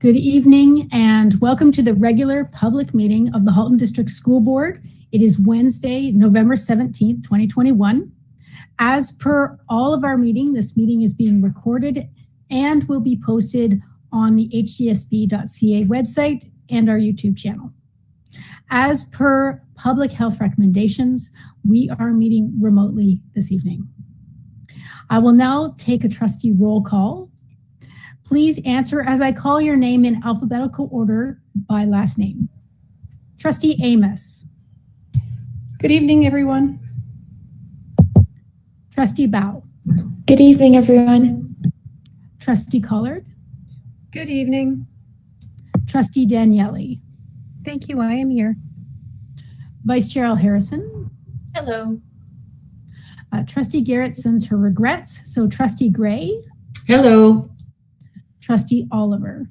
Good evening and welcome to the regular public meeting of the Halton District School Board. It is Wednesday, November 17th, 2021. As per all of our meeting, this meeting is being recorded and will be posted on the hdsb.ca website and our YouTube channel. As per public health recommendations, we are meeting remotely this evening. I will now take a trustee roll call. Please answer as I call your name in alphabetical order by last name. Trustee Amos. Good evening, everyone. Trustee Bao. Good evening, everyone. Trustee Collard. Good evening. Trustee Danielle. Thank you, I am here. Vice Chair Harrison. Hello. Trustee Garrett sends her regrets. So Trustee Gray. Hello. Trustee Oliver.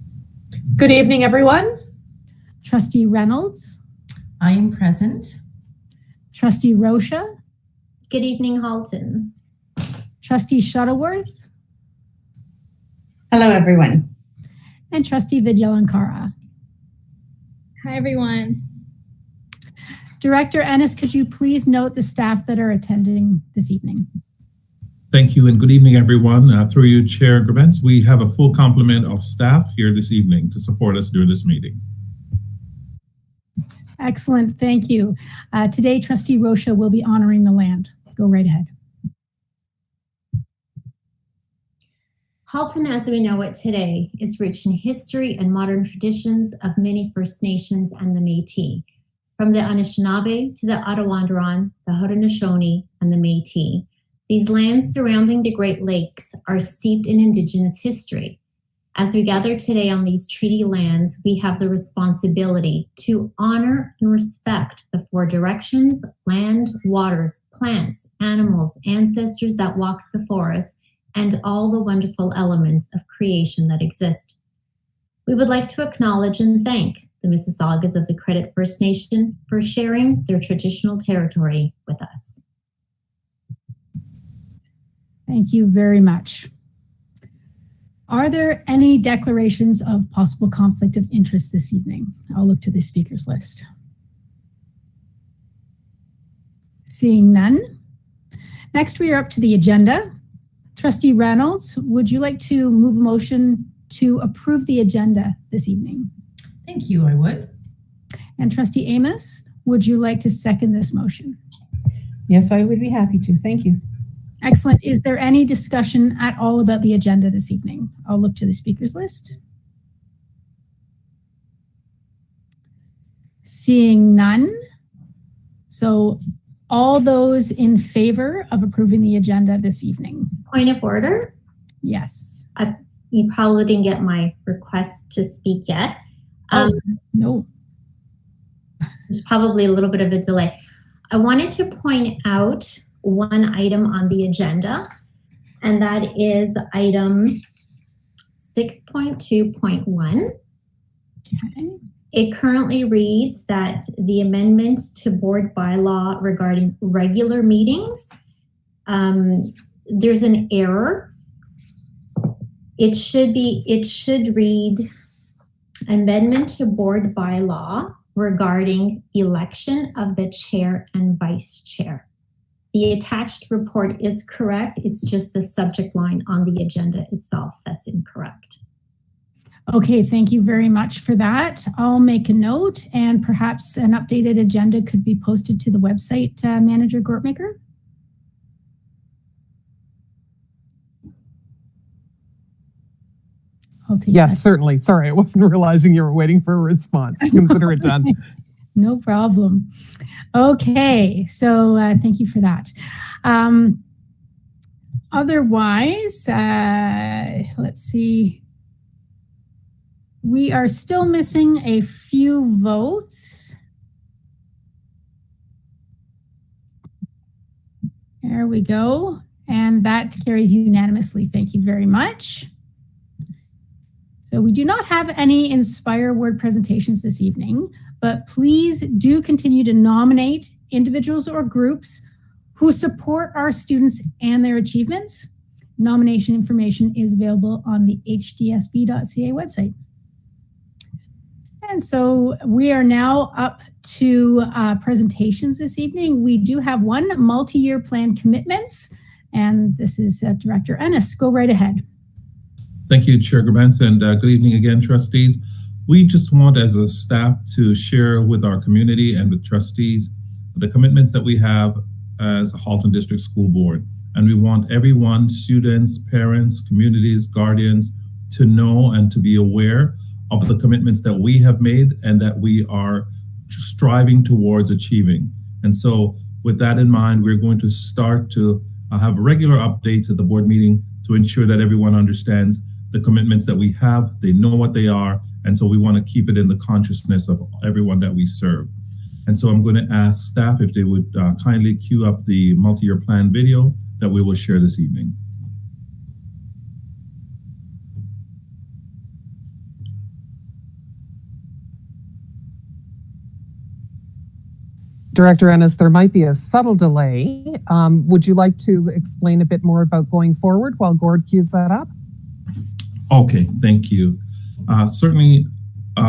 Good evening, everyone. Trustee Reynolds. I am present. Trustee Rocha. Good evening, Halton. Trustee Shuttleworth. Hello, everyone. And Trustee Vigilara. Hi, everyone. Director Ennis, could you please note the staff that are attending this evening? Thank you and good evening, everyone. Through you, Chair Gravens, we have a full complement of staff here this evening to support us during this meeting. Excellent, thank you. Today, Trustee Rocha will be honoring the land. Go right ahead. Halton, as we know it today, is rich in history and modern traditions of many First Nations and the Métis, from the Anishinaabe to the Attawandaron, the Haudenosaunee, and the Métis. These lands surrounding the Great Lakes are steeped in Indigenous history. As we gather today on these treaty lands, we have the responsibility to honor and respect the four directions, land, waters, plants, animals, ancestors that walked before us, and all the wonderful elements of creation that exist. We would like to acknowledge and thank the Mississaugas of the Credit First Nation for sharing their traditional territory with us. Thank you very much. Are there any declarations of possible conflict of interest this evening? I'll look to the speakers list. Seeing none. Next, we are up to the agenda. Trustee Reynolds, would you like to move a motion to approve the agenda this evening? Thank you, I would. And Trustee Amos, would you like to second this motion? Yes, I would be happy to. Thank you. Excellent. Is there any discussion at all about the agenda this evening? I'll look to the speakers list. Seeing none. So all those in favor of approving the agenda this evening? Point of order? Yes. You probably didn't get my request to speak yet. No. There's probably a little bit of a delay. I wanted to point out one item on the agenda, and that is item 6.2.1. Okay. It currently reads that the amendment to board bylaw regarding regular meetings, there's an error. It should read amendment to board bylaw regarding election of the chair and vice chair. The attached report is correct. It's just the subject line on the agenda itself that's incorrect. Okay, thank you very much for that. I'll make a note, and perhaps an updated agenda could be posted to the website, Manager Gortmaker. Yes, certainly. Sorry, I wasn't realizing you were waiting for a response. Consider it done. No problem. Okay, so thank you for that. Otherwise, let's see. We are still missing a few votes. There we go. And that carries unanimously. Thank you very much. So we do not have any Inspire Word presentations this evening, but please do continue to nominate individuals or groups who support our students and their achievements. Nomination information is available on the hdsb.ca website. everyone. So we are now up to presentations this evening. We do have one, multi-year plan commitments, and this is Director Ennis. Go right ahead. Thank you, Chair Grabentz, and good evening again, trustees. We just want as a staff to share with our community and with trustees the commitments that we have as a Halton District School Board. And we want everyone, students, parents, communities, guardians, to know and to be aware of the commitments that we have made and that we are striving towards achieving. And so with that in mind, we're going to start to have regular updates at the board meeting to ensure that everyone understands the commitments that we have, they know what they are, and so we want to keep it in the consciousness of everyone that we serve. And so I'm going to ask staff if they would kindly queue up the multi-year plan video that we will share this evening. Director Ennis, there might be a subtle delay. Would you like to explain a bit more about going forward while Gord queues that up? Okay, thank you. Certainly,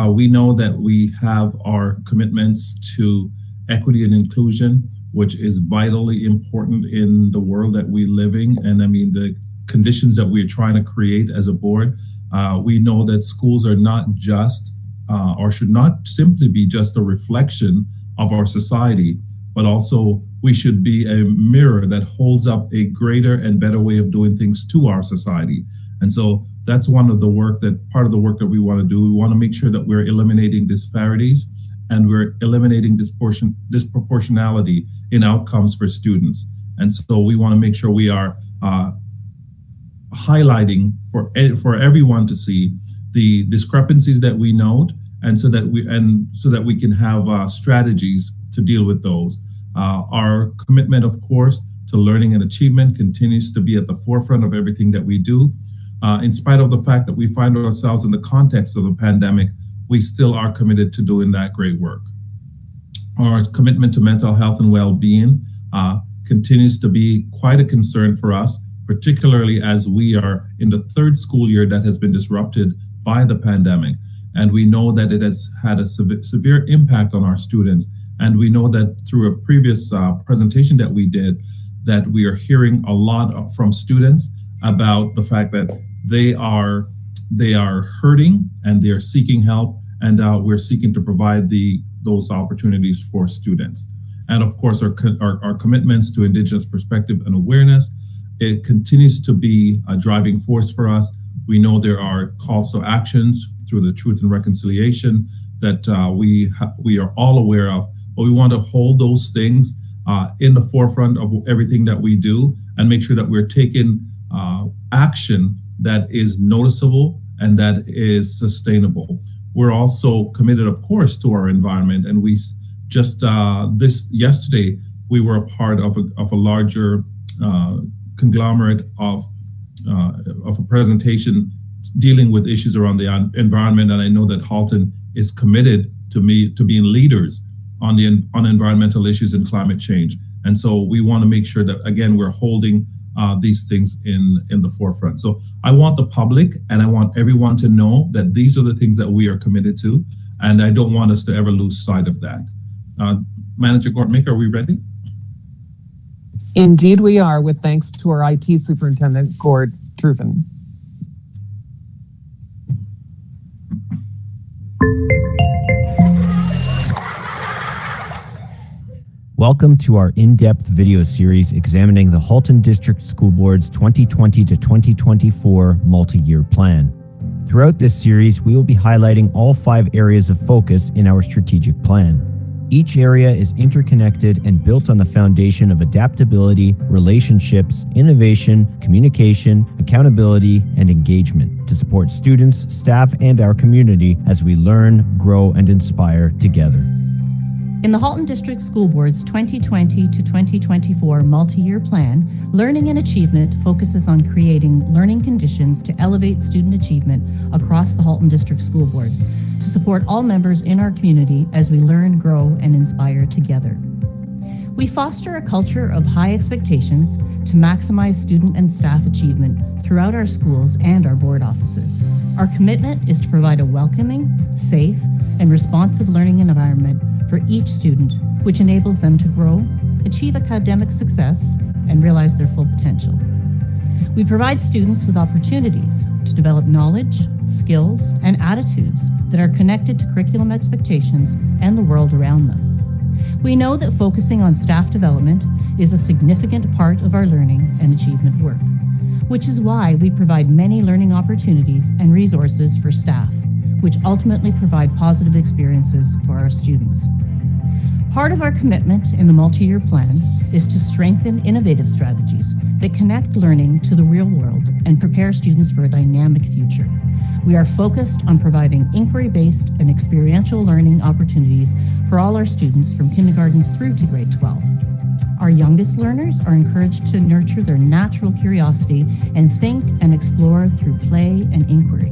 we know that we have our commitments to equity and inclusion, which is vitally important in the world that we live in. And I mean, the conditions that we're trying to create as a board, we know that schools are not just, or should not simply be just a reflection of our society, but also we should be a mirror that holds up a greater and better way of doing things to our society. And so that's part of the work that we want to do. We want to make sure that we're eliminating disparities and we're eliminating disproportionality in outcomes for students. And so we want to make sure we are highlighting for everyone to see the discrepancies that we note, and so that we can have strategies to deal with those. Our commitment, of course, to learning and achievement continues to be at the forefront of everything that we do. In spite of the fact that we find ourselves in the context of the pandemic, we still are committed to doing that great work. Our commitment to mental health and well-being continues to be quite a concern for us, particularly as we are in the third school year that has been disrupted by the pandemic. And we know that it has had a severe impact on our students. And we know that through a previous presentation that we did, that we are hearing a lot from students about the fact that they are hurting and they are seeking help, and we're seeking to provide those opportunities for students. And of course, our commitments to Indigenous perspective and awareness, it continues to be a driving force for us. We know there are calls to actions through the Truth and Reconciliation that we are all aware of, but we want to hold those things in the forefront of everything that we do and make sure that we're taking action that is noticeable and that is sustainable. We're also committed, of course, to our environment, and we just yesterday we were a part of a larger conglomerate of a presentation dealing with issues around the environment, and I know that Halton is committed to being leaders on environmental issues and climate change. And so we want to make sure that, again, we're holding these things in the forefront. So I want the public and I want everyone to know that these are the things that we are committed to, and I don't want us to ever lose sight of that. Manager Gortmaker, are we ready? Indeed we are, with thanks to our IT Superintendent, Gord Truven. Welcome to our in-depth video series examining the Halton District School Board's 2020 to 2024 multi-year plan. Throughout this series, we will be highlighting all 5 areas of focus in our strategic plan. Each area is interconnected and built on the foundation of adaptability, relationships, innovation, communication, accountability, and engagement to support students, staff, and our community as we learn, grow, and inspire together. In the Halton District School Board's 2020 to 2024 multi-year plan, Learning and Achievement focuses on creating learning conditions to elevate student achievement across the Halton District School Board to support all members in our community as we learn, grow, and inspire together. We foster a culture of high expectations to maximize student and staff achievement throughout our schools and our board offices. Our commitment is to provide a welcoming, safe, and responsive learning environment for each student, which enables them to grow, achieve academic success, and realize their full potential. We provide students with opportunities to develop knowledge, skills, and attitudes that are connected to curriculum expectations and the world around them. We know that focusing on staff development is a significant part of our learning and achievement work, which is why we provide many learning opportunities and resources for staff, which ultimately provide positive experiences for our students. Part of our commitment in the multi-year plan is to strengthen innovative strategies that connect learning to the real world and prepare students for a dynamic future. We are focused on providing inquiry-based and experiential learning opportunities for all our students from kindergarten through to grade 12. Our youngest learners are encouraged to nurture their natural curiosity and think and explore through play and inquiry.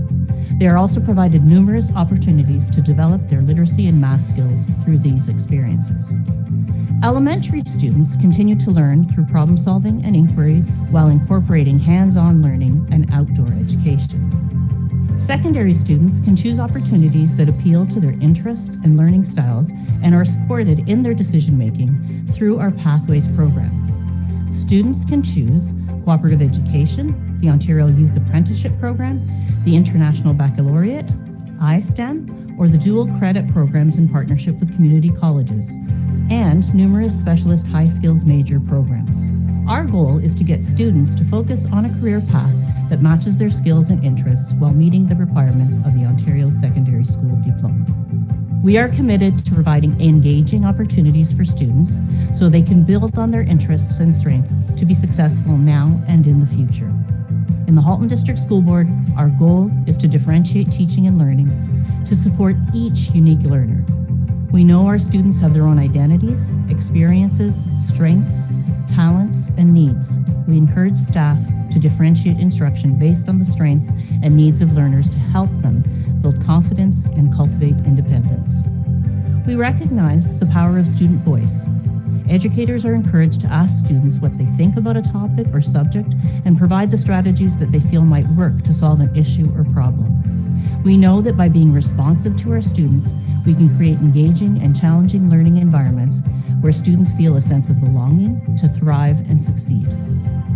They are also provided numerous opportunities to develop their literacy and math skills through these experiences. Elementary students continue to learn through problem solving and inquiry while incorporating hands-on learning and outdoor education. Secondary students can choose opportunities that appeal to their interests and learning styles and are supported in their decision-making through our Pathways program. Students can choose cooperative education, the Ontario Youth Apprenticeship Program, the International Baccalaureate, iSTEM, or the dual credit programs in partnership with community colleges, and numerous specialist high skills major programs. Our goal is to get students to focus on a career path that matches their skills and interests while meeting the requirements of the Ontario Secondary School Diploma. We are committed to providing engaging opportunities for students so they can build on their interests and strengths to be successful now and in the future. In the Halton District School Board, our goal is to differentiate teaching and learning to support each unique learner. We know our students have their own identities, experiences, strengths, talents, and needs. We encourage staff to differentiate instruction based on the strengths and needs of learners to help them build confidence and cultivate independence. We recognize the power of student voice. Educators are encouraged to ask students what they think about a topic or subject and provide the strategies that they feel might work to solve an issue or problem. We know that by being responsive to our students, we can create engaging and challenging learning environments where students feel a sense of belonging to thrive and succeed.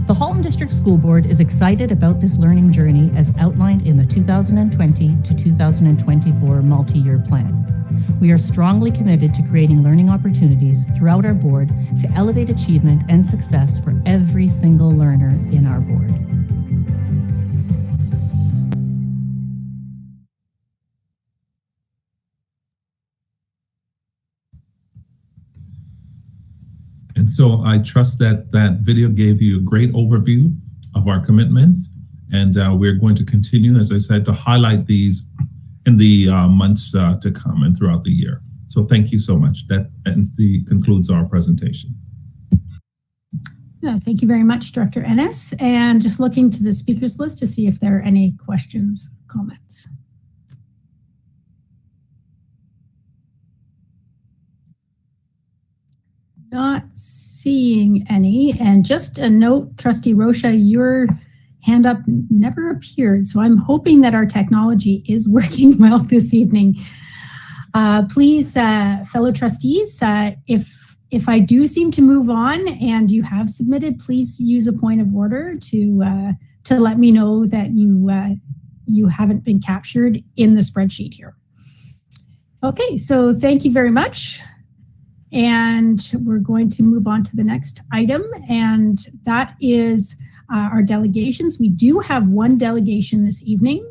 The Halton District School Board is excited about this learning journey as outlined in the 2020 to 2024 multi-year plan. We are strongly committed to creating learning opportunities throughout our board to elevate achievement and success for every single learner in our board. And so I trust that that video gave you a great overview of our commitments. And we're going to continue, as I said, to highlight these in the months to come and throughout the year. So thank you so much. That concludes our presentation. Yeah, thank you very much, Director Ennis. And just looking to the speakers list to see if there are any questions, comments. Not seeing any. And just a note, Trustee Rocha, your hand up never appeared. So I'm hoping that our technology is working well this evening. Please, fellow trustees, if I do seem to move on and you have submitted, please use a point of order to let me know that you haven't been captured in the spreadsheet here. Okay, so thank you very much. And we're going to move on to the next item, and that is our delegations. We do have one delegation this evening,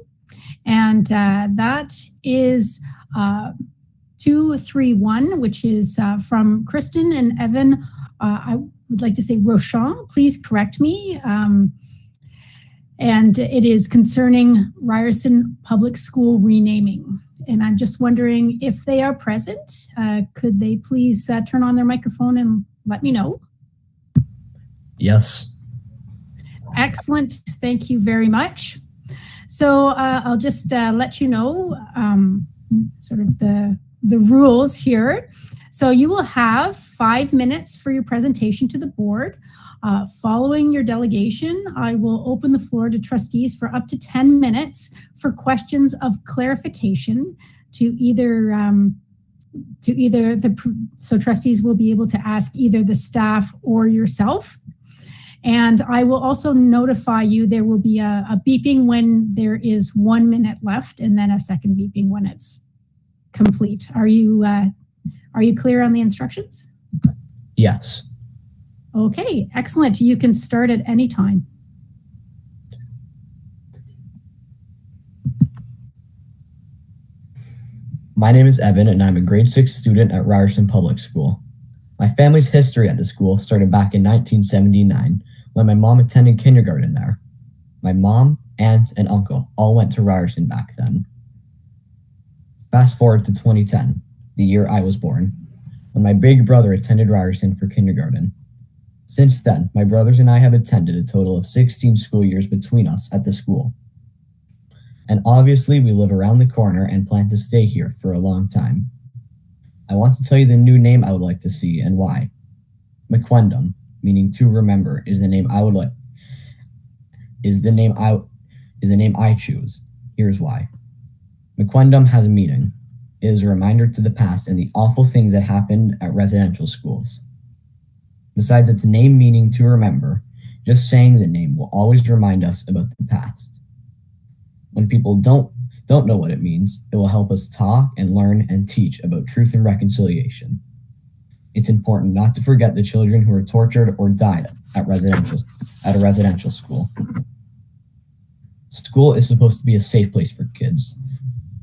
and that is 231, which is from Kristen and Evan. I would like to say Rochon, please correct me. And it is concerning Ryerson Public School renaming. And I'm just wondering if they are present, could they please turn on their microphone and let me know? Yes. Excellent. Thank you very much. So I'll just let you know sort of the rules here. So you will have 5 minutes for your presentation to the board. Following your delegation, I will open the floor to trustees for up to 10 minutes for questions of clarification so trustees will be able to ask either the staff or yourself. And I will also notify you, there will be a beeping when there is 1 minute left and then a second beeping when it's complete. Are you clear on the instructions? Yes. Okay, excellent. You can start at any time. My name is Evan, and I'm a grade 6 student at Ryerson Public School. My family's history at the school started back in 1979 when my mom attended kindergarten there. My mom, aunt, and uncle all went to Ryerson back then. Fast forward to 2010, the year I was born, when my big brother attended Ryerson for kindergarten. Since then, my brothers and I have attended a total of 16 school years between us at the school. And obviously, we live around the corner and plan to stay here for a long time. I want to tell you the new name I would like to see and why. McQuendum, meaning to remember, is the name I choose. Here's why. McQuendum has a meaning. It is a reminder to the past and the awful things that happened at residential schools. Besides its name meaning to remember, just saying the name will always remind us about the past. When people don't know what it means, it will help us talk and learn and teach about truth and reconciliation. It's important not to forget the children who were tortured or died at a residential school. School is supposed to be a safe place for kids,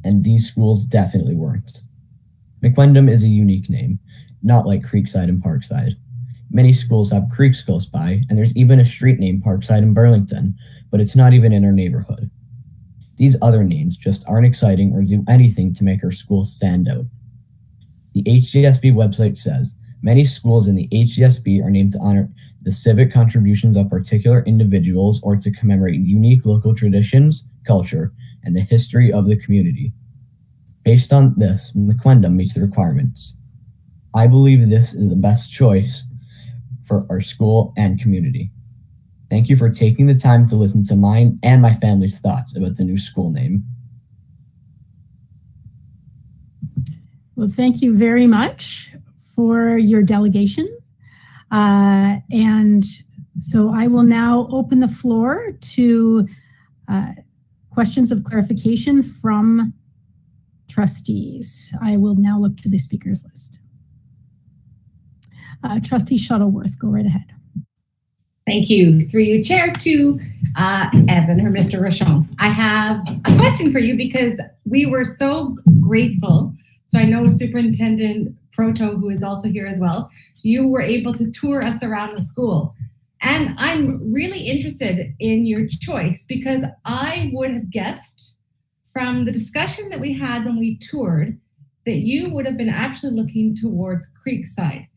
and these schools definitely weren't. McQuendum is a unique name, not like Creekside and Parkside. Many schools have creeks close by, and there's even a street named Parkside in Burlington, but it's not even in our neighborhood. These other names just aren't exciting or do anything to make our school stand out. The HDSB website says, many schools in the HDSB are named to honor the civic contributions of particular individuals or to commemorate unique local traditions, culture, and the history of the community. Based on this, McQuendum meets the requirements. I believe this is the best choice for our school and community. Thank you for taking the time to listen to mine and my family's thoughts about the new school name. Well, thank you very much for your delegation. And so I will now open the floor to questions of clarification from trustees. I will now look to the speakers list. Trustee Shuttleworth, go right ahead. Thank you. Through you, Chair, to Evan or Mr. Rochon. I have a question for you because we were so grateful. So I know Superintendent Proto, who is also here as well, you were able to tour us around the school. And I'm really interested in your choice because I would have guessed from the discussion that we had when we toured that you would have been actually looking towards Creekside.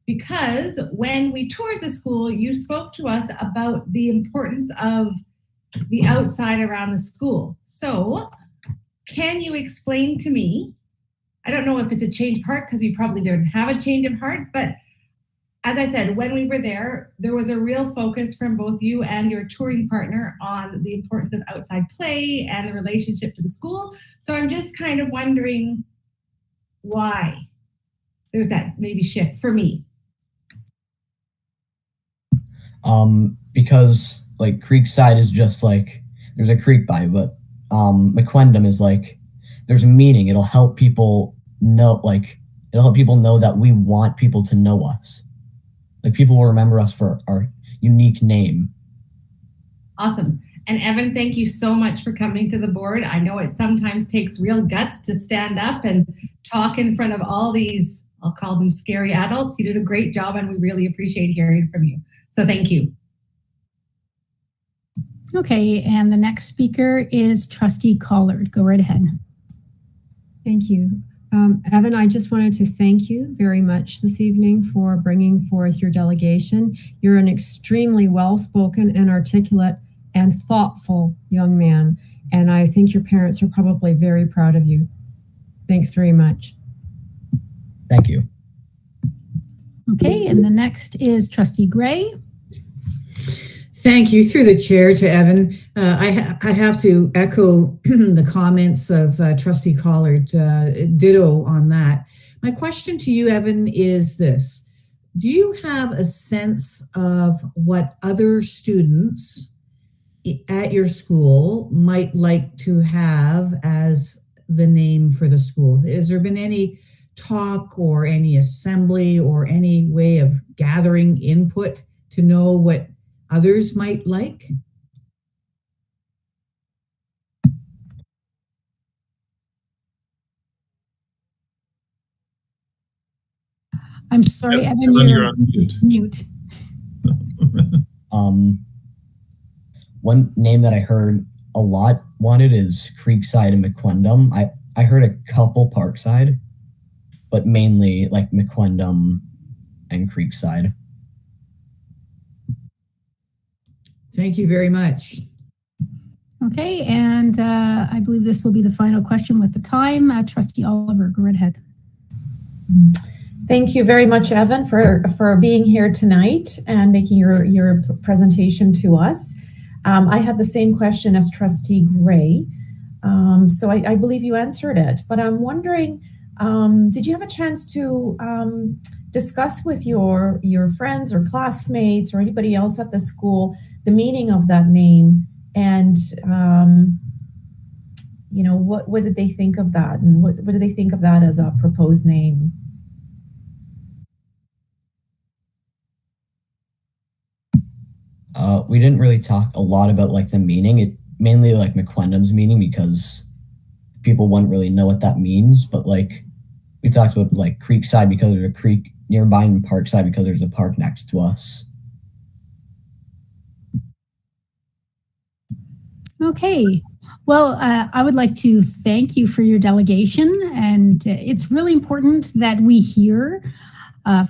Because when we toured the school, you spoke to us about the importance of the outside around the school. So can you explain to me, I don't know if it's a change of heart because you probably don't have a change of heart, but as I said, when we were there was a real focus from both you and your touring partner on the importance of outside play and the relationship to the school. So I'm just kind of wondering why there's that maybe shift for me. Because like Creekside is just like, there's a creek by, but McQuendum is like, there's a meaning. It'll help people know, that we want people to know us. Like people will remember us for our unique name. Awesome. And Evan, thank you so much for coming to the board. I know it sometimes takes real guts to stand up and talk in front of all these, I'll call them scary adults. You did a great job and we really appreciate hearing from you. So thank you. Okay, and the next speaker is Trustee Collard. Go right ahead. Thank you. Evan, I just wanted to thank you very much this evening for bringing forth your delegation. You're an extremely well-spoken and articulate and thoughtful young man, and I think your parents are probably very proud of you. Thanks very much. Thank you. Okay, and the next is Trustee Gray. Thank you. Through the chair to Evan, I have to echo the comments of Trustee Collard, ditto on that. My question to you, Evan, is this. Do you have a sense of what other students at your school might like to have as the name for the school? Has there been any talk or any assembly or any way of gathering input to know what others might like? I'm sorry, Evan, you're on mute. One name that I heard a lot wanted is Creekside and McQuendum. I heard a couple Parkside, but mainly like McQuendum and Creekside. Thank you very much. Okay, and I believe this will be the final question with the time. Trustee Oliver, go right ahead. Thank you very much, Evan, for being here tonight and making your presentation to us. I had the same question as Trustee Gray, so I believe you answered it. But I'm wondering, did you have a chance to discuss with your friends or classmates or anybody else at the school the meaning of that name, and what did they think of that, and what do they think of that as a proposed name? We didn't really talk a lot about like the meaning. It mainly like McQuendum's meaning because people wouldn't really know what that means. But like we talked about like Creekside because there's a creek nearby, and Parkside because there's a park next to us. Okay. Well, I would like to thank you for your delegation, and it's really important that we hear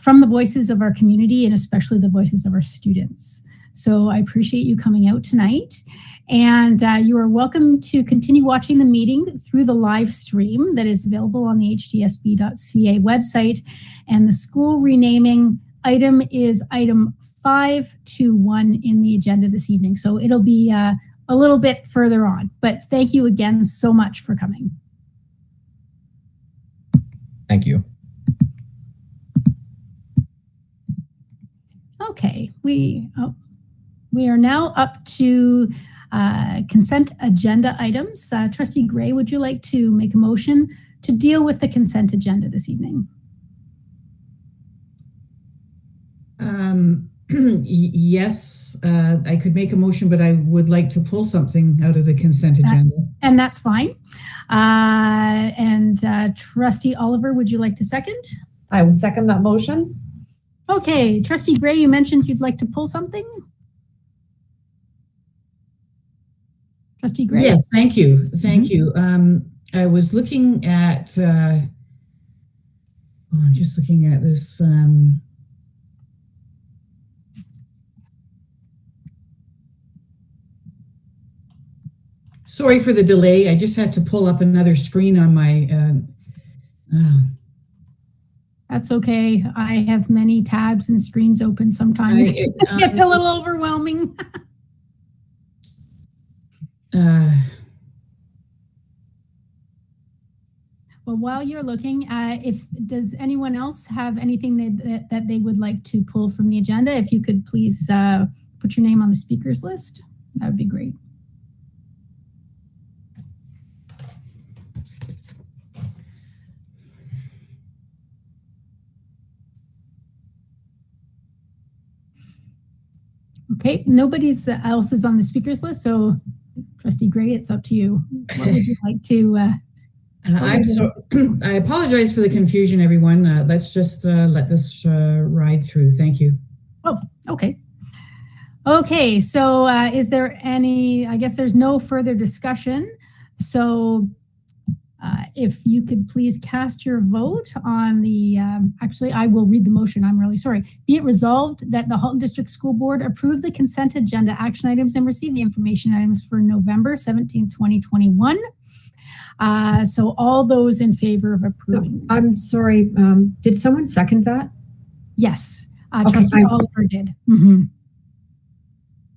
from the voices of our community and especially the voices of our students. So I appreciate you coming out tonight, and you are welcome to continue watching the meeting through the live stream that is available on the htsb.ca website, and the school renaming item is item 521 in the agenda this evening. So it'll be a little bit further on, but thank you again so much for coming. Thank you. Okay, we are now up to consent agenda items. Trustee Gray, would you like to make a motion to deal with the consent agenda this evening? Yes, I could make a motion, but I would like to pull something out of the consent agenda. And that's fine. Trustee Oliver, would you like to second? I will second that motion. Okay, Trustee Gray, you mentioned you'd like to pull something. Trustee Gray. Yes, thank you. Thank you. I was looking at, I'm just looking at this. Sorry for the delay. I just had to pull up another screen on my. That's okay. I have many tabs and screens open sometimes. It gets a little overwhelming. Well, while you're looking, does anyone else have anything that they would like to pull from the agenda? If you could please put your name on the speakers list, that would be great. Okay, nobody else is on the speakers list, so Trustee Gray, it's up to you. What would you like to? I apologize for the confusion, everyone. Let's just let this ride through. Thank you. Oh, okay. Okay, so is there any, I guess there's no further discussion. So if you could please cast your vote on the, actually, I will read the motion. I'm really sorry. Be it resolved that the Halton District School Board approve the consent agenda action items and receive the information items for November 17, 2021. So all those in favor of approving. I'm sorry, did someone second that? Yes, Okay, Trustee Oliver did.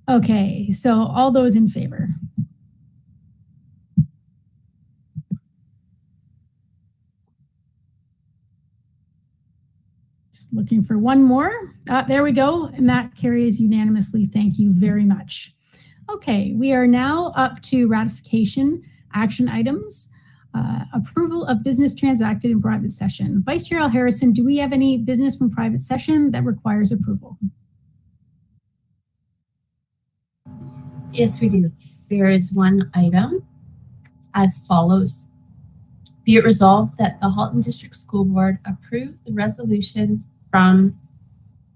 Okay, so all those in favor? Just looking for one more. There we go, and that carries unanimously. Thank you very much. Okay, we are now up to ratification action items. Approval of business transacted in private session. Vice Chair Harrison, do we have any business from private session that requires approval? Yes, we do. There is one item as follows. Be it resolved that the Halton District School Board approve the resolution from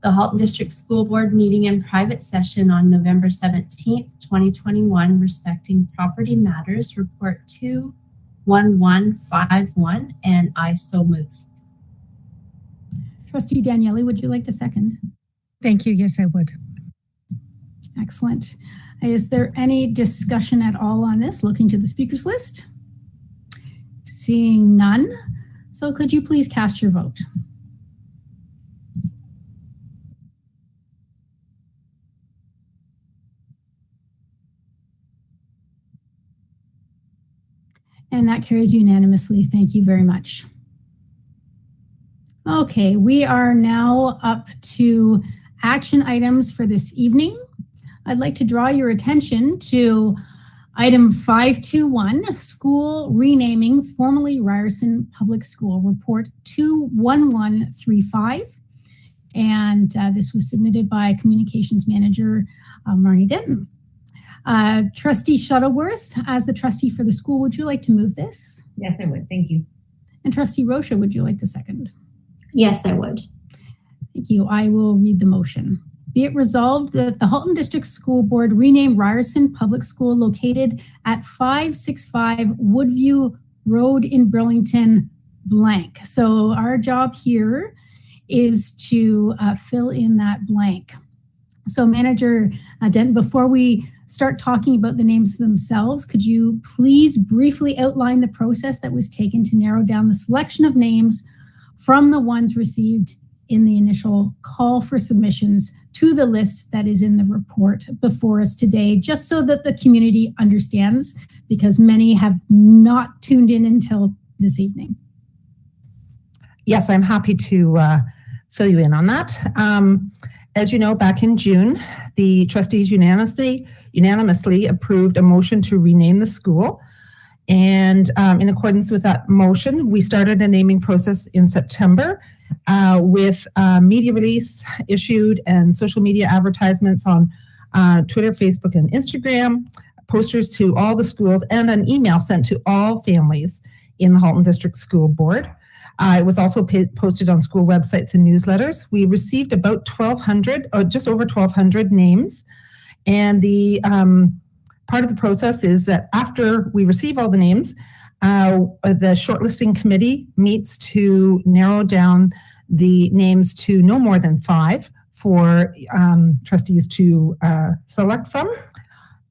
the Halton District School Board meeting in private session on November 17th, 2021, respecting property matters, report 21151, and I so move. Trustee Danielle, would you like to second? Thank you. Yes, I would. Excellent. Is there any discussion at all on this? Looking to the speakers list. Seeing none. So could you please cast your vote? And that carries unanimously. Thank you very much. Okay, we are now up to action items for this evening. I'd like to draw your attention to item 521, school renaming, formerly Ryerson Public School, report 21135. And this was submitted by communications manager Marnie Denton. Trustee Shuttleworth, as the trustee for the school, would you like to move this? Yes, I would. Thank you. And Trustee Rocha, would you like to second? Yes, I would. Thank you. I will read the motion. Be it resolved that the Halton District School Board rename Ryerson Public School located at 565 Woodview Road in Burlington blank. So our job here is to fill in that blank. So Manager Denton, before we start talking about the names themselves, could you please briefly outline the process that was taken to narrow down the selection of names from the ones received in the initial call for submissions to the list that is in the report before us today, just so that the community understands, because many have not tuned in until this evening. Yes, I'm happy to fill you in on that. As you know, back in June, the trustees unanimously approved a motion to rename the school. And in accordance with that motion, we started a naming process in September with media release issued and social media advertisements on Twitter, Facebook, and Instagram, posters to all the schools, and an email sent to all families in the Halton District School Board. It was also posted on school websites and newsletters. We received about 1,200, or just over 1,200 names. And the part of the process is that after we receive all the names, the shortlisting committee meets to narrow down the names to no more than 5 for trustees to select from.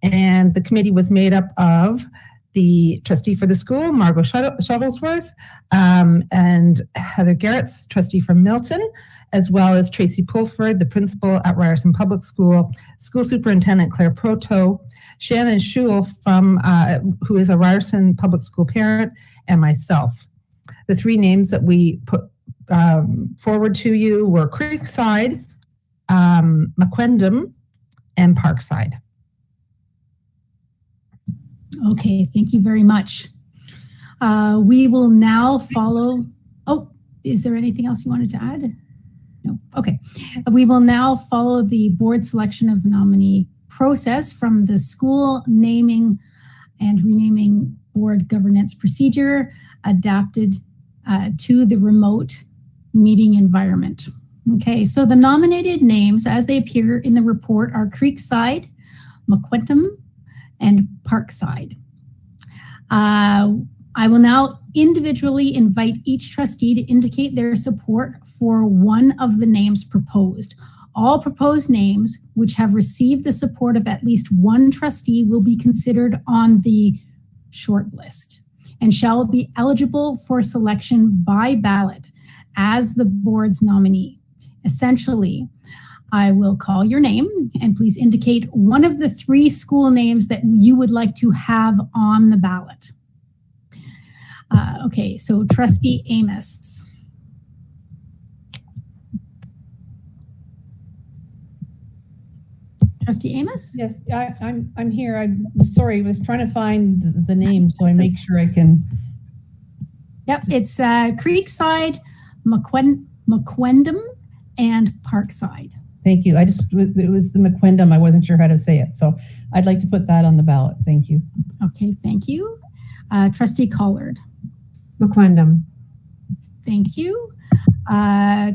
And the committee was made up of the trustee for the school, Margot Shuttlesworth, and Heather Garrett's trustee from Milton, as well as Tracy Pulford, the principal at Ryerson Public School, school superintendent Claire Proto, Shannon Schul, from who is a Ryerson Public School parent, and myself. The 3 names that we put forward to you were Creekside, McQuendam, and Parkside. Okay, thank you very much. We will now follow. Oh, is there anything else you wanted to add? No. Okay. We will now follow the board selection of nominee process from the school naming and renaming board governance procedure adapted to the remote meeting environment. Okay, so the nominated names as they appear in the report are Creekside, McQuendam, and Parkside. I will now individually invite each trustee to indicate their support for one of the names proposed. All proposed names which have received the support of at least one trustee will be considered on the short list and shall be eligible for selection by ballot as the board's nominee. Essentially, I will call your name and please indicate one of the 3 school names that you would like to have on the ballot. Okay, so Trustee Amos. Trustee Amos? Yes, I'm here. I'm sorry, I was trying to find the name so I make sure I can. Yep, it's Creekside, McQuendam, and Parkside. Thank you. It was the McQuendam. I wasn't sure how to say it. So I'd like to put that on the ballot. Thank you. Okay, thank you. Trustee Collard. McQuendam. Thank you.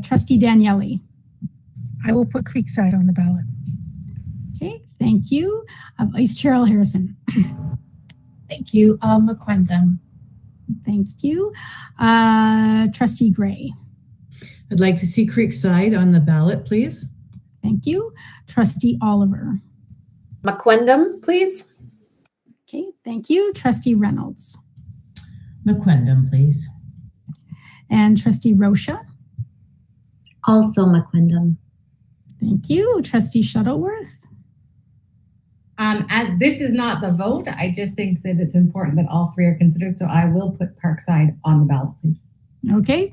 Trustee Danielle. I will put Creekside on the ballot. Okay, thank you. Vice Chair Harrison. Thank you. McQuendam. Thank you. Trustee Gray. I'd like to see Creekside on the ballot, please. Thank you. Trustee Oliver. McQuendam, please. Okay, thank you. Trustee Reynolds. McQuendam, please. And Trustee Rocha. Also McQuendam. Thank you. Trustee Shuttleworth. This is not the vote. I just think that it's important that all 3 are considered. So I will put Parkside on the ballot, please. Okay.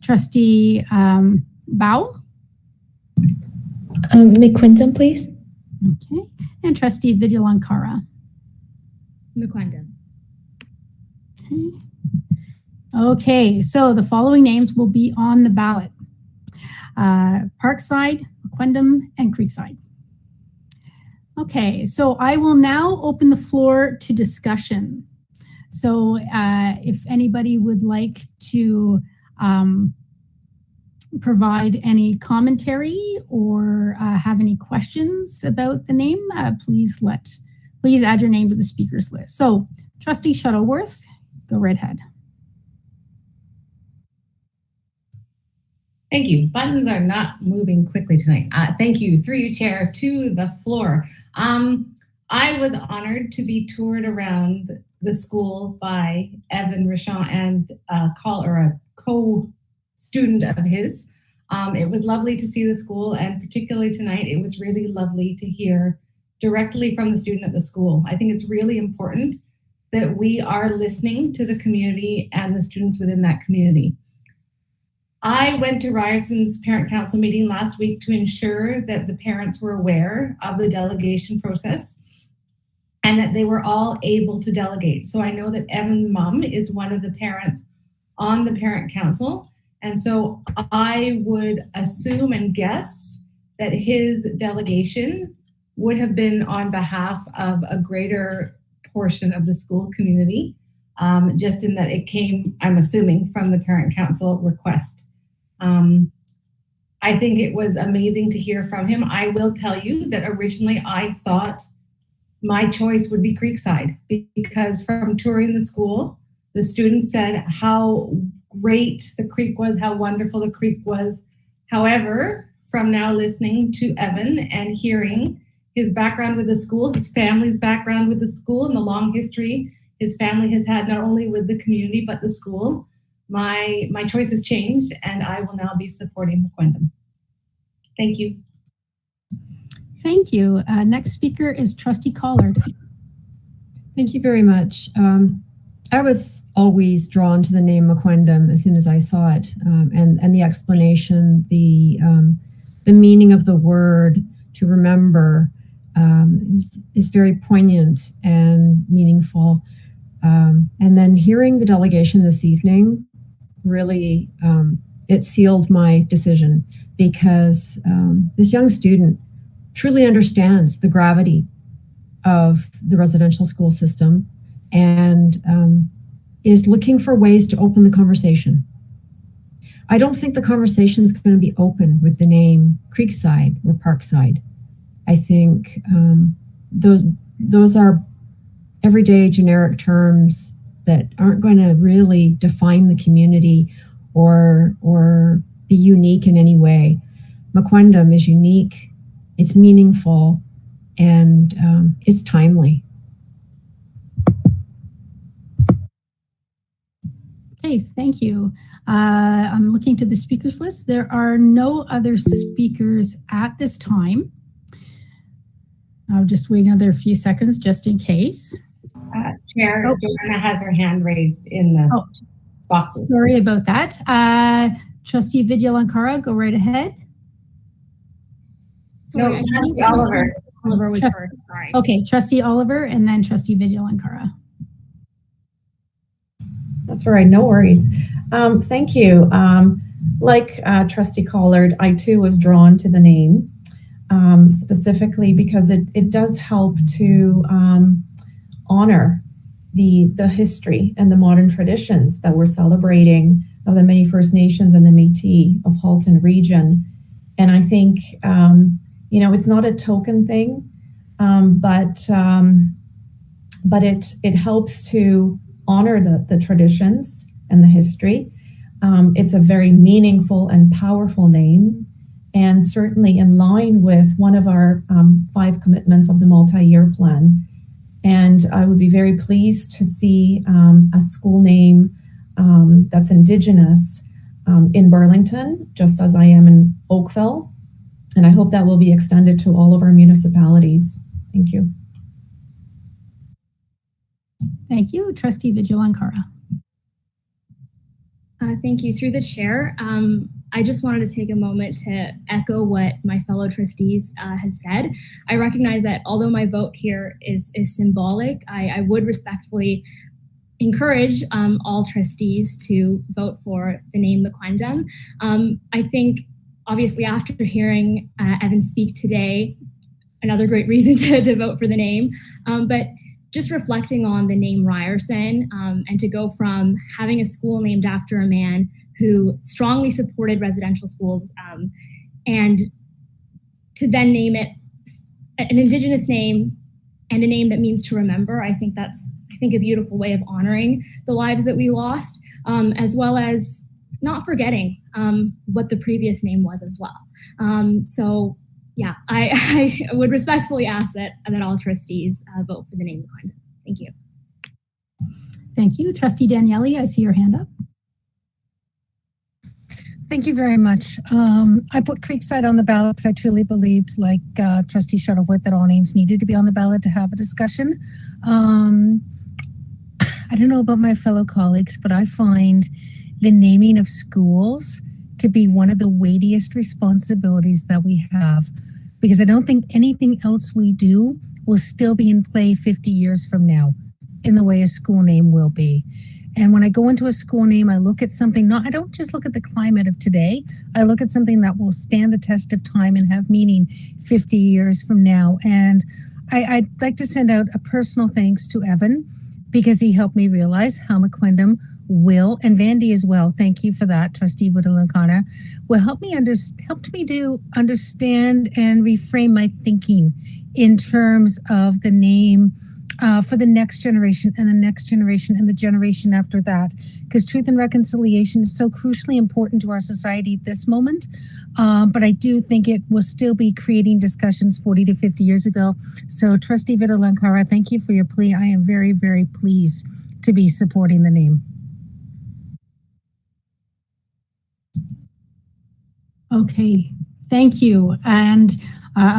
Trustee Bow. McQuendam, please. Okay. And Trustee Vigilara. McQuendam. Okay. Okay, so the following names will be on the ballot. Parkside, McQuendam, and Creekside. Okay, so I will now open the floor to discussion. So if anybody would like to provide any commentary or have any questions about the name, please add your name to the speakers list. So Trustee Shuttleworth, go right ahead. Thank you. Buttons are not moving quickly tonight. Thank you. Through you, Chair, to the floor. I was honored to be toured around the school by Evan Richon and a co-student of his. It was lovely to see the school, and particularly tonight, it was really lovely to hear directly from the student at the school. I think it's really important that we are listening to the community and the students within that community. I went to Ryerson's parent council meeting last week to ensure that the parents were aware of the delegation process and that they were all able to delegate. So I know that Evan's mom is one of the parents on the parent council. And so I would assume and guess that his delegation would have been on behalf of a greater portion of the school community, just in that it came, I'm assuming, from the parent council request. I think it was amazing to hear from him. I will tell you that originally I thought my choice would be Creekside, because from touring the school, the students said how great the creek was, how wonderful the creek was. However, from now listening to Evan and hearing his background with the school, his family's background with the school, and the long history his family has had not only with the community but the school, my choice has changed, and I will now be supporting McQuendam. Thank you. Thank you. Next speaker is Trustee Collard. Thank you very much. I was always drawn to the name McQuendam as soon as I saw it, and the explanation, the meaning of the word to remember is very poignant and meaningful. And then hearing the delegation this evening really, it sealed my decision, because this young student truly understands the gravity of the residential school system and is looking for ways to open the conversation. I don't think the conversation is going to be open with the name Creekside or Parkside. I think those are everyday generic terms that aren't going to really define the community or be unique in any way. McQuendam is unique, it's meaningful, and it's timely. Okay, thank you. I'm looking to the speakers list. There are no other speakers at this time. I'll just wait another few seconds just in case. Chair, Joanna has her hand raised in the boxes. Sorry about that. Trustee Vigilara, go right ahead. Sorry, no, Trustee Oliver. Oliver was first, sorry. Okay, Trustee Oliver and then Trustee Vigilara. That's all right, no worries. Thank you. Like Trustee Collard, I too was drawn to the name specifically because it does help to honor the history and the modern traditions that we're celebrating of the many First Nations and the Métis of Halton region. And I think, it's not a token thing, but it helps to honor the traditions and the history. It's a very meaningful and powerful name, and certainly in line with one of our 5 commitments of the multi-year plan. And I would be very pleased to see a school name that's Indigenous in Burlington, just as I am in Oakville. And I hope that will be extended to all of our municipalities. Thank you. Thank you. Trustee Vigilara. Thank you. Through the chair, I just wanted to take a moment to echo what my fellow trustees have said. I recognize that although my vote here is symbolic, I would respectfully encourage all trustees to vote for the name McQuendam. I think, obviously, after hearing Evan speak today, another great reason to vote for the name, but just reflecting on the name Ryerson and to go from having a school named after a man who strongly supported residential schools and to then name it an Indigenous name and a name that means to remember. I think that's a beautiful way of honoring the lives that we lost, as well as not forgetting what the previous name was as well. So yeah, I would respectfully ask that all trustees vote for the name McQuendam. Thank you. Thank you. Trustee Danielle, I see your hand up. Thank you very much. I put Creekside on the ballot because I truly believed, like Trustee Shuttleworth, that all names needed to be on the ballot to have a discussion. I don't know about my fellow colleagues, but I find the naming of schools to be one of the weightiest responsibilities that we have, because I don't think anything else we do will still be in play 50 years from now in the way a school name will be. And when I go into a school name, I look at something, I don't just look at the climate of today, I look at something that will stand the test of time and have meaning 50 years from now. And I'd like to send out a personal thanks to Evan, because he helped me realize how McQuendam will, and Vandy as well, thank you for that, Trustee Vigilara, will helped me to understand and reframe my thinking in terms of the name for the next generation and the next generation and the generation after that, because truth and reconciliation is so crucially important to our society at this moment. But I do think it will still be creating discussions 40 to 50 years ago. So Trustee Vigilara, thank you for your plea. I am very, very pleased to be supporting the name. Okay, thank you. And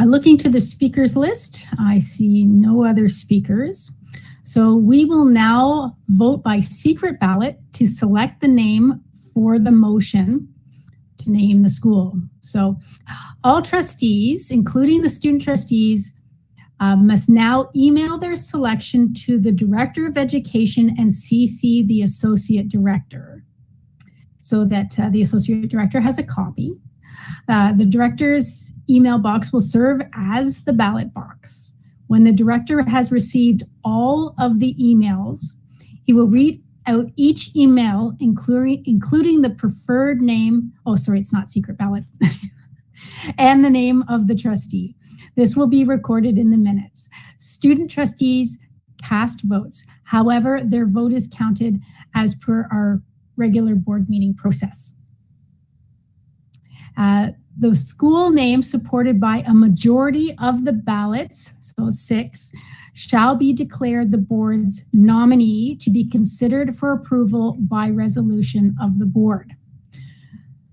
looking to the speakers list, I see no other speakers. So we will now vote by secret ballot to select the name for the motion to name the school. So all trustees, including the student trustees, must now email their selection to the Director of Education and CC the Associate Director, so that the Associate Director has a copy. The Director's email box will serve as the ballot box. When the Director has received all of the emails, he will read out each email, including the preferred name, it's not secret ballot, and the name of the trustee. This will be recorded in the minutes. Student trustees cast votes. However, their vote is counted as per our regular board meeting process. The school name supported by a majority of the ballots, so 6, shall be declared the board's nominee to be considered for approval by resolution of the board.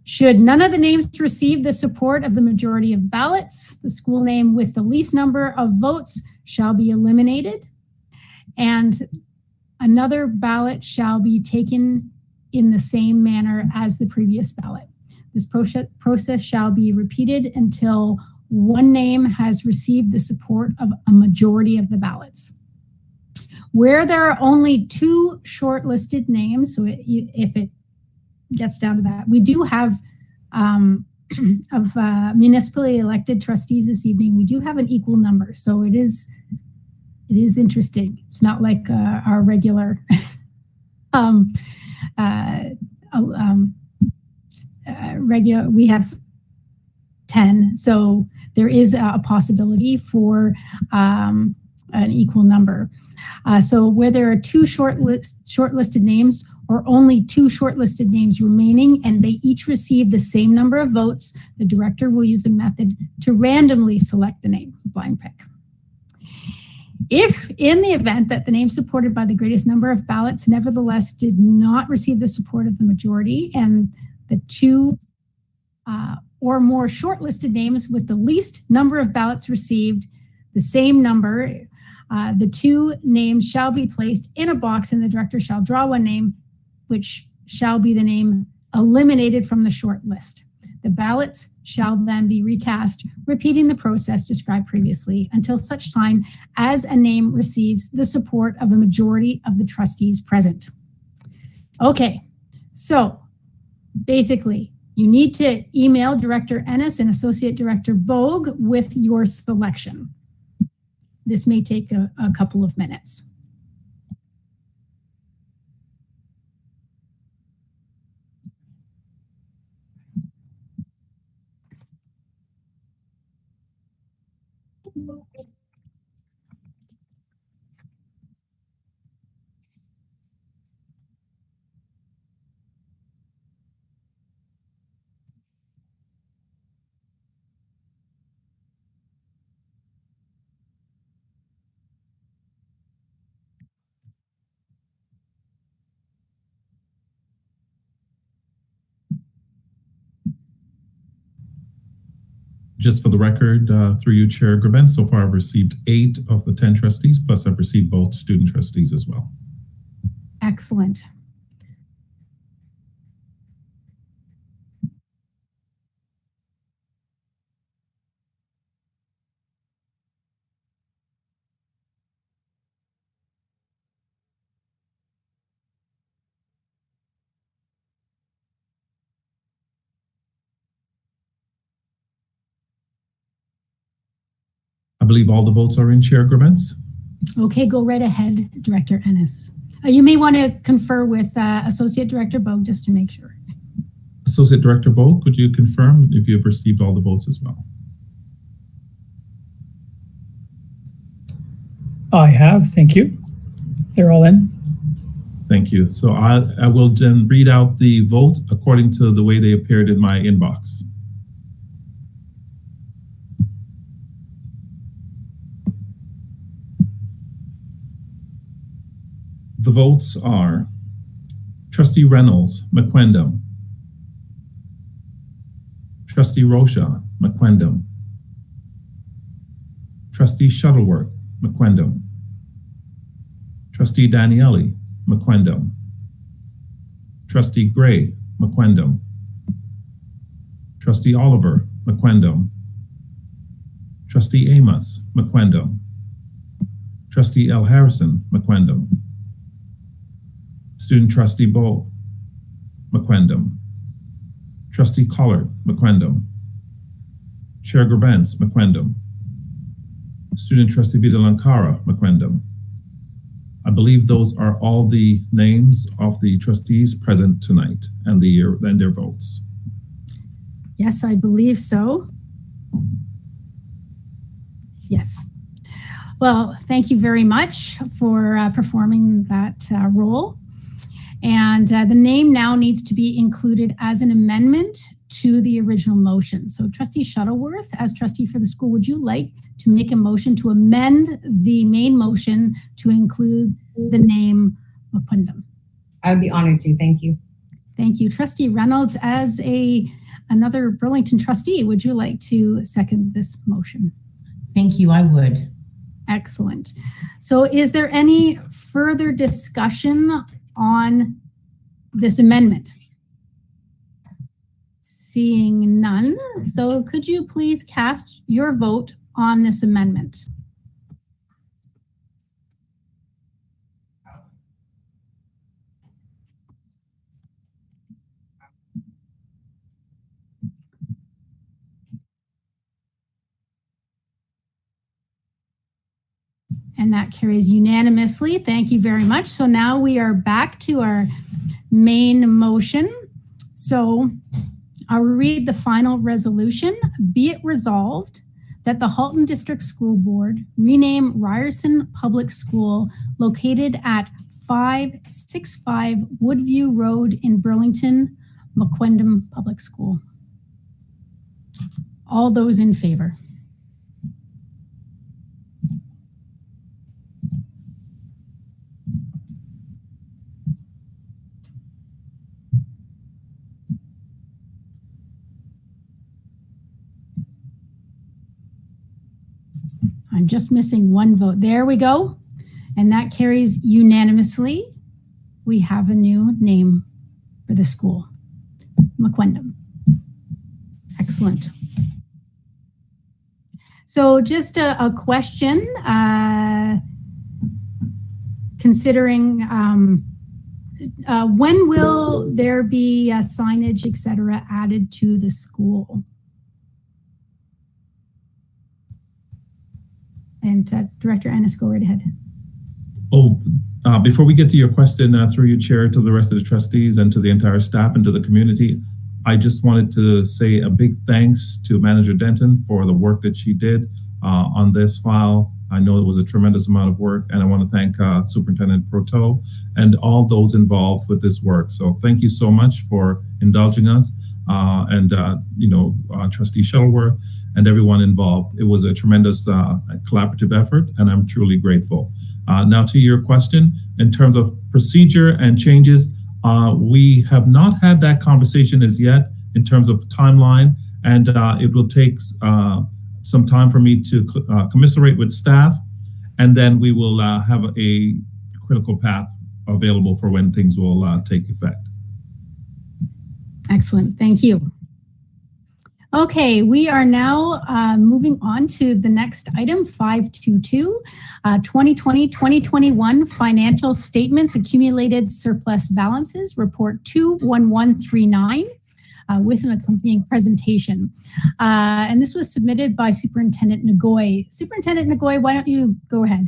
Should none of the names receive the support of the majority of ballots, the school name with the least number of votes shall be eliminated, and another ballot shall be taken in the same manner as the previous ballot. This process shall be repeated until one name has received the support of a majority of the ballots. Where there are only 2 shortlisted names, so if it gets down to that, we do have of municipally elected trustees this evening, we do have an equal number, so it is interesting. It's not like our regular we have 10, so there is a possibility for an equal number. So where there are 2 shortlisted names, or only 2 shortlisted names remaining, and they each receive the same number of votes, the director will use a method to randomly select the name, blind pick. If in the event that the name supported by the greatest number of ballots nevertheless did not receive the support of the majority, and the 2 or more shortlisted names with the least number of ballots received the same number, the 2 names shall be placed in a box, and the director shall draw one name, which shall be the name eliminated from the short list. The ballots shall then be recast, repeating the process described previously until such time as a name receives the support of a majority of the trustees present. Okay, so basically, you need to email Director Ennis and Associate Director Bogue with your selection. This may take a couple of minutes. Just for the record, through you, Chair Graben, so far I've received 8 of the 10 trustees, plus I've received both student trustees as well. Excellent. I believe all the votes are in, Chair Graben. Okay, go right ahead, Director Ennis. You may want to confer with Associate Director Bogue just to make sure. Associate Director Bogue, could you confirm if you've received all the votes as well? I have, thank you. They're all in. Thank you. So I will then read out the votes according to the way they appeared in my inbox. The votes are Trustee Reynolds, McQuendam. Trustee Rocha, McQuendam. Trustee Shuttleworth, McQuendam. Trustee Danielle, McQuendam. Trustee Gray, McQuendam. Trustee Oliver, McQuendam. Trustee Amos, McQuendam. Trustee L. Harrison, McQuendam. Student Trustee Bowe, McQuendam. Trustee Collard, McQuendam. Chair Grabens, McQuendam. Student Trustee Vigilara, McQuendam. I believe those are all the names of the trustees present tonight and their votes. Yes, I believe so. Yes. Well, thank you very much for performing that role. And the name now needs to be included as an amendment to the original motion. So Trustee Shuttleworth, as trustee for the school, would you like to make a motion to amend the main motion to include the name McQuindam? I would be honored to. Thank you. Thank you. Trustee Reynolds, as another Burlington trustee, would you like to second this motion? Thank you, I would. Excellent. So is there any further discussion on this amendment? Seeing none, so could you please cast your vote on this amendment? And that carries unanimously. Thank you very much. So now we are back to our main motion. So I'll read the final resolution. Be it resolved that the Halton District School Board rename Ryerson Public School located at 565 Woodview Road in Burlington, McQuindam Public School. All those in favor? I'm just missing one vote. There we go. And that carries unanimously. We have a new name for the school, McQuindam. Excellent. So just a question, considering when will there be signage, et cetera, added to the school? And Director Ennis, go right ahead. Before we get to your question, through you, Chair, to the rest of the trustees and to the entire staff and to the community, I just wanted to say a big thanks to Manager Denton for the work that she did on this file. I know it was a tremendous amount of work, and I want to thank Superintendent Proteau and all those involved with this work. So thank you so much for indulging us, Trustee Shuttleworth, and everyone involved. It was a tremendous collaborative effort, and I'm truly grateful. Now to your question, in terms of procedure and changes, we have not had that conversation as yet in terms of timeline, and it will take some time for me to commiserate with staff, and then we will have a critical path available for when things will take effect. Excellent, thank you. Okay, we are now moving on to the next item, 522, 2020-2021 financial statements, accumulated surplus balances, report 21139, with an accompanying presentation. And this was submitted by Superintendent Ngoy. Superintendent Ngoy, why don't you go ahead?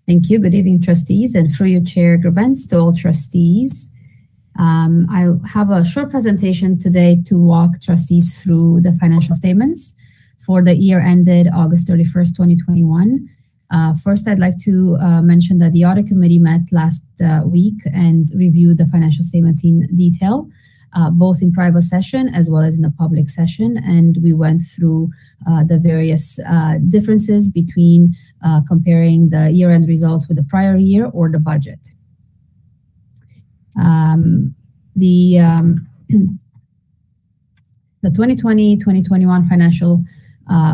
Thank you. Good evening, trustees, and through your chair, Gerbens, to all trustees. I have a short presentation today to walk trustees through the financial statements for the year ended August 31st, 2021. First, I'd like to mention that the audit committee met last week and reviewed the financial statements in detail, both in private session as well as in a public session. And we went through the various differences between comparing the year-end results with the prior year or the budget. The 2020-2021 financial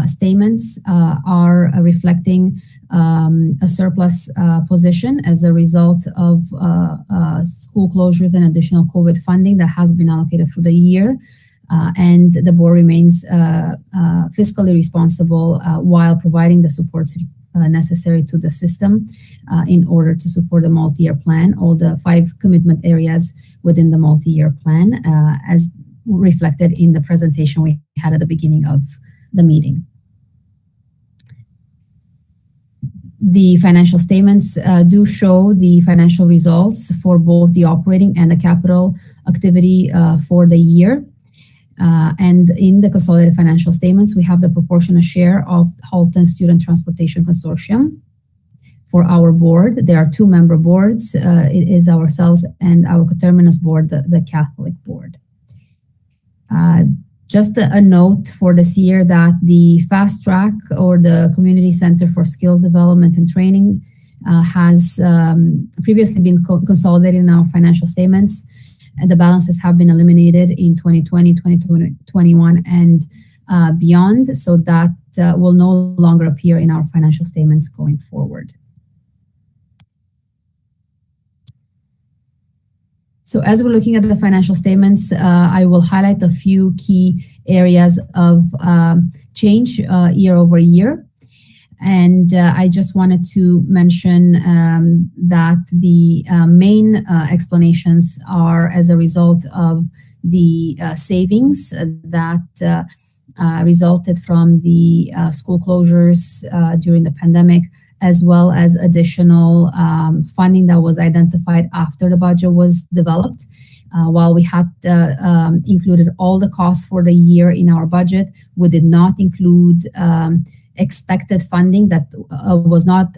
statements are reflecting a surplus position as a result of school closures and additional COVID funding that has been allocated for the year. And the board remains fiscally responsible while providing the supports necessary to the system in order to support the multi-year plan, all the 5 commitment areas within the multi-year plan, as reflected in the presentation we had at the beginning of the meeting. The financial statements do show the financial results for both the operating and the capital activity for the year. And in the consolidated financial statements, we have the proportionate share of Halton Student Transportation Consortium. for our board. There are 2-member boards. It is ourselves and our coterminous board, the Catholic board. Just a note for this year that the Fast Track, or the Community Center for Skill Development and Training, has previously been consolidated in our financial statements, and the balances have been eliminated in 2020, 2021, and beyond, so that will no longer appear in our financial statements going forward. So as we're looking at the financial statements, I will highlight a few key areas of change year over year. And I just wanted to mention that the main explanations are as a result of the savings that resulted from the school closures during the pandemic, as well as additional funding that was identified after the budget was developed. While we had included all the costs for the year in our budget, we did not include expected funding that was not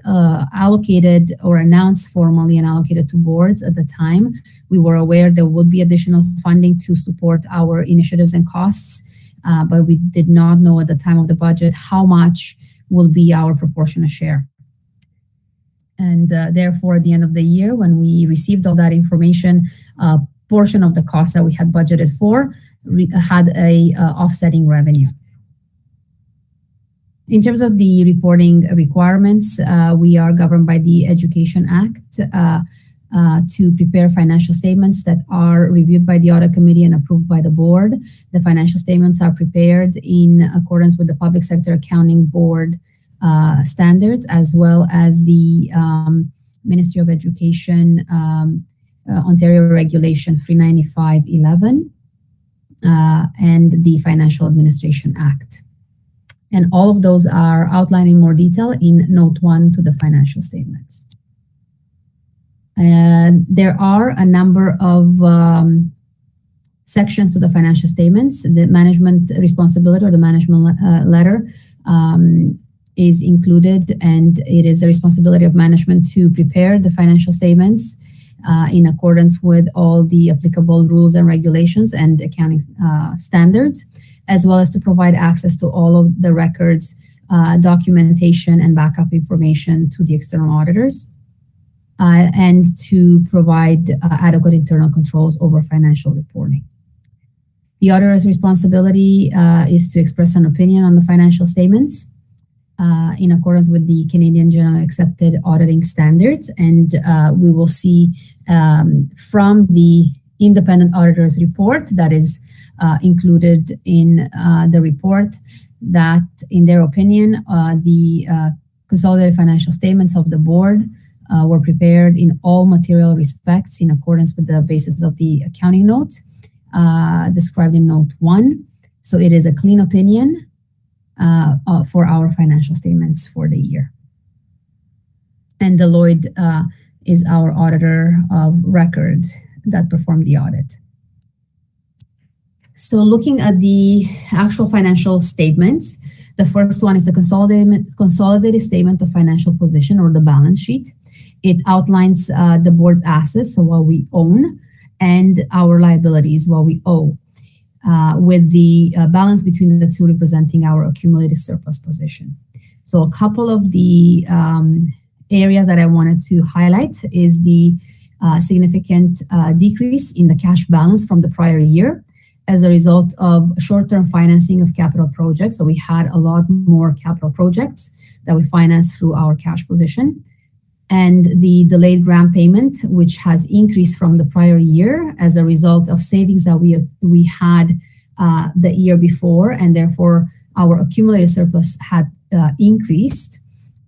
allocated or announced formally and allocated to boards at the time. We were aware there would be additional funding to support our initiatives and costs, but we did not know at the time of the budget how much will be our proportionate share. And therefore, at the end of the year, when we received all that information, a portion of the cost that we had budgeted for had a offsetting revenue. In terms of the reporting requirements, we are governed by the Education Act to prepare financial statements that are reviewed by the Audit Committee and approved by the board. The financial statements are prepared in accordance with the Public Sector Accounting Board standards, as well as the Ministry of Education Ontario Regulation 395/11 and the Financial Administration Act. And all of those are outlined in more detail in Note 1 to the financial statements. And there are a number of sections to the financial statements. The management responsibility, or the management letter, is included, and it is the responsibility of management to prepare the financial statements in accordance with all the applicable rules and regulations and accounting standards, as well as to provide access to all of the records, documentation, and backup information to the external auditors, and to provide adequate internal controls over financial reporting. The auditor's responsibility is to express an opinion on the financial statements in accordance with the Canadian Generally Accepted Auditing Standards. And we will see from the independent auditor's report that is included in the report that, in their opinion, the consolidated financial statements of the board were prepared in all material respects in accordance with the basis of the accounting note described in Note 1. So it is a clean opinion for our financial statements for the year. And Deloitte is our auditor of record that performed the audit. So looking at the actual financial statements, the first one is the consolidated statement of financial position, or the balance sheet. It outlines the board's assets, so what we own, and our liabilities, what we owe, with the balance between the two representing our accumulated surplus position. So a couple of the areas that I wanted to highlight is the significant decrease in the cash balance from the prior year as a result of short-term financing of capital projects. So we had a lot more capital projects that we financed through our cash position. And the delayed grant payment, which has increased from the prior year as a result of savings that we had the year before, and therefore our accumulated surplus had increased,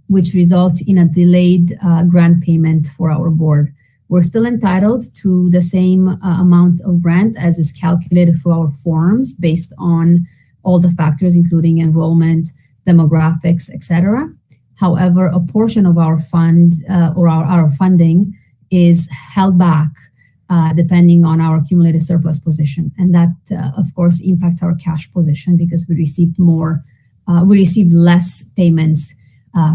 which results in a delayed grant payment for our board. We're still entitled to the same amount of grant as is calculated through our forms based on all the factors, including enrollment, demographics, etc. However, a portion of our fund or our funding is held back depending on our accumulated surplus position. And that, of course, impacts our cash position because we received less payments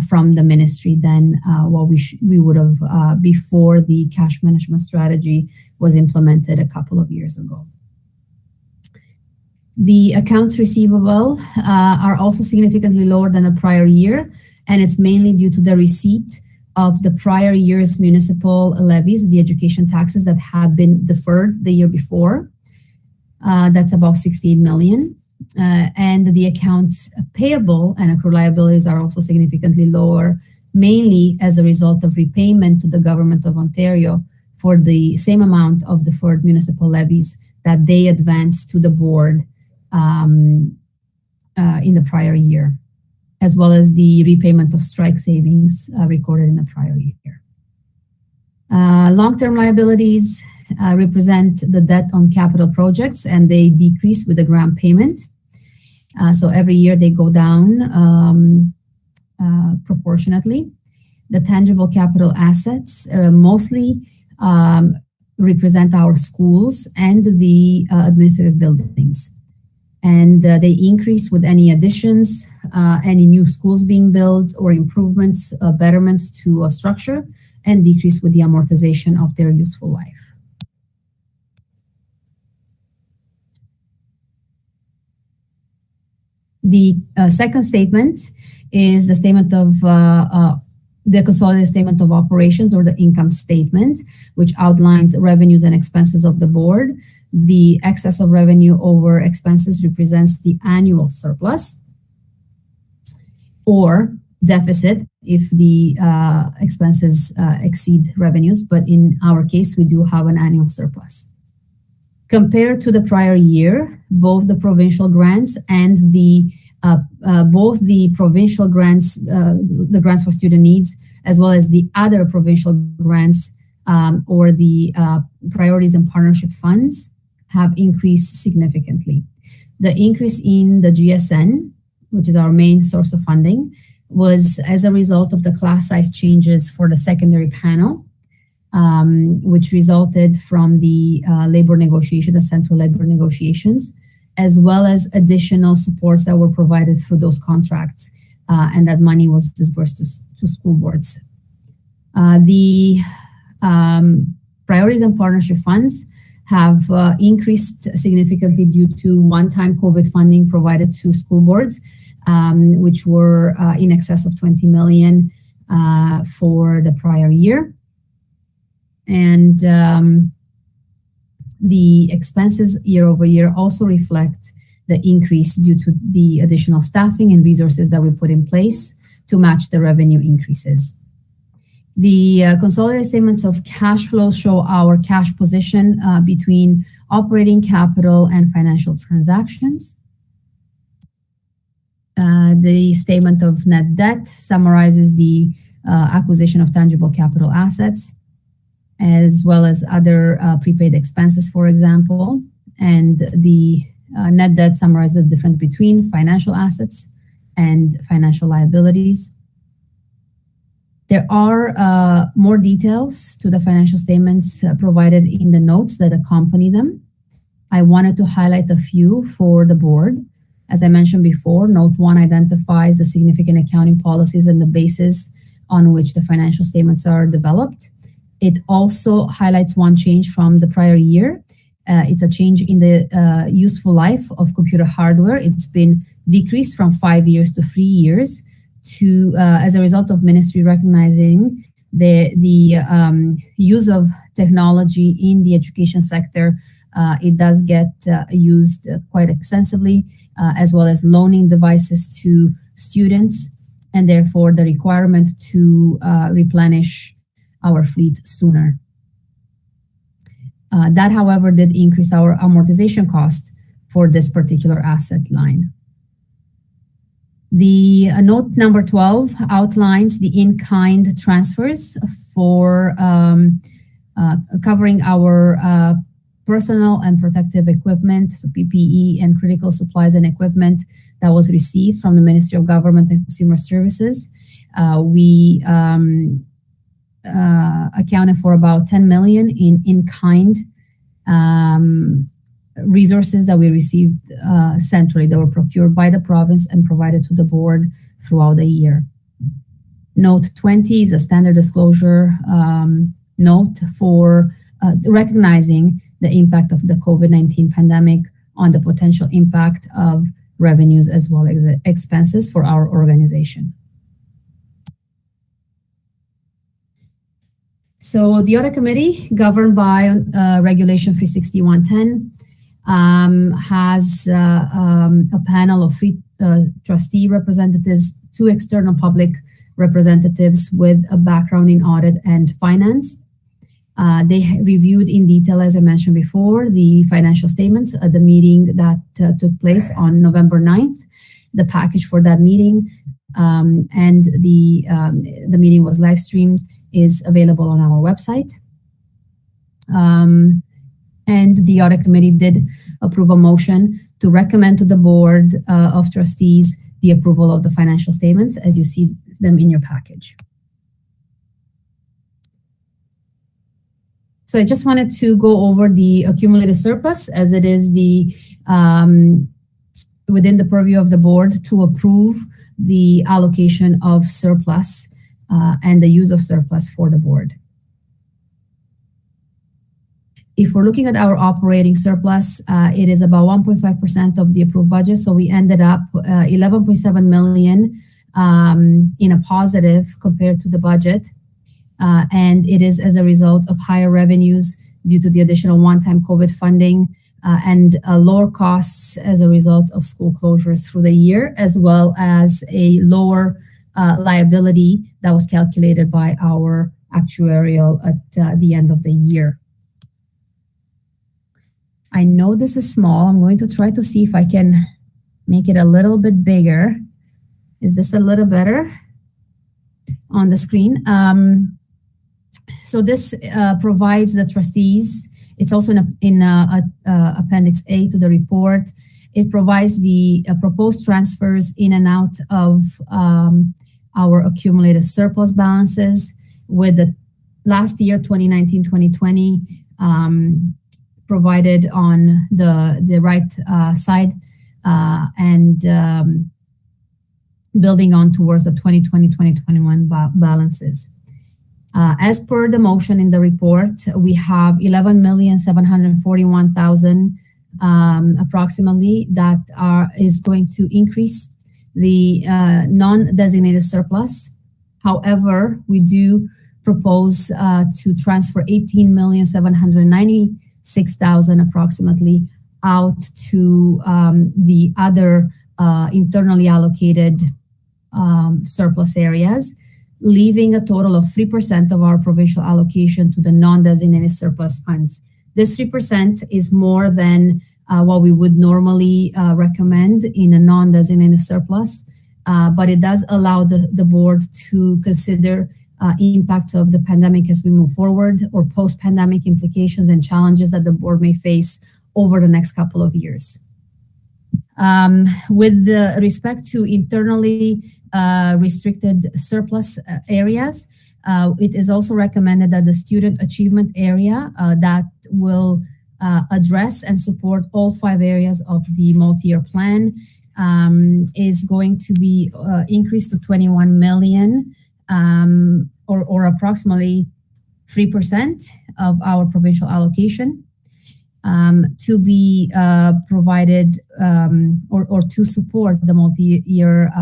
from the ministry than what we would have before the cash management strategy was implemented a couple of years ago. The accounts receivable are also significantly lower than the prior year, and it's mainly due to the receipt of the prior year's municipal levies, the education taxes that had been deferred the year before. That's about 68 million. And the accounts payable and accrued liabilities are also significantly lower, mainly as a result of repayment to the Government of Ontario for the same amount of deferred municipal levies that they advanced to the board in the prior year, as well as the repayment of strike savings recorded in the prior year. Long-term liabilities represent the debt on capital projects, and they decrease with the grant payment. So every year they go down proportionately. The tangible capital assets mostly represent our schools and the administrative buildings. And they increase with any additions, any new schools being built, or improvements, betterments to a structure, and decrease with the amortization of their useful life. The second statement is the statement of the consolidated statement of operations, or the income statement, which outlines revenues and expenses of the board. The excess of revenue over expenses represents the annual surplus or deficit if the expenses exceed revenues, but in our case, we do have an annual surplus. Compared to the prior year, both the provincial grants and the provincial grants, the grants for student needs, as well as the other provincial grants or the priorities and partnership funds have increased significantly. The increase in the GSN, which is our main source of funding, was as a result of the class size changes for the secondary panel, which resulted from the labor negotiation, the central labor negotiations, as well as additional supports that were provided through those contracts, and that money was disbursed to school boards. The priorities and partnership funds have increased significantly due to one-time COVID funding provided to school boards, which were in excess of 20 million for the prior year. And the expenses year over year also reflect the increase due to the additional staffing and resources that we put in place to match the revenue increases. The consolidated statements of cash flows show our cash position between operating capital and financial transactions. The statement of net debt summarizes the acquisition of tangible capital assets, as well as other prepaid expenses, for example. And the net debt summarizes the difference between financial assets and financial liabilities. There are more details to the financial statements provided in the notes that accompany them. I wanted to highlight a few for the board. As I mentioned before, Note 1 identifies the significant accounting policies and the basis on which the financial statements are developed. It also highlights one change from the prior year. It's a change in the useful life of computer hardware. It's been decreased from 5 years to 3 years to as a result of ministry recognizing the use of technology in the education sector. It does get used quite extensively, as well as loaning devices to students, and therefore the requirement to replenish our fleet sooner. That, however, did increase our amortization cost for this particular asset line. The note number 12 outlines the in-kind transfers for covering our personal and protective equipment, so PPE, and critical supplies and equipment that was received from the Ministry of Government and Consumer Services. We accounted for about 10 million in-kind resources that we received centrally, that were procured by the province and provided to the board throughout the year. Note 20 is a standard disclosure note for recognizing the impact of the COVID-19 pandemic on the potential impact of revenues as well as the expenses for our organization. So the audit committee, governed by Regulation 36110, has a panel of 3 trustee representatives, 2 external public representatives with a background in audit and finance. They reviewed in detail, as I mentioned before, the financial statements at the meeting that took place on November 9th, the package for that meeting, and the meeting was live streamed, is available on our website. And the audit committee did approve a motion to recommend to the Board of Trustees the approval of the financial statements as you see them in your package. So I just wanted to go over the accumulated surplus, as it is the within the purview of the board to approve the allocation of surplus and the use of surplus for the board. If we're looking at our operating surplus, it is about 1.5% of the approved budget. So we ended up 11.7 million in a positive compared to the budget. And it is as a result of higher revenues due to the additional one-time COVID funding and lower costs as a result of school closures through the year, as well as a lower liability that was calculated by our actuarial at the end of the year. I know this is small. I'm going to try to see if I can make it a little bit bigger. Is this a little better on the screen? So this provides the trustees. It's also in Appendix A to the report. It provides the proposed transfers in and out of our accumulated surplus balances with the last year, 2019-2020, provided on the right side and building on towards the 2020-2021 balances. As per the motion in the report, we have 11,741,000 approximately that is going to increase the non-designated surplus. However, we do propose to transfer 18,796,000 approximately out to the other internally allocated surplus areas, leaving a total of 3% of our provincial allocation to the non-designated surplus funds. This 3% is more than what we would normally recommend in a non-designated surplus, but it does allow the board to consider impacts of the pandemic as we move forward, or post-pandemic implications and challenges that the board may face over the next couple of years. With respect to internally restricted surplus areas, it is also recommended that the student achievement area that will address and support all 5 areas of the multi-year plan is going to be increased to 21 million or approximately 3% of our provincial allocation to be provided or to support the multi-year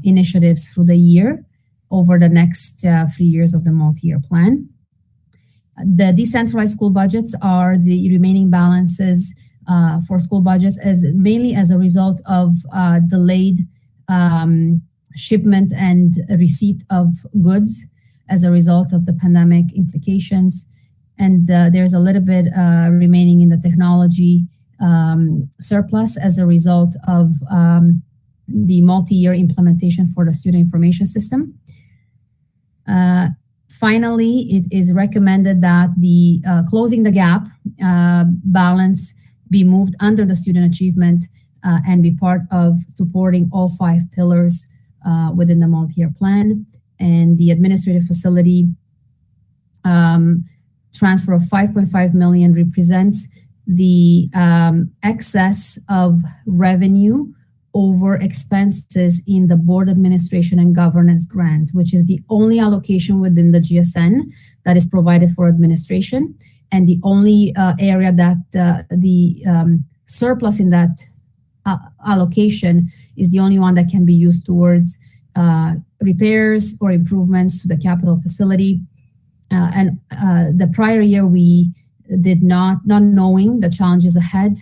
initiatives through the year over the next 3 years of the multi-year plan. The decentralized school budgets are the remaining balances for school budgets mainly as a result of delayed shipment and receipt of goods as a result of the pandemic implications. And there's a little bit remaining in the technology surplus as a result of the multi-year implementation for the student information system. Finally, it is recommended that the closing the gap balance be moved under the student achievement and be part of supporting all 5 pillars within the multi-year plan. And the administrative facility transfer of 5.5 million represents the excess of revenue over expenses in the board administration and governance grant, which is the only allocation within the GSN that is provided for administration, and the only area that the surplus in that allocation is the only one that can be used towards repairs or improvements to the capital facility. And the prior year, we did not knowing the challenges ahead,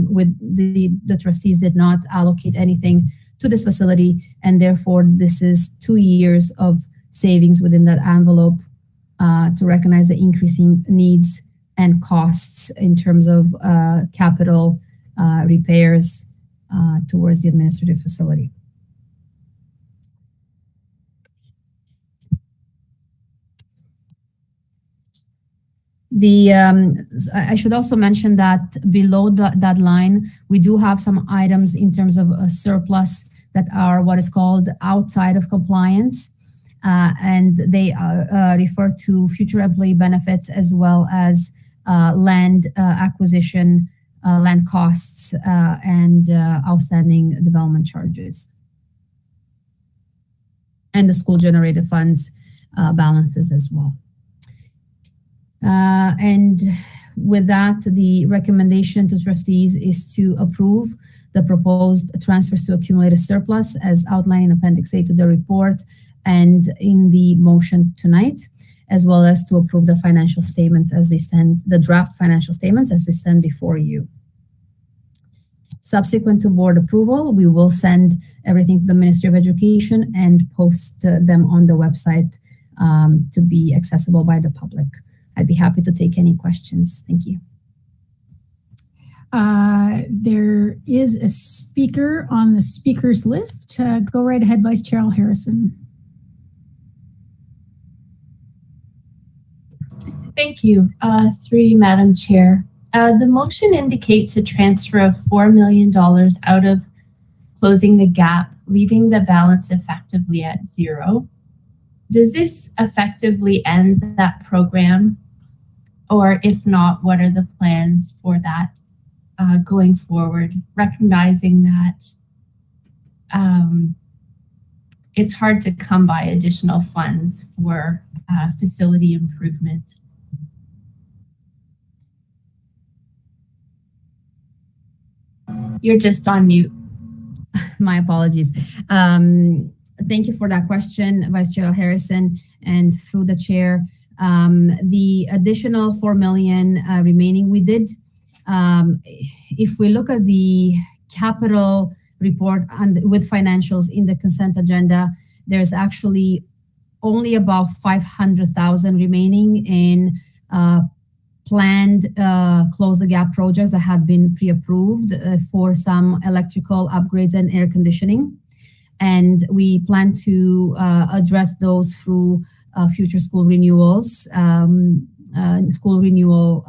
with the trustees did not allocate anything to this facility, and therefore this is 2 years of savings within that envelope to recognize the increasing needs and costs in terms of capital repairs towards the administrative facility. I should also mention that below that line, we do have some items in terms of a surplus that are what is called outside of compliance, and they refer to future employee benefits as well as land acquisition, land costs, and outstanding development charges, and the school generated funds balances as well. And with that, the recommendation to trustees is to approve the proposed transfers to accumulated surplus as outlined in Appendix A to the report and in the motion tonight, as well as to approve the financial statements as they stand, the draft financial statements as they stand before you. Subsequent to board approval, we will send everything to the Ministry of Education and post them on the website to be accessible by the public. I'd be happy to take any questions. Thank you. There is a speaker on the speakers list. Go right ahead, Vice Chair Harrison. Thank you. Through you, Madam Chair. The motion indicates a transfer of $4 million out of closing the gap, leaving the balance effectively at zero. Does this effectively end that program? Or if not, what are the plans for that going forward? Recognizing that it's hard to come by additional funds for facility improvement. You're just on mute. My apologies. Thank you for that question, Vice Chair Harrison, and through the chair. The additional $4 million remaining, we did, if we look at the capital report with financials in the consent agenda, there's actually only about $500,000 remaining in planned close the gap projects that had been pre-approved for some electrical upgrades and air conditioning. And we plan to address those through future school renewals, school renewal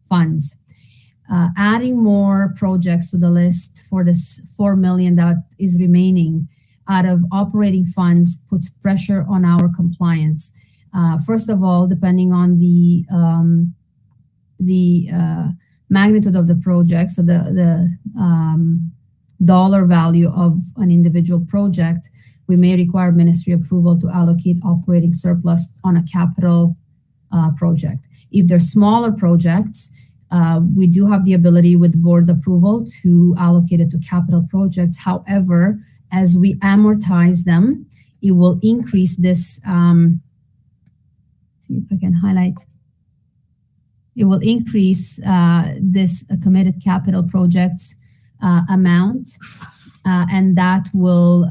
funds. Adding more projects to the list for this $4 million that is remaining out of operating funds puts pressure on our compliance. First of all, depending on the magnitude of the project, so the dollar value of an individual project, we may require ministry approval to allocate operating surplus on a capital project. If they're smaller projects, we do have the ability with board approval to allocate it to capital projects. However, as we amortize them, it will increase this, see if I can highlight. It will increase this committed capital projects amount, and that will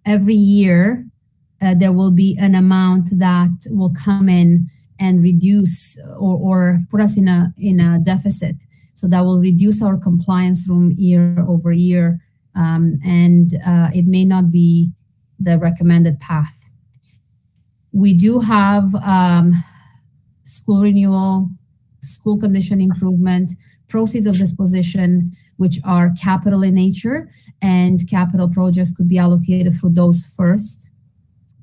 every year there will be an amount that will come in and reduce or put us in a deficit. So that will reduce our compliance room year over year, and it may not be the recommended path. We do have school renewal, school condition improvement, proceeds of disposition, which are capital in nature, and capital projects could be allocated for those first.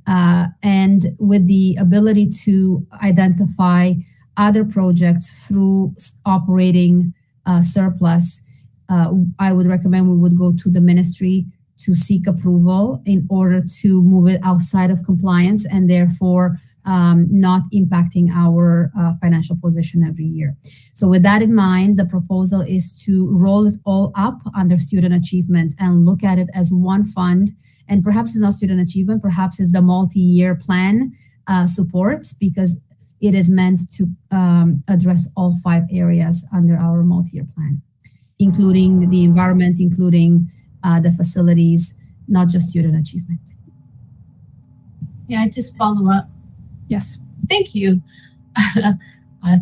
And with the ability to identify other projects through operating surplus, I would recommend we would go to the ministry to seek approval in order to move it outside of compliance and therefore not impacting our financial position every year. So with that in mind, the proposal is to roll it all up under student achievement and look at it as one fund. And perhaps it's not student achievement, perhaps it's the multi-year plan supports, because it is meant to address all 5 areas under our multi-year plan, including the environment, including the facilities, not just student achievement. Yeah, I just follow up. Yes. Thank you.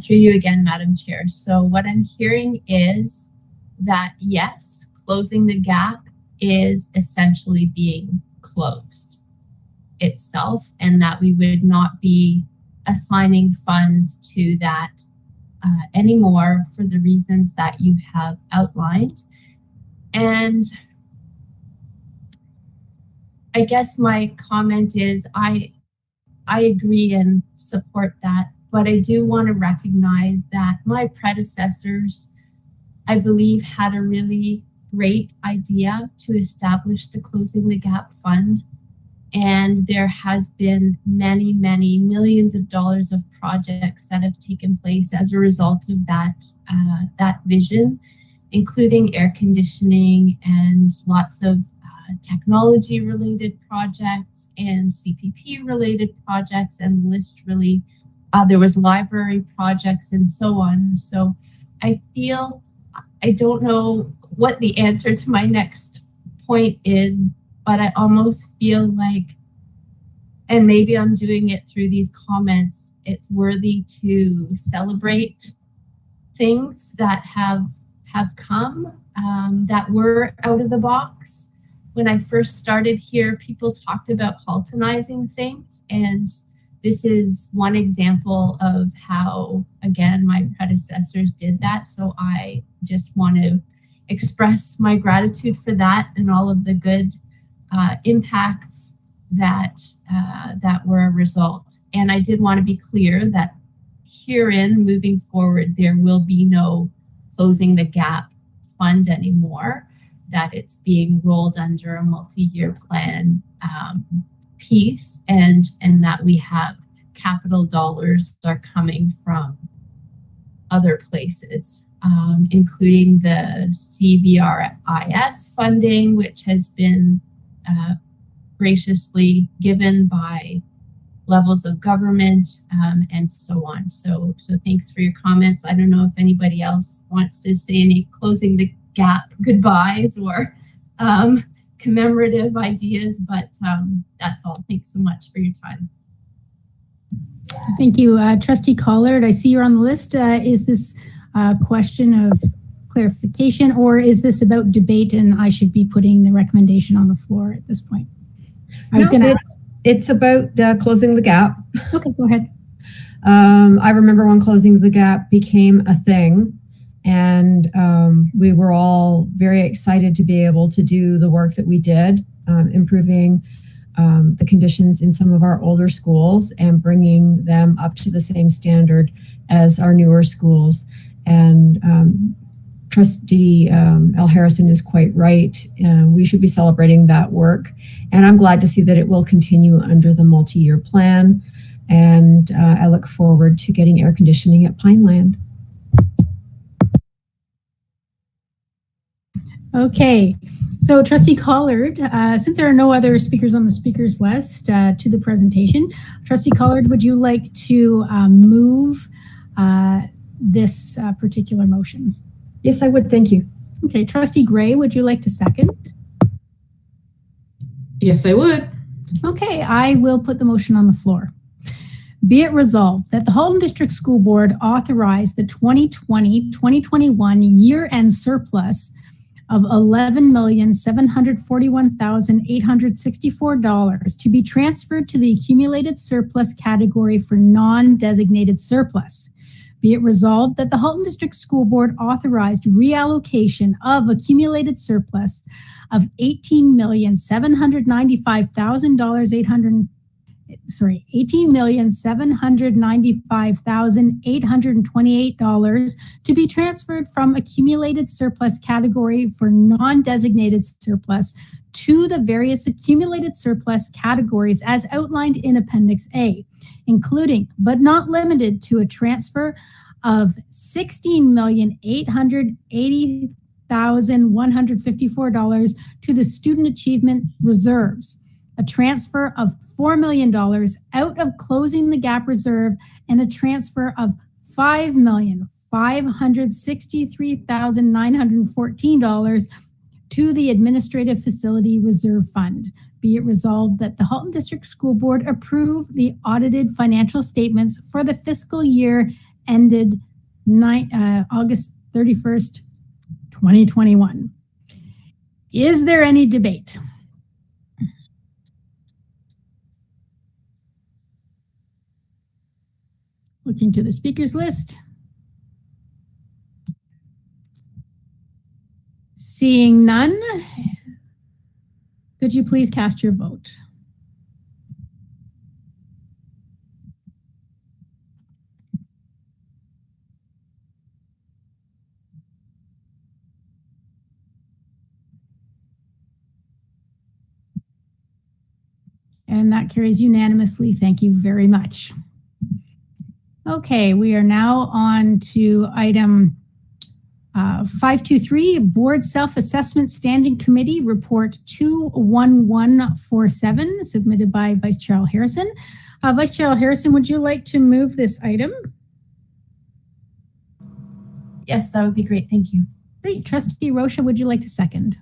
Through you again, Madam Chair. So what I'm hearing is that yes, closing the gap is essentially being closed itself, and that we would not be assigning funds to that anymore for the reasons that you have outlined. And I guess my comment is I agree and support that, but I do want to recognize that my predecessors, I believe, had a really great idea to establish the Closing the Gap Fund. And there has been many, many millions of dollars of projects that have taken place as a result of that vision, including air conditioning and lots of technology-related projects and CPP-related projects, and the list really, there was library projects and so on. So I feel, I don't know what the answer to my next point is, but I almost feel like, and maybe I'm doing it through these comments, it's worthy to celebrate things that have come, that were out of the box. When I first started here, people talked about Haltonizing things, and this is one example of how, again, my predecessors did that. So I just want to express my gratitude for that and all of the good impacts that were a result. And I did want to be clear that herein, moving forward, there will be no Closing the Gap Fund anymore, that it's being rolled under a multi-year plan piece, and that we have capital dollars are coming from other places, including the CVRIS funding, which has been graciously given by levels of government, and so on. So thanks for your comments. I don't know if anybody else wants to say any Closing the Gap goodbyes or commemorative ideas, but that's all. Thanks so much for your time. Thank you. Trustee Collard, I see you're on the list. Is this a question of clarification, or is this about debate and I should be putting the recommendation on the floor at this point? It's about closing the gap. Okay, go ahead. I remember when Closing the Gap became a thing, and we were all very excited to be able to do the work that we did, improving the conditions in some of our older schools and bringing them up to the same standard as our newer schools. And Trustee L. Harrison is quite right. We should be celebrating that work. And I'm glad to see that it will continue under the multi-year plan. And I look forward to getting air conditioning at Pineland. Okay, so Trustee Collard, since there are no other speakers on the speakers list to the presentation, Trustee Collard, would you like to move this particular motion? Yes, I would. Thank you. Okay, Trustee Gray, would you like to second? Yes, I would. Okay, I will put the motion on the floor. Be it resolved that the Halton District School Board authorize the 2020-2021 year-end surplus of $11,741,864 to be transferred to the accumulated surplus category for non-designated surplus. Be it resolved that the Halton District School Board authorized reallocation of accumulated surplus of $18,795,800 $18,795,828 to be transferred from accumulated surplus category for non-designated surplus to the various accumulated surplus categories as outlined in Appendix A, including but not limited to a transfer of $16,880,154 to the student achievement reserves, a transfer of $4 million out of closing the gap reserve, and a transfer of $5,563,914 to the Administrative Facility Reserve Fund. Be it resolved that the Halton District School Board approve the audited financial statements for the fiscal year ended August 31st, 2021. Is there any debate? Looking to the speakers list. Seeing none, could you please cast your vote? And that carries unanimously. Thank you very much. Okay, we are now on to item 523, Board Self-Assessment Standing Committee Report 21147, submitted by Vice Chair Harrison. Vice Chair Harrison, would you like to move this item? Yes, that would be great. Thank you. Great. Trustee Rocha, would you like to second?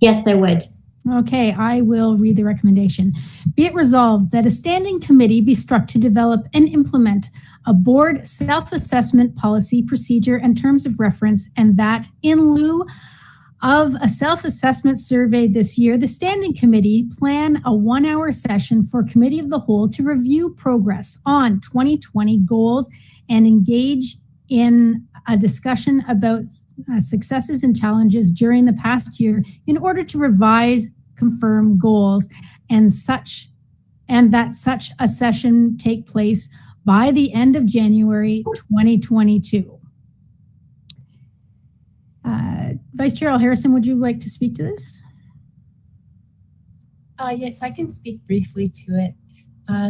Yes, I would. Okay, I will read the recommendation. Be it resolved that a standing committee be struck to develop and implement a board self-assessment policy, procedure, and terms of reference, and that in lieu of a self-assessment survey this year, the standing committee plan a 1-hour session for Committee of the Whole to review progress on 2020 goals and engage in a discussion about successes and challenges during the past year in order to revise, confirm goals, and that such a session take place by the end of January 2022. Vice Chair Harrison, would you like to speak to this? Yes, I can speak briefly to it.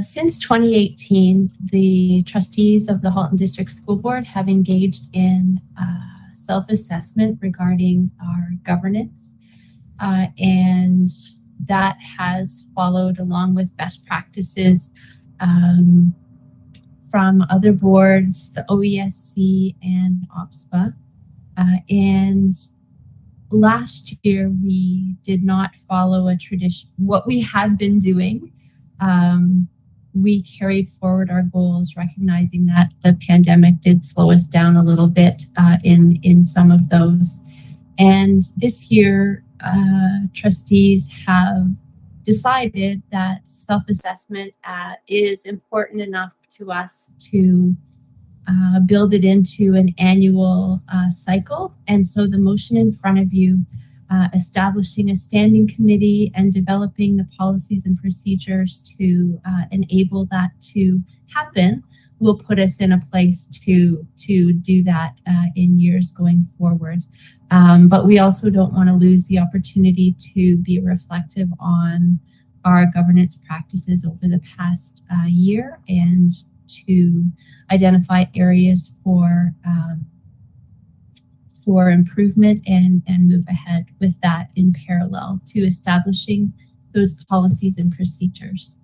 Since 2018, the trustees of the Halton District School Board have engaged in self-assessment regarding our governance, and that has followed along with best practices from other boards, the OESC and OPSPA. And last year, we did not follow a tradition. What we had been doing, we carried forward our goals, recognizing that the pandemic did slow us down a little bit in some of those. And this year, trustees have decided that self-assessment is important enough to us to build it into an annual cycle. And so the motion in front of you, establishing a standing committee and developing the policies and procedures to enable that to happen, will put us in a place to do that in years going forward. But we also don't want to lose the opportunity to be reflective on our governance practices over the past year and to identify areas for improvement and move ahead with that in parallel to establishing those policies and procedures.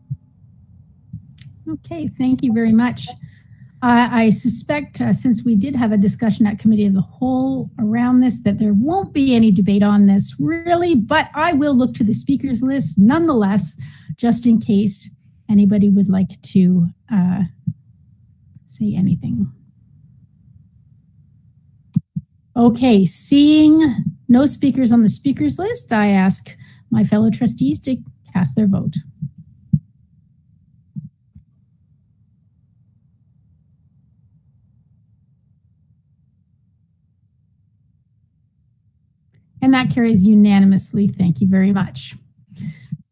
Okay, thank you very much. I suspect since we did have a discussion at Committee of the Whole around this, that there won't be any debate on this really, but I will look to the speakers list nonetheless, just in case anybody would like to say anything. Okay, seeing no speakers on the speakers list, I ask my fellow trustees to cast their vote. And that carries unanimously. Thank you very much.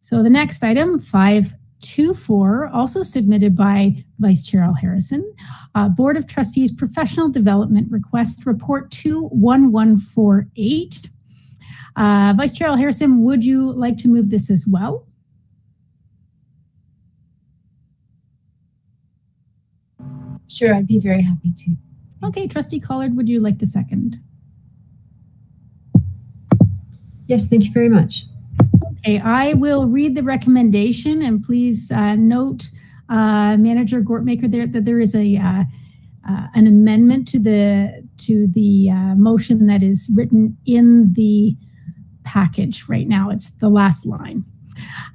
So the next item, 524, also submitted by Vice Chair Al Harrison, Board of Trustees Professional Development Request Report 21148. Vice Chair Al Harrison, would you like to move this as well? Sure, I'd be very happy to. Okay, Trustee Collard, would you like to second? Yes, thank you very much. Okay, I will read the recommendation, and please note, Manager Gortmaker, that there is an amendment to the motion that is written in the package right now. It's the last line.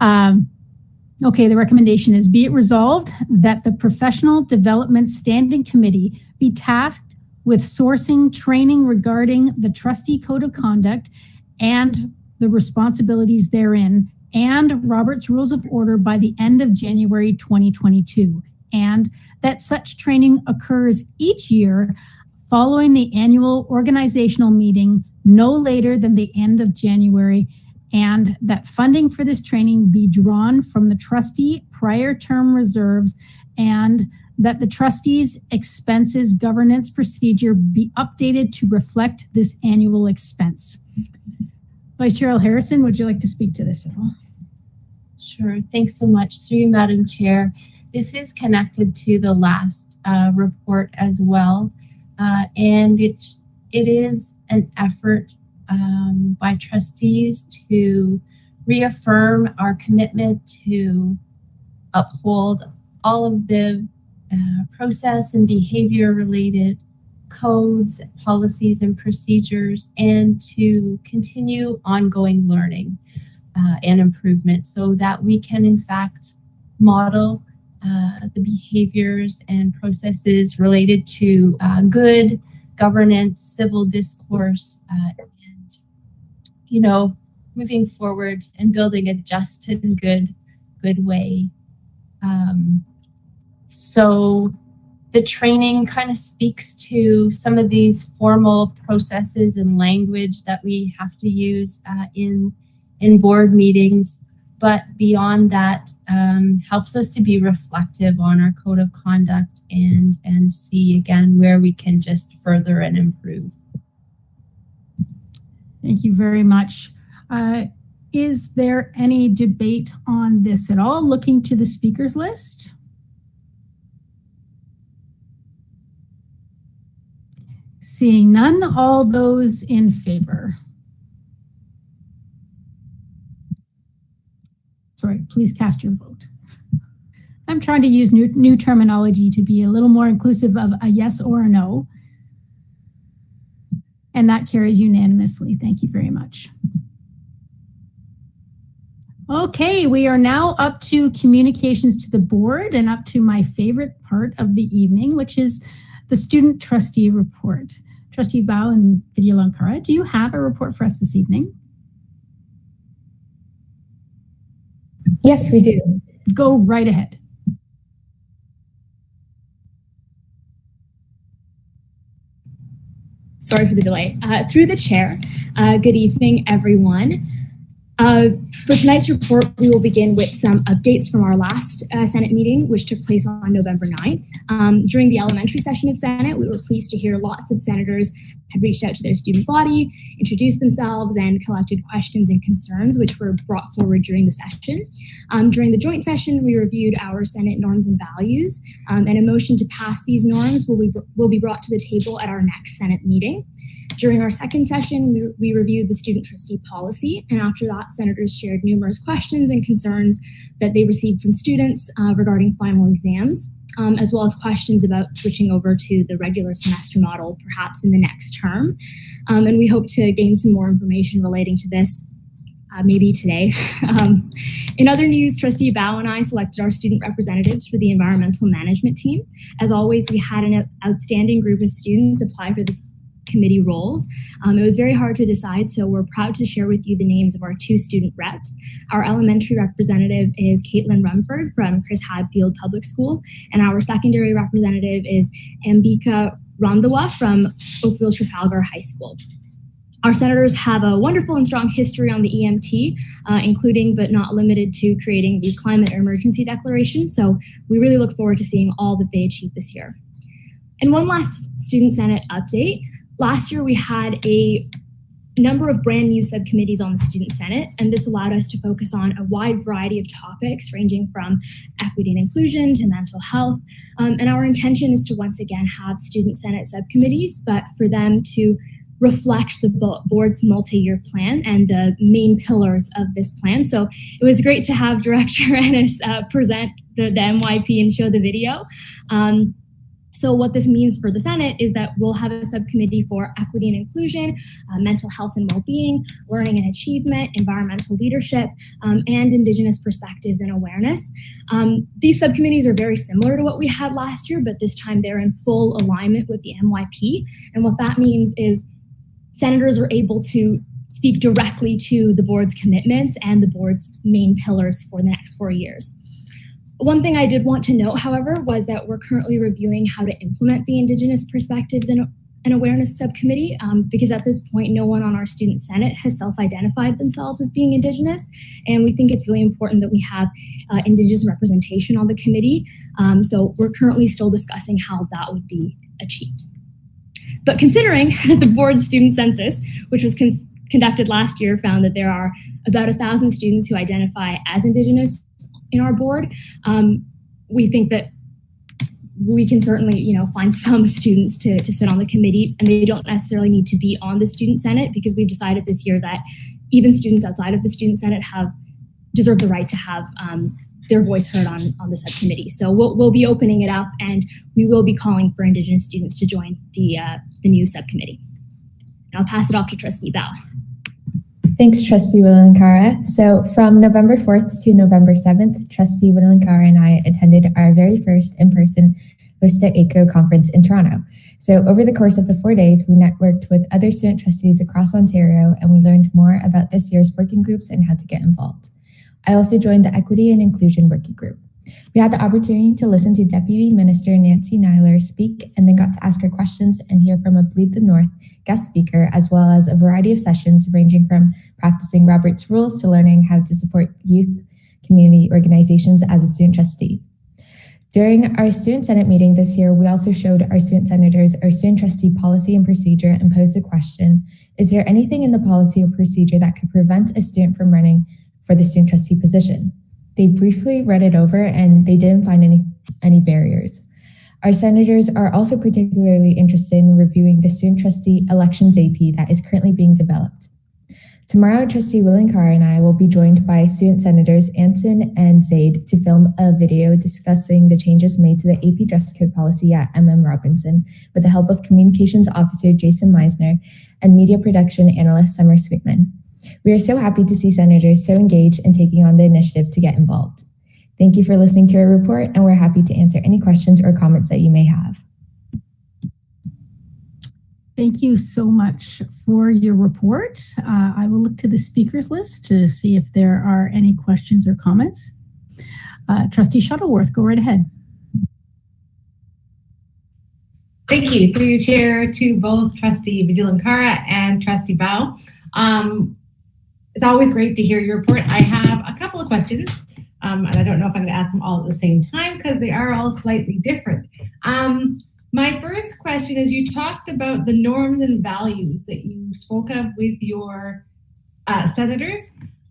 Okay, the recommendation is, be it resolved that the Professional Development Standing Committee be tasked with sourcing training regarding the Trustee Code of Conduct and the responsibilities therein and Robert's Rules of Order by the end of January 2022, and that such training occurs each year following the annual organizational meeting no later than the end of January, and that funding for this training be drawn from the trustee prior term reserves, and that the trustee's expenses governance procedure be updated to reflect this annual expense. Vice Chair Al Harrison, would you like to speak to this at all? Sure, thanks so much. Through you, Madam Chair. This is connected to the last report as well, and it is an effort by trustees to reaffirm our commitment to uphold all of the process and behavior related codes, policies, and procedures, and to continue ongoing learning and improvement so that we can in fact model the behaviors and processes related to good governance, civil discourse, and moving forward and building a just and good way. So the training kind of speaks to some of these formal processes and language that we have to use in board meetings, but beyond that, helps us to be reflective on our code of conduct and see again where we can just further and improve. Thank you very much. Is there any debate on this at all? Looking to the speakers list. Seeing none, all those in favor. Sorry, please cast your vote. I'm trying to use new terminology to be a little more inclusive of a yes or a no. And that carries unanimously. Thank you very much. Okay, we are now up to communications to the board and up to my favorite part of the evening, which is the student trustee report. Trustee Bao and Vigilara, do you have a report for us this evening? Yes, we do. Go right ahead. Sorry for the delay. Through the chair, good evening, everyone. For tonight's report, we will begin with some updates from our last Senate meeting, which took place on November 9th. During the elementary session of Senate, we were pleased to hear lots of senators had reached out to their student body, introduced themselves, and collected questions and concerns, which were brought forward during the session. During the joint session, we reviewed our Senate norms and values, and a motion to pass these norms will be brought to the table at our next Senate meeting. During our second session, we reviewed the student trustee policy, and after that, senators shared numerous questions and concerns that they received from students regarding final exams, as well as questions about switching over to the regular semester model, perhaps in the next term. And we hope to gain some more information relating to this maybe today. In other news, Trustee Bao and I selected our student representatives for the environmental management team. As always, we had an outstanding group of students apply for this committee roles. It was very hard to decide, so we're proud to share with you the names of our two student reps. Our elementary representative is Caitlin Rumford from Chris Hadfield Public School, and our secondary representative is Ambika Ramdawa from Oakville Trafalgar High School. Our senators have a wonderful and strong history on the EMT, including but not limited to creating the climate emergency declaration. So we really look forward to seeing all that they achieve this year. And one last Student Senate update. Last year we had a number of brand new subcommittees on the Student Senate, and this allowed us to focus on a wide variety of topics ranging from equity and inclusion to mental health. And our intention is to once again have Student Senate subcommittees, but for them to reflect the board's multi-year plan and the main pillars of this plan. So it was great to have Director Ennis present the MYP and show the video. So what this means for the Senate is that we'll have a subcommittee for equity and inclusion, mental health and well-being, learning and achievement, environmental leadership, and Indigenous perspectives and awareness. These subcommittees are very similar to what we had last year, but this time they're in full alignment with the MYP. And what that means is senators are able to speak directly to the board's commitments and the board's main pillars for the next 4 years. One thing I did want to note, however, was that we're currently reviewing how to implement the Indigenous Perspectives and Awareness Subcommittee, because at this point, no one on our Student Senate has self-identified themselves as being Indigenous, and we think it's really important that we have Indigenous representation on the committee. So we're currently still discussing how that would be achieved. But considering that the board's student census, which was conducted last year, found that there are about 1,000 students who identify as Indigenous in our board, we think that we can certainly, find some students to sit on the committee, and they don't necessarily need to be on the Student Senate, because we've decided this year that even students outside of the Student Senate deserve the right to have their voice heard on the subcommittee. So we'll be opening it up, and we will be calling for Indigenous students to join the new subcommittee. And I'll pass it off to Trustee Bao. Thanks, Trustee Redhead. So from November 4th to November 7th, Trustee Redhead and I attended our very first in-person Hosta ACO conference in Toronto. So over the course of the 4 days, we networked with other student trustees across Ontario, and we learned more about this year's working groups and how to get involved. I also joined the Equity and Inclusion Working Group. We had the opportunity to listen to Deputy Minister Nancy Nyler speak, and then got to ask her questions and hear from a Bleed the North guest speaker, as well as a variety of sessions ranging from practicing Robert's Rules to learning how to support youth community organizations as a student trustee. During our Student Senate meeting this year, we also showed our student senators our student trustee policy and procedure and posed the question, is there anything in the policy or procedure that could prevent a student from running for the student trustee position? They briefly read it over, and they didn't find any barriers. Our senators are also particularly interested in reviewing the Student Trustee Elections AP that is currently being developed. Tomorrow, Trustee Redhead and I will be joined by student senators Anson and Zaid to film a video discussing the changes made to the AP dress code policy at Robinson, with the help of Communications Officer Jason Meisner and Media Production Analyst Summer Sweetman. We are so happy to see senators so engaged and taking on the initiative to get involved. Thank you for listening to our report, and we're happy to answer any questions or comments that you may have. Thank you so much for your report. I will look to the speakers list to see if there are any questions or comments. Trustee Shuttleworth, go right ahead. Thank you. Through your chair to both Trustee Vigilara and Trustee Bao. It's always great to hear your report. I have a couple of questions, and I don't know if I'm going to ask them all at the same time because they are all slightly different. My first question is, you talked about the norms and values that you spoke of with your senators.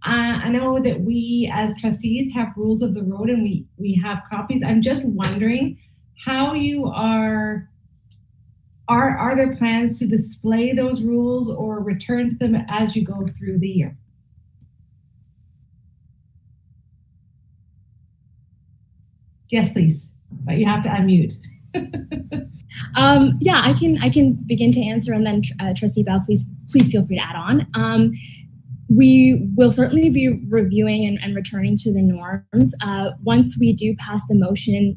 I know that we as trustees have rules of the road, and we have copies. I'm just wondering how you are there plans to display those rules or return to them as you go through the year? Yes, please, but you have to unmute. Yeah, I can begin to answer, and then Trustee Bao, please feel free to add on. We will certainly be reviewing and returning to the norms. Once we do pass the motion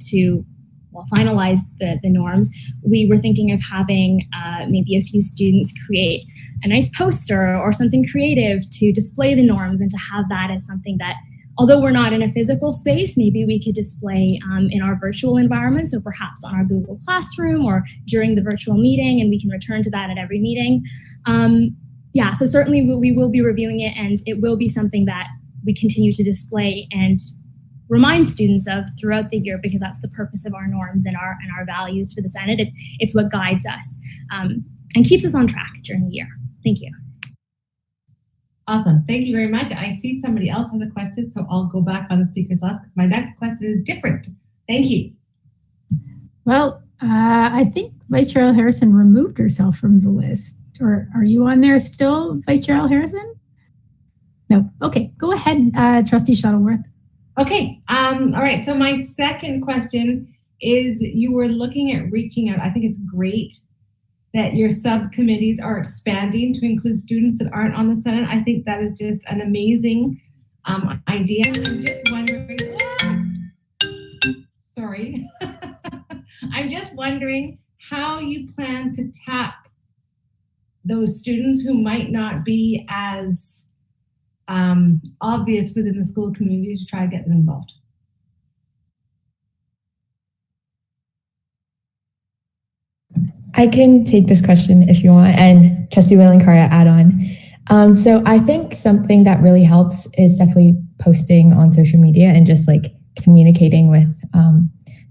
to finalize the norms, we were thinking of having maybe a few students create a nice poster or something creative to display the norms and to have that as something that although we're not in a physical space, maybe we could display in our virtual environment, so perhaps on our Google Classroom or during the virtual meeting, and we can return to that at every meeting. Yeah, so certainly we will be reviewing it, and it will be something that we continue to display and remind students of throughout the year, because that's the purpose of our norms and our values for the Senate. It's what guides us and keeps us on track during the year. Thank you. Awesome. Thank you very much. I see somebody else has a question, so I'll go back on the speaker's list because my next question is different. Thank you. Well, I think Vice Chair Harrison removed herself from the list. Or are you on there still, Vice Chair Harrison? No. Okay, go ahead, Trustee Shuttleworth. Okay. All right. So my second question is, you were looking at reaching out. I think it's great that your subcommittees are expanding to include students that aren't on the Senate. I think that is just an amazing idea. I'm just wondering, sorry. I'm just wondering how you plan to tap those students who might not be as obvious within the school community to try to get them involved. I can take this question if you want, and Trustee Redhead add on. So I think something that really helps is definitely posting on social media and just like communicating with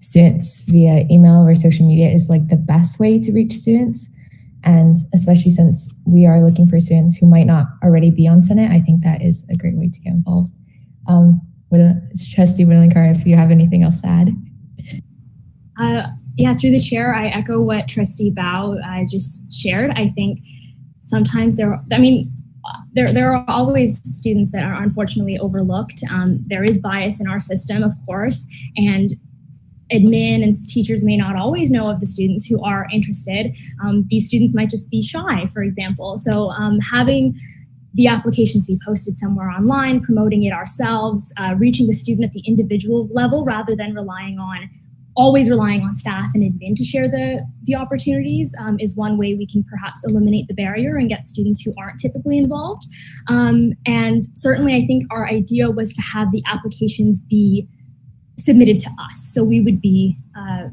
students via email or social media is like the best way to reach students. And especially since we are looking for students who might not already be on Senate, I think that is a great way to get involved. Trustee Redhead, if you have anything else to add. Yeah, through the chair, I echo what Trustee Bao just shared. I think sometimes there are always students that are unfortunately overlooked. There is bias in our system, of course, and admin and teachers may not always know of the students who are interested. These students might just be shy, for example. So having the applications be posted somewhere online, promoting it ourselves, reaching the student at the individual level rather than always relying on staff and admin to share the opportunities is one way we can perhaps eliminate the barrier and get students who aren't typically involved. And certainly I think our idea was to have the applications be submitted to us. So we would be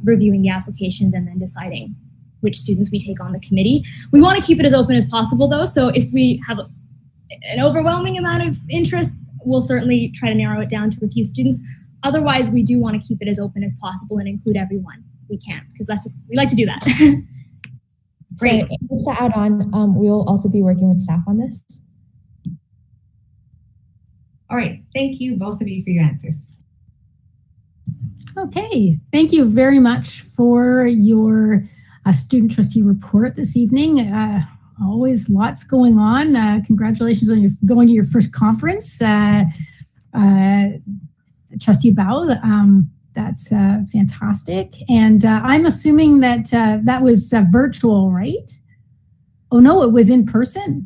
reviewing the applications and then deciding which students we take on the committee. We want to keep it as open as possible though. So if we have an overwhelming amount of interest, we'll certainly try to narrow it down to a few students. Otherwise, we do want to keep it as open as possible and include everyone we can, because we like to do that. Great. So just to add on, we'll also be working with staff on this. All right. Thank you, both of you, for your answers. Okay, thank you very much for your student trustee report this evening. Always lots going on. Congratulations on going to your first conference. Trustee Bao, that's fantastic. And I'm assuming that that was virtual, right? Oh no, it was in person.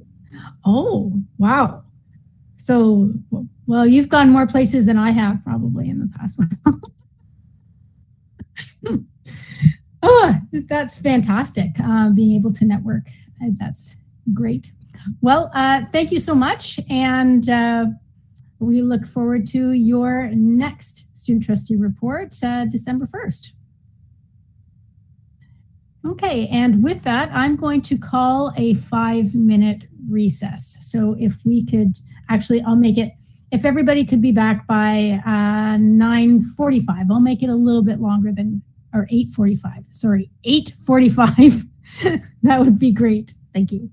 Oh, wow. So, well, you've gone more places than I have probably in the past one. Oh, that's fantastic. Being able to network, that's great. Well, thank you so much. And we look forward to your next student trustee report, December 1st. Okay, and with that, I'm going to call a 5-minute recess. So if we could, actually, I'll make it, if everybody could be back by 9:45, I'll make it a little bit longer than, or 8:45, sorry, 8:45. That would be great. Thank you.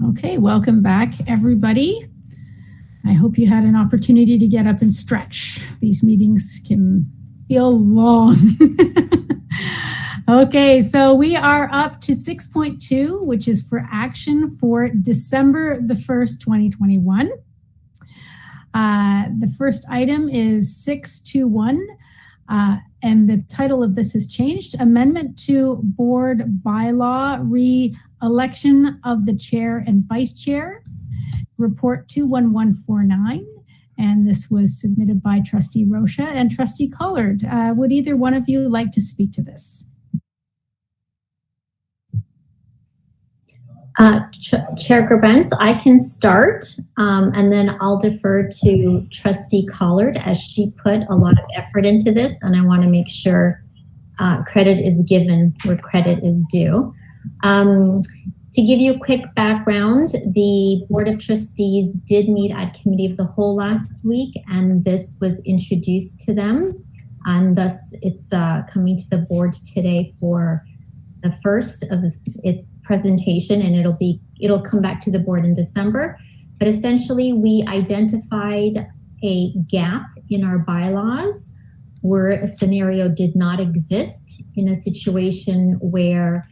Okay, welcome back, everybody. I hope you had an opportunity to get up and stretch. These meetings can feel long. Okay, so we are up to 6.2, which is for action for December the 1st, 2021. The first item is 6.2.1, and the title of this has changed. Amendment to Board Bylaw, Re-election of the Chair and Vice Chair, Report 21149. And this was submitted by Trustee Rocha and Trustee Collard. Would either one of you like to speak to this? Chair Gerbens, I can start, and then I'll defer to Trustee Collard as she put a lot of effort into this, and I want to make sure credit is given where credit is due. To give you a quick background, the Board of Trustees did meet at Committee of the Whole last week, and this was introduced to them, and thus it's coming to the board today for the first of its presentation, and it'll come back to the board in December. But essentially, we identified a gap in our bylaws where a scenario did not exist in a situation where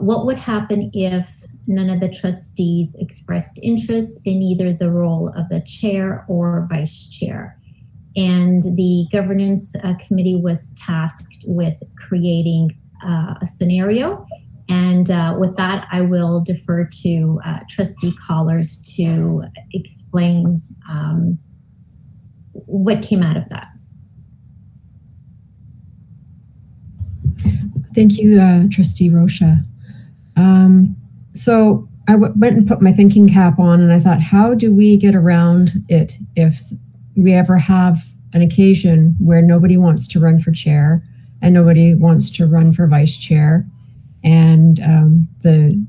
what would happen if none of the trustees expressed interest in either the role of the chair or vice chair. And the governance committee was tasked with creating a scenario. And with that, I will defer to Trustee Collard to explain what came out of that. Thank you, Trustee Rocha. So I went and put my thinking cap on, and I thought, how do we get around it if we ever have an occasion where nobody wants to run for chair and nobody wants to run for vice chair, and the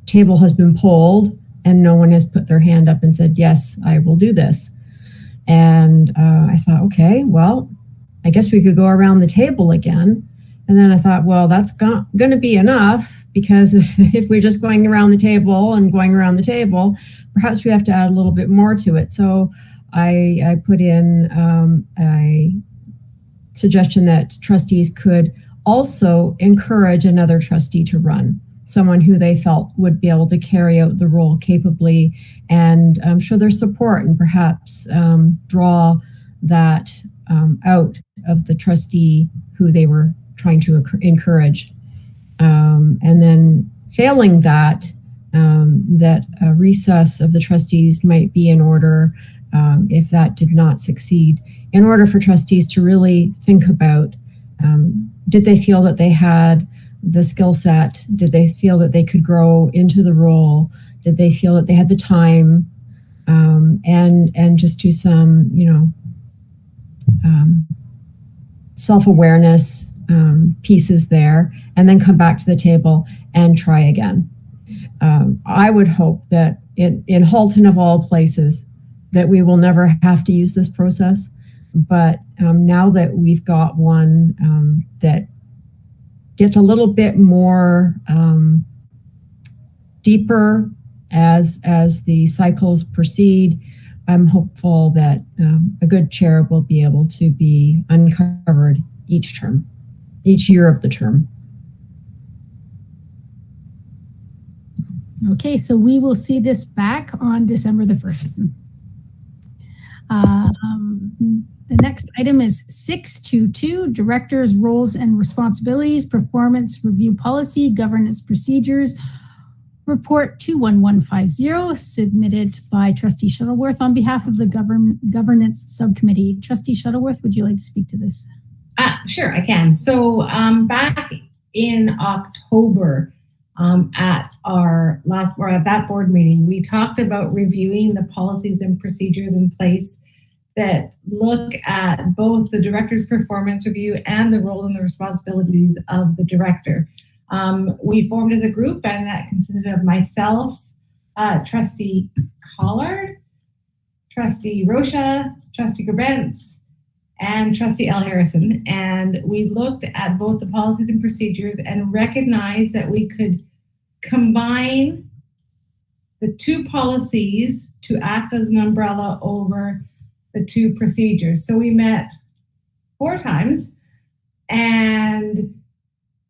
table has been polled and no one has put their hand up and said, yes, I will do this. And I thought, okay, well, I guess we could go around the table again. And then I thought, well, that's going to be enough, because if we're just going around the table and going around the table, perhaps we have to add a little bit more to it. So I put in a suggestion that trustees could also encourage another trustee to run, someone who they felt would be able to carry out the role capably and show their support, and perhaps draw that out of the trustee who they were trying to encourage. And then failing that, that a recess of the trustees might be in order if that did not succeed, in order for trustees to really think about, did they feel that they had the skill set? Did they feel that they could grow into the role? Did they feel that they had the time? And just do some, self-awareness pieces there, and then come back to the table and try again. I would hope that in Halton of all places, that we will never have to use this process. But now that we've got one that gets a little bit more deeper as the cycles proceed, I'm hopeful that a good chair will be able to be uncovered each term, each year of the term. Okay, so we will see this back on December the 1st. The next item is 6.2.2, Directors' Roles and Responsibilities, Performance Review Policy, Governance Procedures, Report 21150, submitted by Trustee Shuttleworth on behalf of the Governance Subcommittee. Trustee Shuttleworth, would you like to speak to this? Sure, I can. So back in October, at that board meeting, we talked about reviewing the policies and procedures in place that look at both the director's performance review and the role and the responsibilities of the director. We formed as a group, and that consisted of myself, Trustee Collard, Trustee Rocha, Trustee Gerbens, and Trustee L. Harrison. And we looked at both the policies and procedures and recognized that we could combine the two policies to act as an umbrella over the two procedures. So we met 4 times and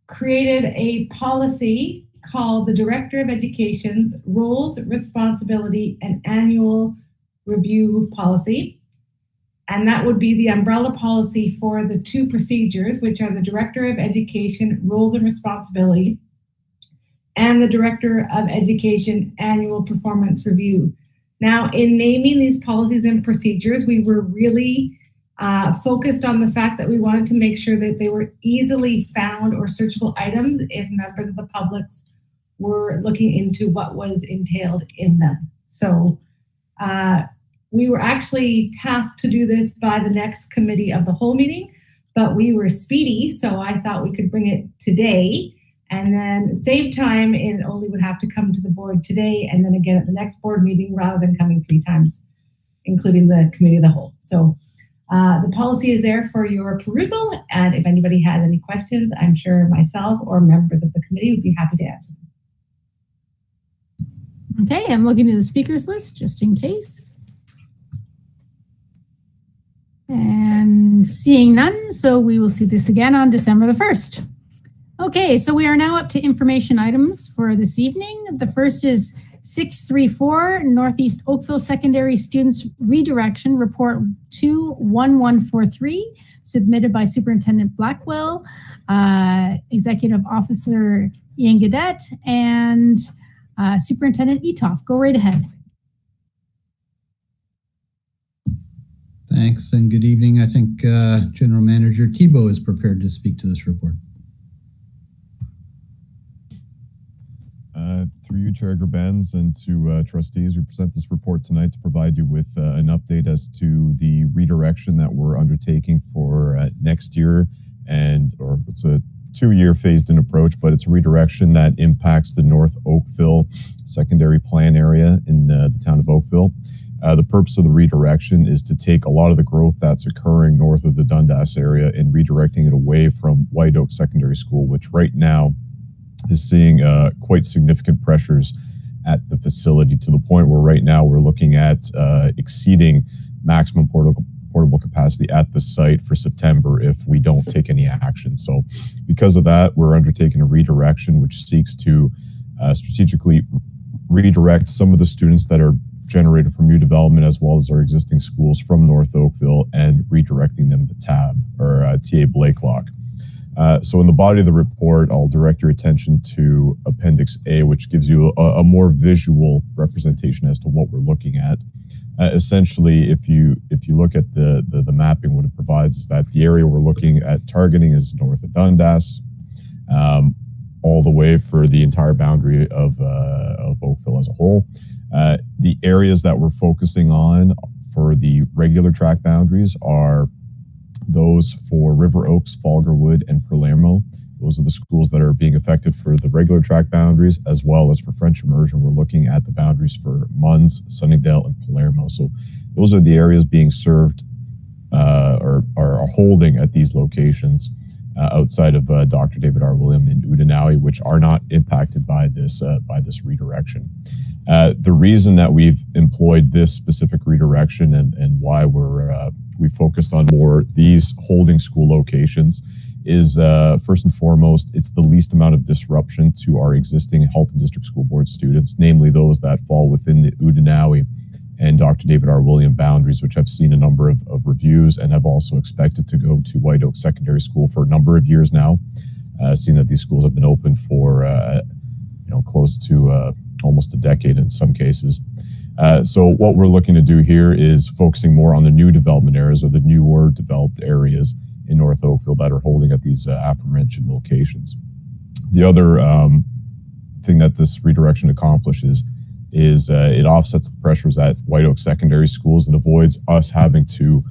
created a policy called the Director of Education's Roles, Responsibility, and Annual Review Policy. And that would be the umbrella policy for the two procedures, which are the Director of Education Roles and Responsibility and the Director of Education Annual Performance Review. Now, in naming these policies and procedures, we were really focused on the fact that we wanted to make sure that they were easily found or searchable items if members of the public were looking into what was entailed in them. So we were actually tasked to do this by the next committee of the whole meeting, but we were speedy, so I thought we could bring it today and then save time, and it only would have to come to the board today and then again at the next board meeting rather than coming 3 times, including the committee of the whole. So the policy is there for your perusal, and if anybody has any questions, I'm sure myself or members of the committee would be happy to answer them. Okay, I'm looking at the speakers list just in case. And seeing none, so we will see this again on December the 1st. Okay, so we are now up to information items for this evening. The first is 634 Northeast Oakville Secondary Students Redirection Report 21143, submitted by Superintendent Blackwell, Executive Officer Ian Gadet, and Superintendent Etoff. Go right ahead. Thanks and good evening. I think General Manager Thibault is prepared to speak to this report. Through you, Chair Gerbens, and to trustees, we present this report tonight to provide you with an update as to the redirection that we're undertaking for next year, or it's a 2-year phased-in approach, but it's a redirection that impacts the North Oakville secondary plan area in the town of Oakville. The purpose of the redirection is to take a lot of the growth that's occurring north of the Dundas area and redirecting it away from White Oak Secondary School, which right now is seeing quite significant pressures at the facility, to the point where right now we're looking at exceeding maximum portable capacity at the site for September if we don't take any action. So because of that, we're undertaking a redirection which seeks to strategically redirect some of the students that are generated from new development as well as our existing schools from North Oakville and redirecting them to TAB or TA Blakelock. So in the body of the report, I'll direct your attention to Appendix A, which gives you a more visual representation as to what we're looking at. Essentially, if you look at the mapping, what it provides is that the area we're looking at targeting is north of Dundas, all the way for the entire boundary of Oakville as a whole. The areas that we're focusing on for the regular track boundaries are those for River Oaks, Falgarwood, and Palermo. Those are the schools that are being affected for the regular track boundaries, as well as for French immersion. We're looking at the boundaries for Munns, Sunnydale, and Palermo. So those are the areas being served or are holding at these locations outside of Dr. David R. William and Udinawi, which are not impacted by this redirection. The reason that we've employed this specific redirection and why we focused on more these holding school locations is first and foremost, it's the least amount of disruption to our existing Halton District School Board students, namely those that fall within the Udinawi and Dr. David R. William boundaries, which I've seen a number of reviews and have also expected to go to White Oak Secondary School for a number of years now, seeing that these schools have been open for close to almost a decade in some cases. So what we're looking to do here is focusing more on the new development areas or the newer developed areas in North Oakville that are holding at these aforementioned locations. The other thing that this redirection accomplishes is it offsets the pressures at White Oak Secondary Schools and avoids us having to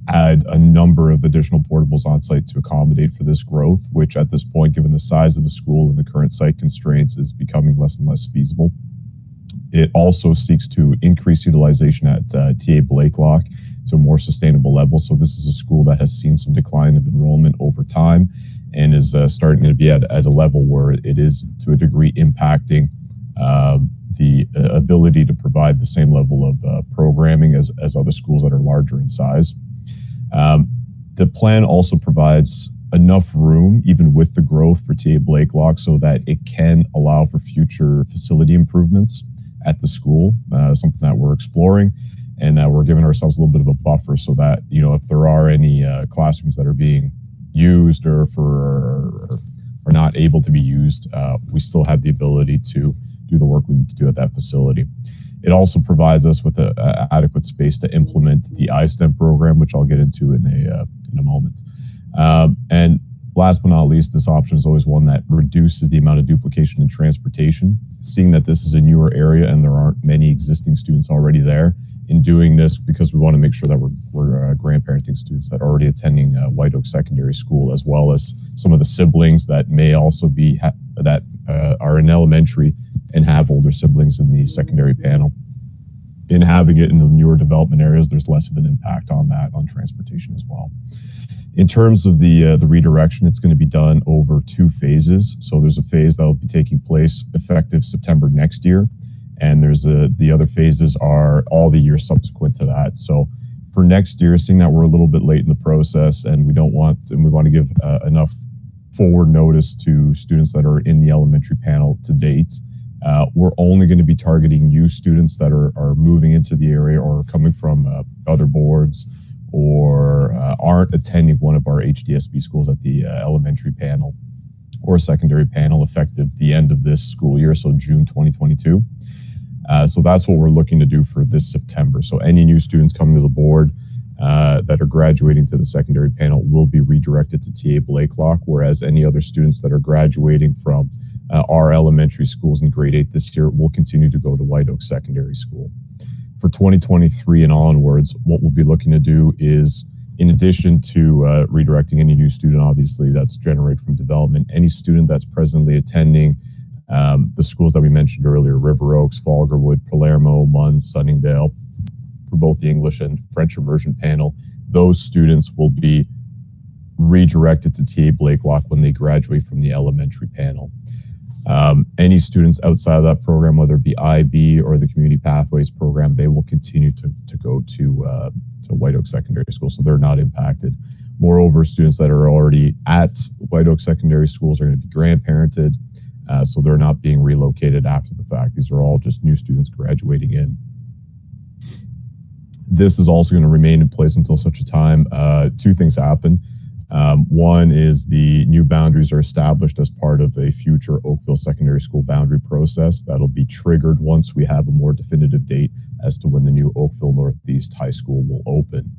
add a number of additional portables on site to accommodate for this growth, which at this point, given the size of the school and the current site constraints, is becoming less and less feasible. It also seeks to increase utilization at TA Blakelock to a more sustainable level. So this is a school that has seen some decline of enrollment over time, and is starting to be at a level where it is to a degree impacting the ability to provide the same level of programming as other schools that are larger in size. The plan also provides enough room, even with the growth, for TA Blakelock so that it can allow for future facility improvements at the school, something that we're exploring, and that we're giving ourselves a little bit of a buffer so that, you know, if there are any classrooms that are being used or are not able to be used, we still have the ability to do the work we need to do at that facility. It also provides us with adequate space to implement the iSTEM program, which I'll get into in a moment. And last but not least, this option is always one that reduces the amount of duplication in transportation. Seeing that this is a newer area and there aren't many existing students already there, in doing this, because we want to make sure that we're grandparenting students that are already attending White Oak Secondary School, as well as some of the siblings that may also be that are in elementary and have older siblings in the secondary panel. In having it in the newer development areas, there's less of an impact on that, on transportation as well. In terms of the redirection, it's going to be done over 2 phases. So there's a phase that will be taking place effective September next year, and there's the other phases are all the years subsequent to that. So for next year, seeing that we're a little bit late in the process, and we want to give enough forward notice to students that are in the elementary panel to date, we're only going to be targeting new students that are moving into the area or coming from other boards, or aren't attending one of our HDSB schools at the elementary panel or secondary panel effective the end of this school year, so June 2022. So that's what we're looking to do for this September. So any new students coming to the board that are graduating to the secondary panel will be redirected to TA Blakelock, whereas any other students that are graduating from our elementary schools in grade 8 this year will continue to go to White Oak Secondary School. For 2023 and onwards, what we'll be looking to do is, in addition to redirecting any new student, obviously, that's generated from development, any student that's presently attending the schools that we mentioned earlier, River Oaks, Falgarwood, Palermo, Munns, Sunningdale, for both the English and French immersion panel, those students will be redirected to TA Blakelock when they graduate from the elementary panel. Any students outside of that program, whether it be IB or the Community Pathways program, they will continue to go to White Oak Secondary School, so they're not impacted. Moreover, students that are already at White Oak Secondary Schools are going to be grandparented, so they're not being relocated after the fact. These are all just new students graduating in. This is also going to remain in place until such a time 2 things happen. One is the new boundaries are established as part of a future Oakville Secondary School boundary process that'll be triggered once we have a more definitive date as to when the new Oakville Northeast High School will open,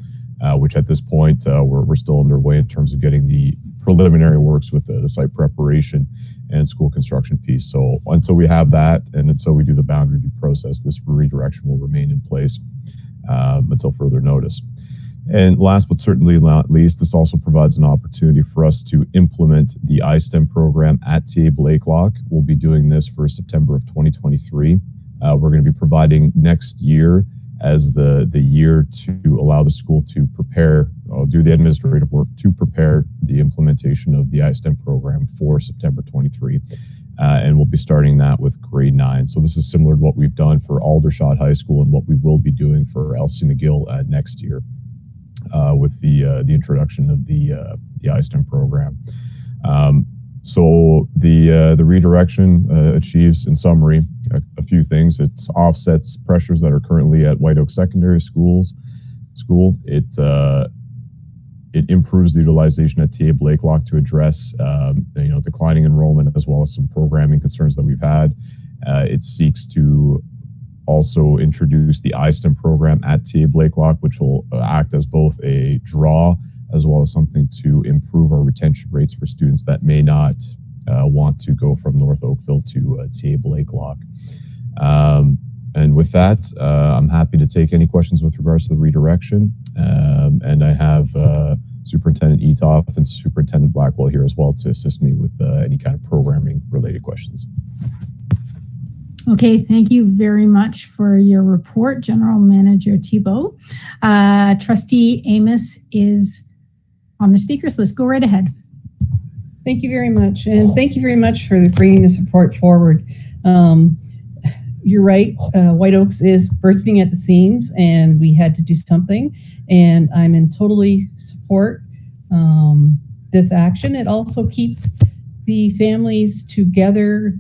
which at this point we're still underway in terms of getting the preliminary works with the site preparation and school construction piece. So until we have that and until we do the boundary review process, this redirection will remain in place until further notice. And last but certainly not least, this also provides an opportunity for us to implement the iSTEM program at TA Blakelock. We'll be doing this for September of 2023. We're going to be providing next year as the year to allow the school to prepare, do the administrative work to prepare the implementation of the iSTEM program for September 23. And we'll be starting that with grade 9. So this is similar to what we've done for Aldershot High School and what we will be doing for Elsie McGill next year. With the introduction of the iSTEM program. So the redirection achieves, in summary, a few things. It offsets pressures that are currently at White Oak Secondary School. It improves the utilization at TA Blakelock to address declining enrollment as well as some programming concerns that we've had. It seeks to also introduce the iSTEM program at TA Blakelock, which will act as both a draw as well as something to improve our retention rates for students that may not want to go from North Oakville to TA Blakelock. And with that, I'm happy to take any questions with regards to the redirection. And I have Superintendent Etoff and Superintendent Blackwell here as well to assist me with any kind of programming related questions. Okay, thank you very much for your report, General Manager Thibault. Trustee Amos is on the speakers list. Go right ahead. Thank you very much. And thank you very much for bringing this report forward. You're right. White Oaks is bursting at the seams, and we had to do something. And I'm in totally support this action. It also keeps the families together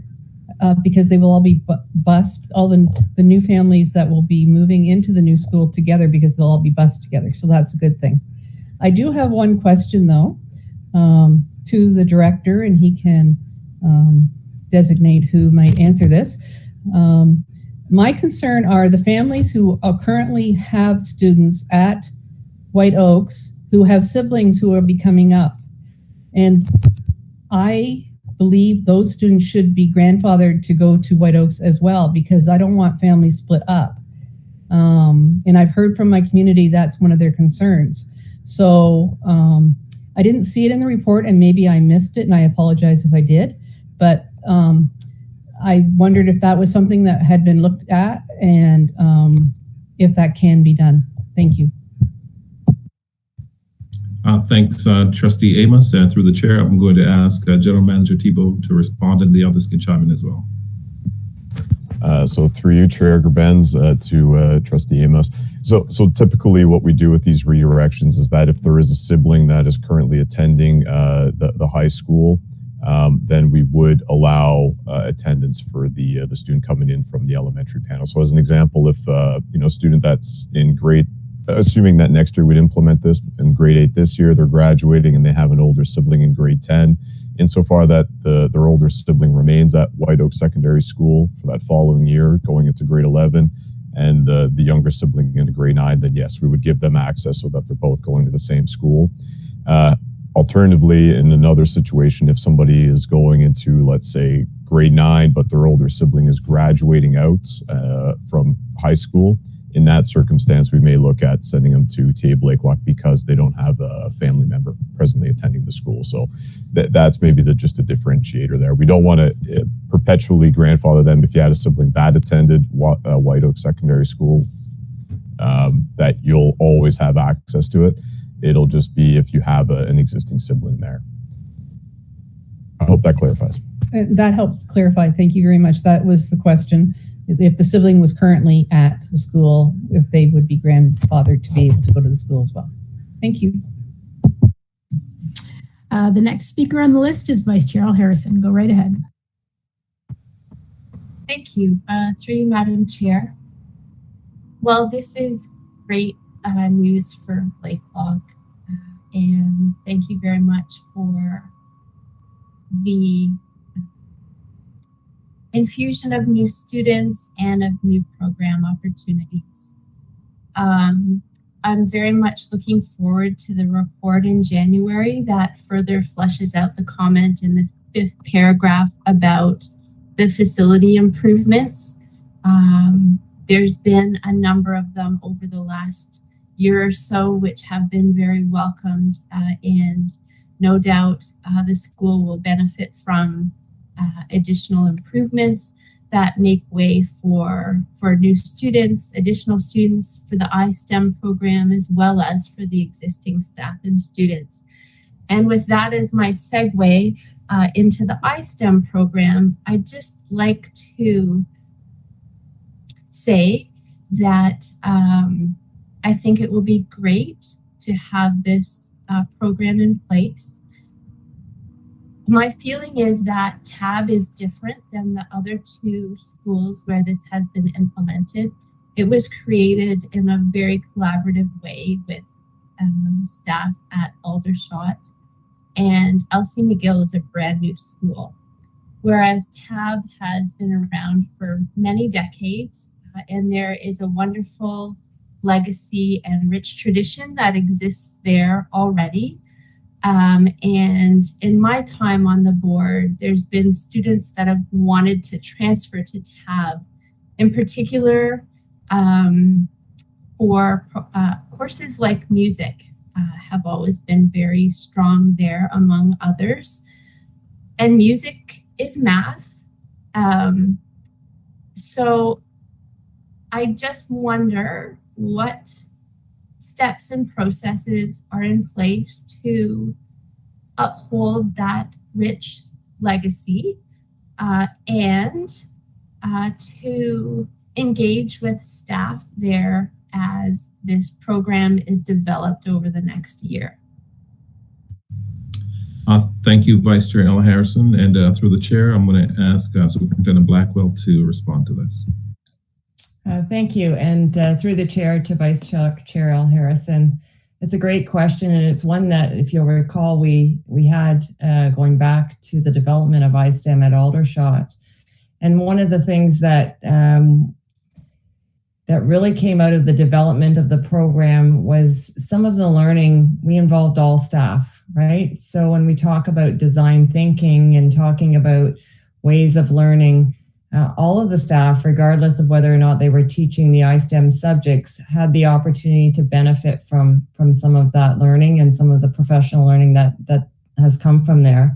because they will all be bused, all the new families that will be moving into the new school together because they'll all be bused together. So that's a good thing. I do have one question though to the director, and he can designate who might answer this. My concern are the families who currently have students at White Oaks who have siblings who will be coming up. And I believe those students should be grandfathered to go to White Oaks as well, because I don't want families split up. And I've heard from my community that's one of their concerns. So I didn't see it in the report, and maybe I missed it, and I apologize if I did. But I wondered if that was something that had been looked at, and if that can be done. Thank you. Thanks, Trustee Amos. Through the chair, I'm going to ask General Manager Thibault to respond, and the others can chime in as well. So through you, Chair Gerbens, to Trustee Amos. So typically what we do with these redirections is that if there is a sibling that is currently attending the high school, then we would allow attendance for the student coming in from the elementary panel. So as an example, if a student that's in grade, assuming that next year we'd implement this in grade 8 this year, they're graduating and they have an older sibling in grade 10, insofar that their older sibling remains at White Oak Secondary School for that following year, going into grade 11, and the younger sibling into grade 9, then yes, we would give them access so that they're both going to the same school. Alternatively, in another situation, if somebody is going into, let's say, grade 9, but their older sibling is graduating out from high school, in that circumstance, we may look at sending them to Table Lake Walk because they don't have a family member presently attending the school. So that's maybe just a differentiator there. We don't want to perpetually grandfather them. If you had a sibling that attended White Oak Secondary School, that you'll always have access to it. It'll just be if you have an existing sibling there. I hope that clarifies. That helps clarify. Thank you very much. That was the question. If the sibling was currently at the school, if they would be grandfathered to be able to go to the school as well. Thank you. The next speaker on the list is Vice Chair Harrison. Go right ahead. Thank you. Through you, Madam Chair. Well, this is great news for Lake Log, and thank you very much for the infusion of new students and of new program opportunities. I'm very much looking forward to the report in January that further fleshes out the comment in the 5th paragraph about the facility improvements. There's been a number of them over the last year or so, which have been very welcomed, and no doubt the school will benefit from additional improvements that make way for new students, additional students for the iSTEM program, as well as for the existing staff and students. And with that as my segue into the iSTEM program, I'd just like to say that I think it will be great to have this program in place. My feeling is that TAB is different than the other 2 schools where this has been implemented. It was created in a very collaborative way with staff at Aldershot, and Elsie McGill is a brand new school, whereas TAB has been around for many decades, and there is a wonderful legacy and rich tradition that exists there already. And in my time on the board, there's been students that have wanted to transfer to TAB, in particular for courses like music have always been very strong there, among others. And music is math. So I just wonder what steps and processes are in place to uphold that rich legacy and to engage with staff there as this program is developed over the next year. Thank you, Vice Chair Ella Harrison. And through the chair, I'm going to ask Superintendent Blackwell to respond to this. Thank you. And through the chair to Vice Chair Ella Harrison, it's a great question. And it's one that, if you'll recall, we had going back to the development of iSTEM at Aldershot. And one of the things that that really came out of the development of the program was some of the learning. We involved all staff, right? So when we talk about design thinking and talking about ways of learning, all of the staff, regardless of whether or not they were teaching the iSTEM subjects, had the opportunity to benefit from some of that learning and some of the professional learning that has come from there.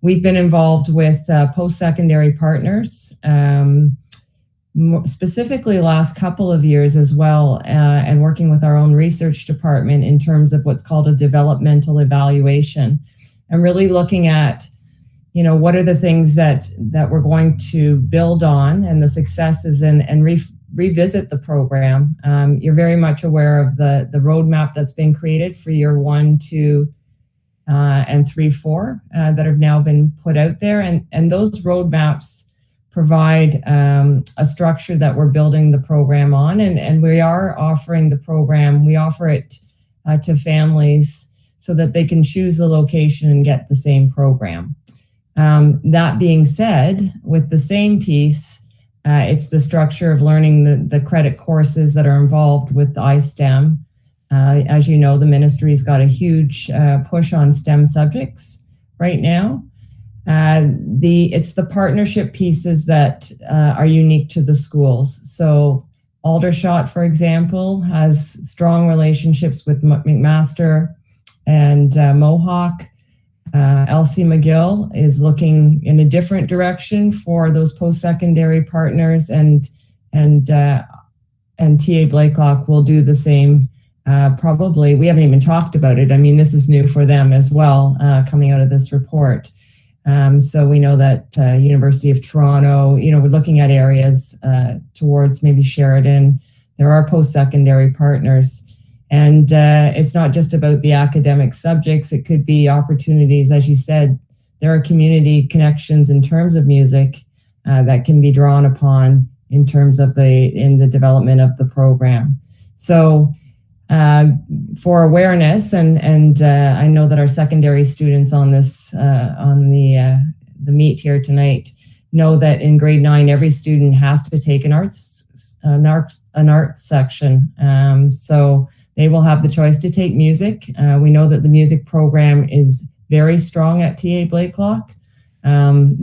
We've been involved with post-secondary partners, specifically last couple of years as well, and working with our own research department in terms of what's called a developmental evaluation, and really looking at, you know, what are the things that we're going to build on and the successes and revisit the program. You're very much aware of the roadmap that's been created for year 1, 2, and 3, 4 that have now been put out there. And those roadmaps provide a structure that we're building the program on. And we are offering the program, we offer it to families so that they can choose the location and get the same program. That being said, with the same piece, it's the structure of learning the credit courses that are involved with iSTEM. As you know, the ministry's got a huge push on STEM subjects right now. It's the partnership pieces that are unique to the schools. So Aldershot, for example, has strong relationships with McMaster and Mohawk. LC McGill is looking in a different direction for those post-secondary partners, and TA Blakelock will do the same. Probably, we haven't even talked about it. I mean, this is new for them as well, coming out of this report. So we know that University of Toronto, you know, we're looking at areas towards maybe Sheridan. There are post-secondary partners. And it's not just about the academic subjects. It could be opportunities, as you said, there are community connections in terms of music that can be drawn upon in terms of in the development of the program. So for awareness, and I know that our secondary students on this, on the meet here tonight, know that in grade 9, every student has to take an arts section. So they will have the choice to take music. We know that the music program is very strong at TA Blakelock.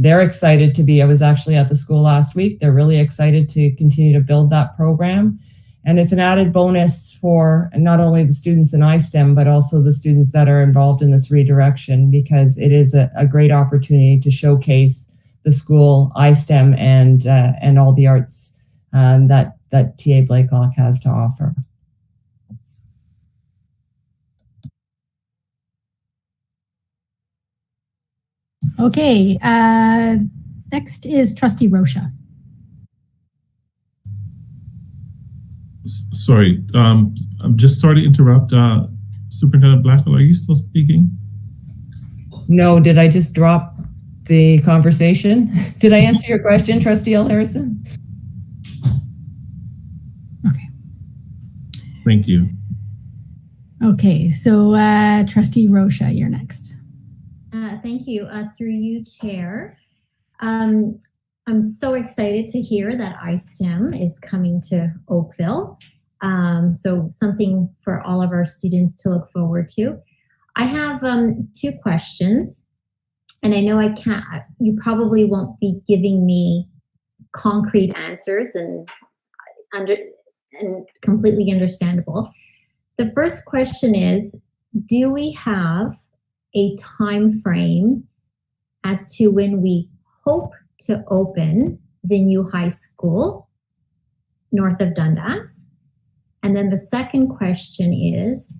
They're excited to be, I was actually at the school last week. They're really excited to continue to build that program. And it's an added bonus for not only the students in iSTEM, but also the students that are involved in this redirection, because it is a great opportunity to showcase the school iSTEM and all the arts that TA Blakelock has to offer. Okay, next is Trustee Rocha. Sorry, I'm just sorry to interrupt. Superintendent Blackwell, are you still speaking? No, did I just drop the conversation? Did I answer your question, Trustee L. Harrison? Okay. Thank you. Okay, so Trustee Rocha, you're next. Thank you. Through you, Chair. I'm so excited to hear that iSTEM is coming to Oakville. So something for all of our students to look forward to. I have 2 questions, and I know you probably won't be giving me concrete answers and completely understandable. The first question is, do we have a time frame as to when we hope to open the new high school north of Dundas? And then the second question is,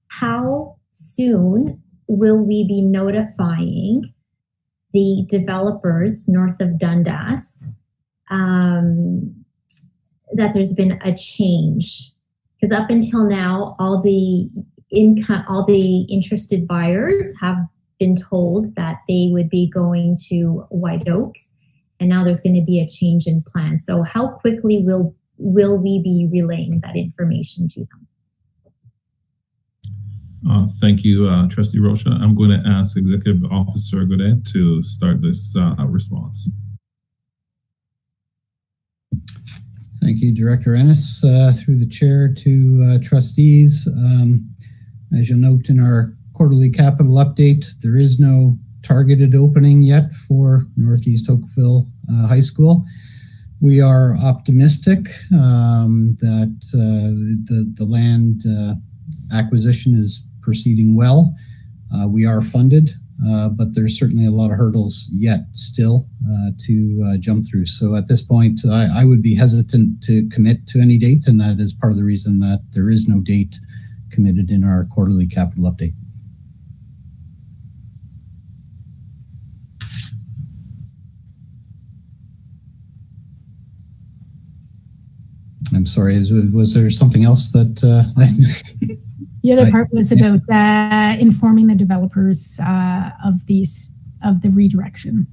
how soon will we be notifying the developers north of Dundas, that there's been a change. Because up until now, all the interested buyers have been told that they would be going to White Oaks, and now there's going to be a change in plan. So how quickly will we be relaying that information to them? Thank you, Trustee Rocha. I'm going to ask Executive Officer Godet to start this response. Thank you, Director Ennis. Through the chair to trustees. As you'll note in our quarterly capital update, there is no targeted opening yet for Northeast Oakville High School. We are optimistic that the land acquisition is proceeding well. We are funded, but there's certainly a lot of hurdles yet still to jump through. So at this point, I would be hesitant to commit to any date, and that is part of the reason that there is no date committed in our quarterly capital update. I'm sorry, was there something else that The other part was about informing the developers of the redirection.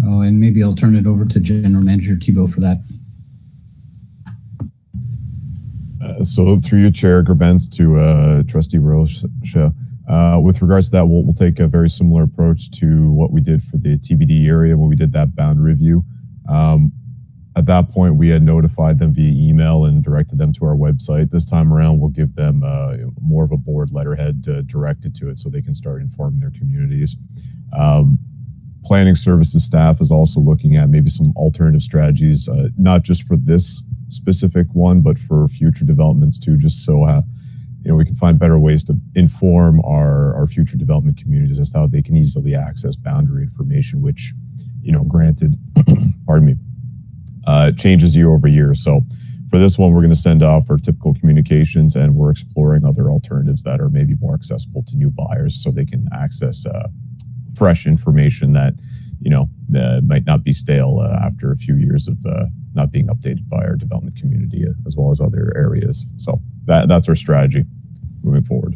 Oh, and maybe I'll turn it over to General Manager Thibault for that. So through your chair, Gerbens, to Trustee Rocha. With regards to that, we'll take a very similar approach to what we did for the TBD area when we did that boundary review. At that point, we had notified them via email and directed them to our website. This time around, we'll give them more of a board letterhead directed to it so they can start informing their communities. Planning services staff is also looking at maybe some alternative strategies, not just for this specific one, but for future developments too, just so we can find better ways to inform our future development communities as to how they can easily access boundary information, which, granted, pardon me, changes year over year. So for this one, we're going to send off our typical communications, and we're exploring other alternatives that are maybe more accessible to new buyers so they can access fresh information that, might not be stale after a few years of not being updated by our development community as well as other areas. So that's our strategy moving forward.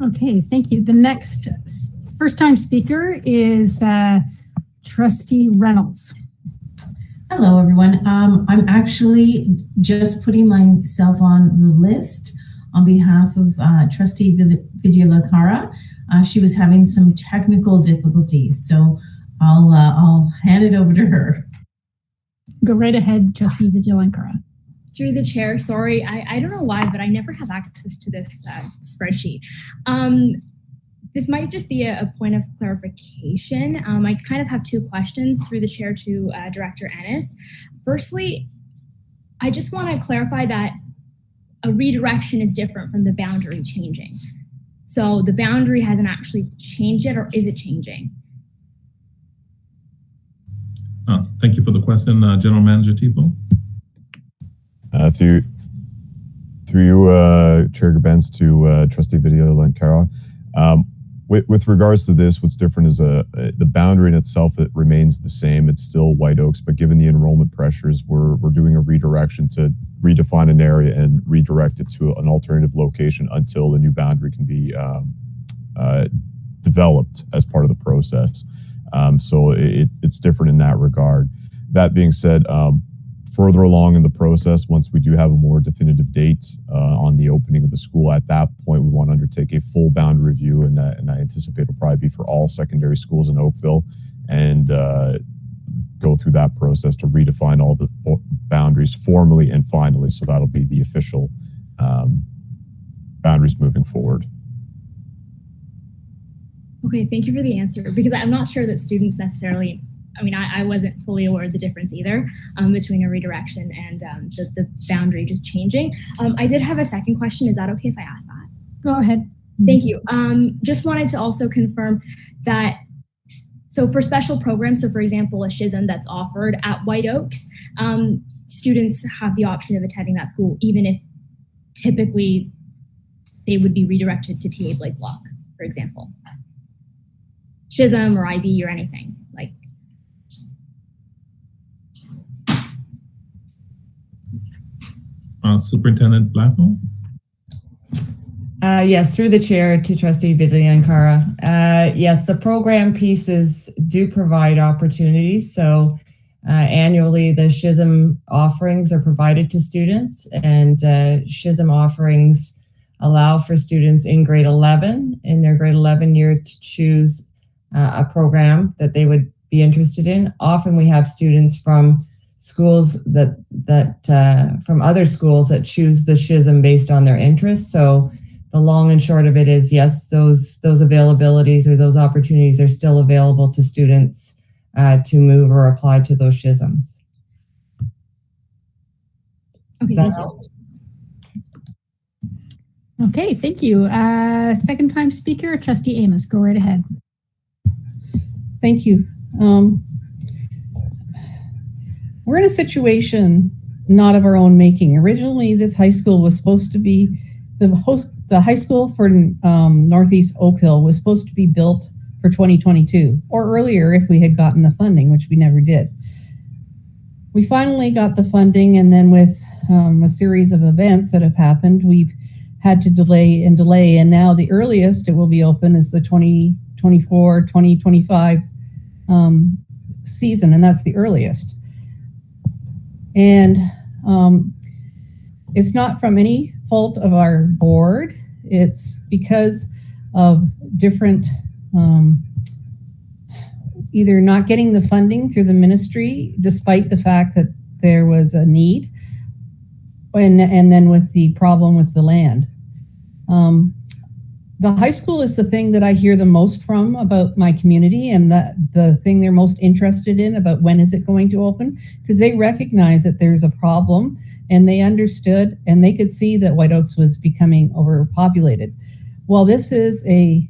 Okay, thank you. The next first-time speaker is Trustee Reynolds. Hello, everyone. I'm actually just putting myself on the list on behalf of Trustee Vigilara. She was having some technical difficulties, so I'll hand it over to her. Go right ahead, Trustee Vigilara. Through the chair, sorry, I don't know why, but I never have access to this spreadsheet. This might just be a point of clarification. I kind of have two questions through the chair to Director Ennis. Firstly, I just want to clarify that a redirection is different from the boundary changing. So the boundary hasn't actually changed yet, or is it changing? Thank you for the question, General Manager Thibault. Through you, Chair Gerbens, to Trustee Vigilara. With regards to this, what's different is the boundary in itself, it remains the same. It's still White Oaks, but given the enrollment pressures, we're doing a redirection to redefine an area and redirect it to an alternative location until the new boundary can be developed as part of the process. So it's different in that regard. That being said, further along in the process, once we do have a more definitive date on the opening of the school, at that point we want to undertake a full boundary review, and I anticipate it'll probably be for all secondary schools in Oakville, and go through that process to redefine all the boundaries formally and finally. So that'll be the official boundaries moving forward. Okay, thank you for the answer, because I'm not sure that students necessarily, I wasn't fully aware of the difference either between a redirection and the boundary just changing. I did have a second question. Is that okay if I ask that? Go ahead. Thank you. Just wanted to also confirm that, so for special programs, so for example, a SHISM that's offered at White Oaks, students have the option of attending that school, even if typically they would be redirected to TA Blake Block. for example. Schism or IB or anything. Like, Superintendent Blackmore? Yes, through the chair to Trustee Vigilara. Yes, the program pieces do provide opportunities. So annually, the Schism offerings are provided to students, and Schism offerings allow for students in grade 11, in their grade 11 year, to choose a program that they would be interested in. Often we have students from schools from other schools that choose the Schism based on their interests. So the long and short of it is, yes, those availabilities or those opportunities are still available to students to move or apply to those Schisms. Okay, thank you. Okay, thank you. Second time speaker, Trustee Amos, go right ahead. Thank you. We're in a situation not of our own making. Originally, this high school was supposed to be, the high school for Northeast Oak Hill was supposed to be built for 2022 or earlier if we had gotten the funding, which we never did. We finally got the funding, and then with a series of events that have happened, we've had to delay, and now the earliest it will be open is the 2024-2025 season, and that's the earliest. And it's not from any fault of our board. It's because of different, either not getting the funding through the ministry, despite the fact that there was a need, and then with the problem with the land. The high school is the thing that I hear the most from about my community, and the thing they're most interested in about when is it going to open, because they recognize that there's a problem, and they understood and they could see that White Oaks was becoming overpopulated. While this is a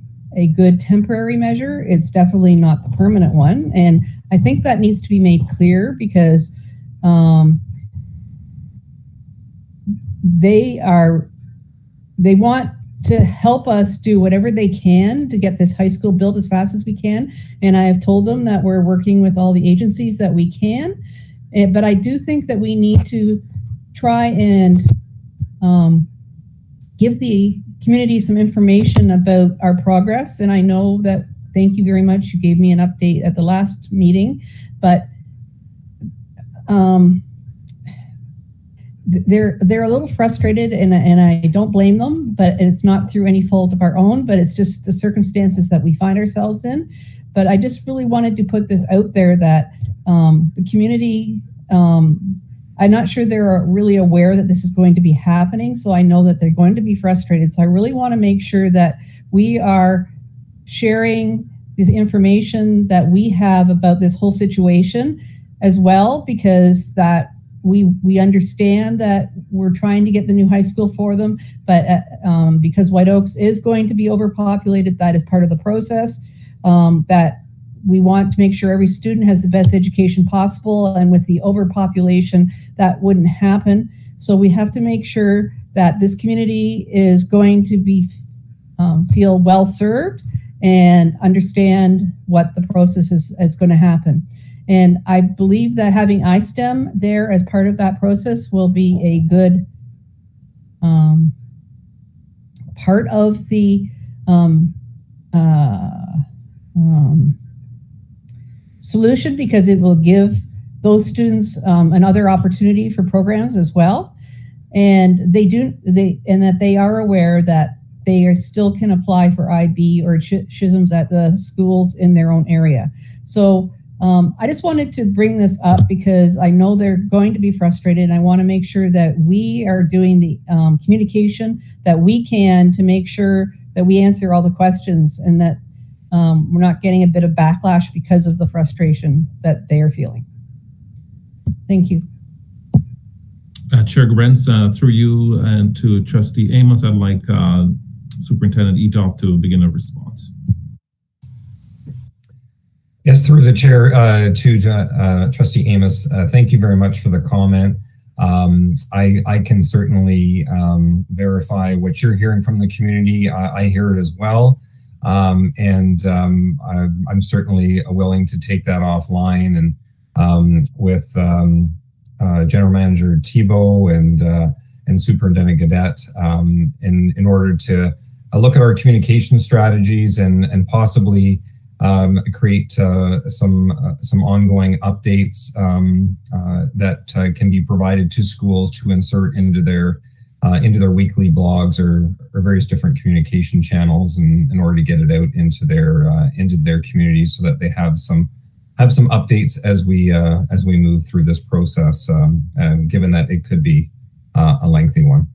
good temporary measure, it's definitely not the permanent one, and I think that needs to be made clear, because they want to help us do whatever they can to get this high school built as fast as we can. And I have told them that we're working with all the agencies that we can. But I do think that we need to try and give the community some information about our progress. And I know that, thank you very much, you gave me an update at the last meeting, but they're a little frustrated, and I don't blame them, but it's not through any fault of our own, but it's just the circumstances that we find ourselves in. But I just really wanted to put this out there that the community, I'm not sure they're really aware that this is going to be happening, so I know that they're going to be frustrated. So I really want to make sure that we are sharing the information that we have about this whole situation as well, because that we understand that we're trying to get the new high school for them, but because White Oaks is going to be overpopulated, that is part of the process, that we want to make sure every student has the best education possible, and with the overpopulation, that wouldn't happen. So we have to make sure that this community is going to be feel well served and understand what the process is going to happen. And I believe that having iSTEM there as part of that process will be a good part of the solution, because it will give those students another opportunity for programs as well. And that they are aware that they are still can apply for IB or Schisms at the schools in their own area. So I just wanted to bring this up because I know they're going to be frustrated, and I want to make sure that we are doing the communication that we can to make sure that we answer all the questions, and that we're not getting a bit of backlash because of the frustration that they are feeling. Thank you. Chair Grants, through you and to Trustee Amos, I'd like Superintendent Etoff to begin a response. Yes, through the chair to Trustee Amos, thank you very much for the comment. I can certainly verify what you're hearing from the community. I hear it as well. I'm certainly willing to take that offline and with General Manager Thibault and Superintendent Gadet in order to look at our communication strategies and possibly create some ongoing updates that can be provided to schools to insert into their weekly blogs or various different communication channels in order to get it out into their communities so that they have some updates as we move through this process, given that it could be a lengthy one.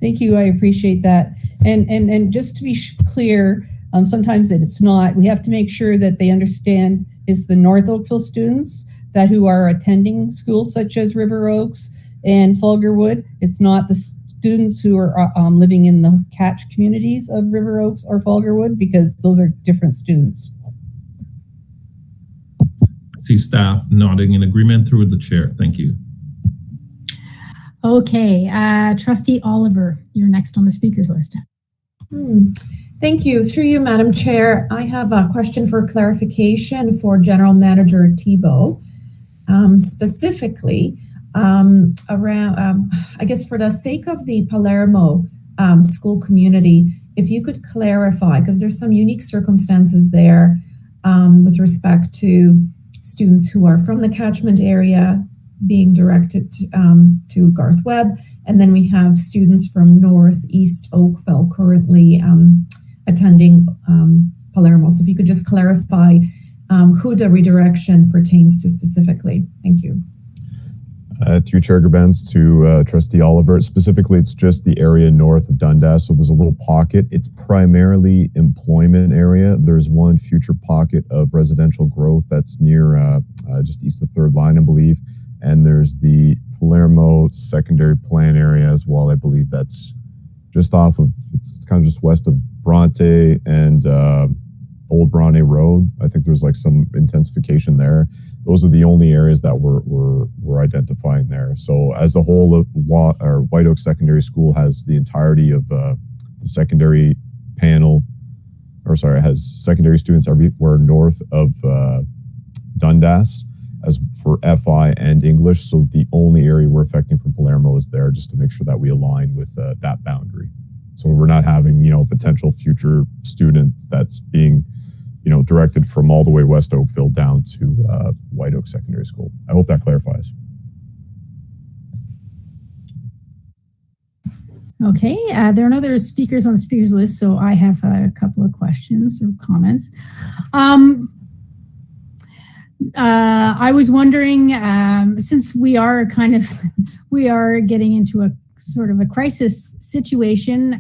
Thank you. I appreciate that. And just to be clear, sometimes it's not. We have to make sure that they understand it's the North Oakville students who are attending schools such as River Oaks and Fulgerwood. It's not the students who are living in the catch communities of River Oaks or Fulgerwood, because those are different students. See staff nodding in agreement through the chair. Thank you. Okay, Trustee Oliver, you're next on the speakers list. Thank you. Through you, Madam Chair, I have a question for clarification for General Manager Thibault. Specifically around, I guess for the sake of the Palermo school community, if you could clarify, because there's some unique circumstances there with respect to students who are from the catchment area being directed to Garth Webb, and then we have students from Northeast Oakville currently attending Palermo. So if you could just clarify who the redirection pertains to specifically. Thank you. Through Chair Gerbens to Trustee Oliver. Specifically, it's just the area north of Dundas. So there's a little pocket. It's primarily employment area. There's one future pocket of residential growth that's near just east of Third Line, I believe. And there's the Palermo secondary plan area as well. I believe that's just off of, it's kind of just west of Bronte and Old Bronte Road. I think there's like some intensification there. Those are the only areas that we're identifying there. So as the whole of White Oak Secondary School has the entirety of the secondary panel, or sorry, has secondary students everywhere north of Dundas as for FI and English. So the only area we're affecting from Palermo is there, just to make sure that we align with that boundary. So we're not having, potential future students that's being, directed from all the way West Oakville down to White Oak Secondary School. I hope that clarifies. Okay, there are no other speakers on the speakers list, so I have a couple of questions or comments. I was wondering, since we are getting into a sort of a crisis situation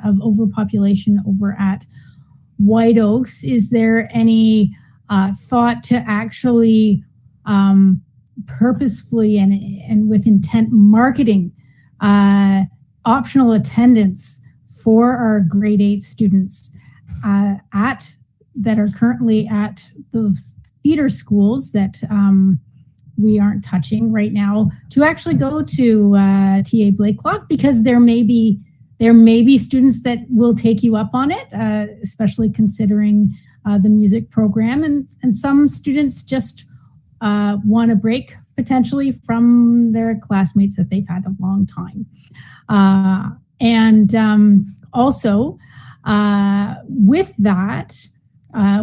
of overpopulation over at White Oaks, is there any thought to actually purposefully and with intent marketing optional attendance for our grade 8 students that are currently at those feeder schools that we aren't touching right now, to actually go to TA Blakelock, because there may be students that will take you up on it, especially considering the music program, and some students just want a break potentially from their classmates that they've had a long time. Also with that,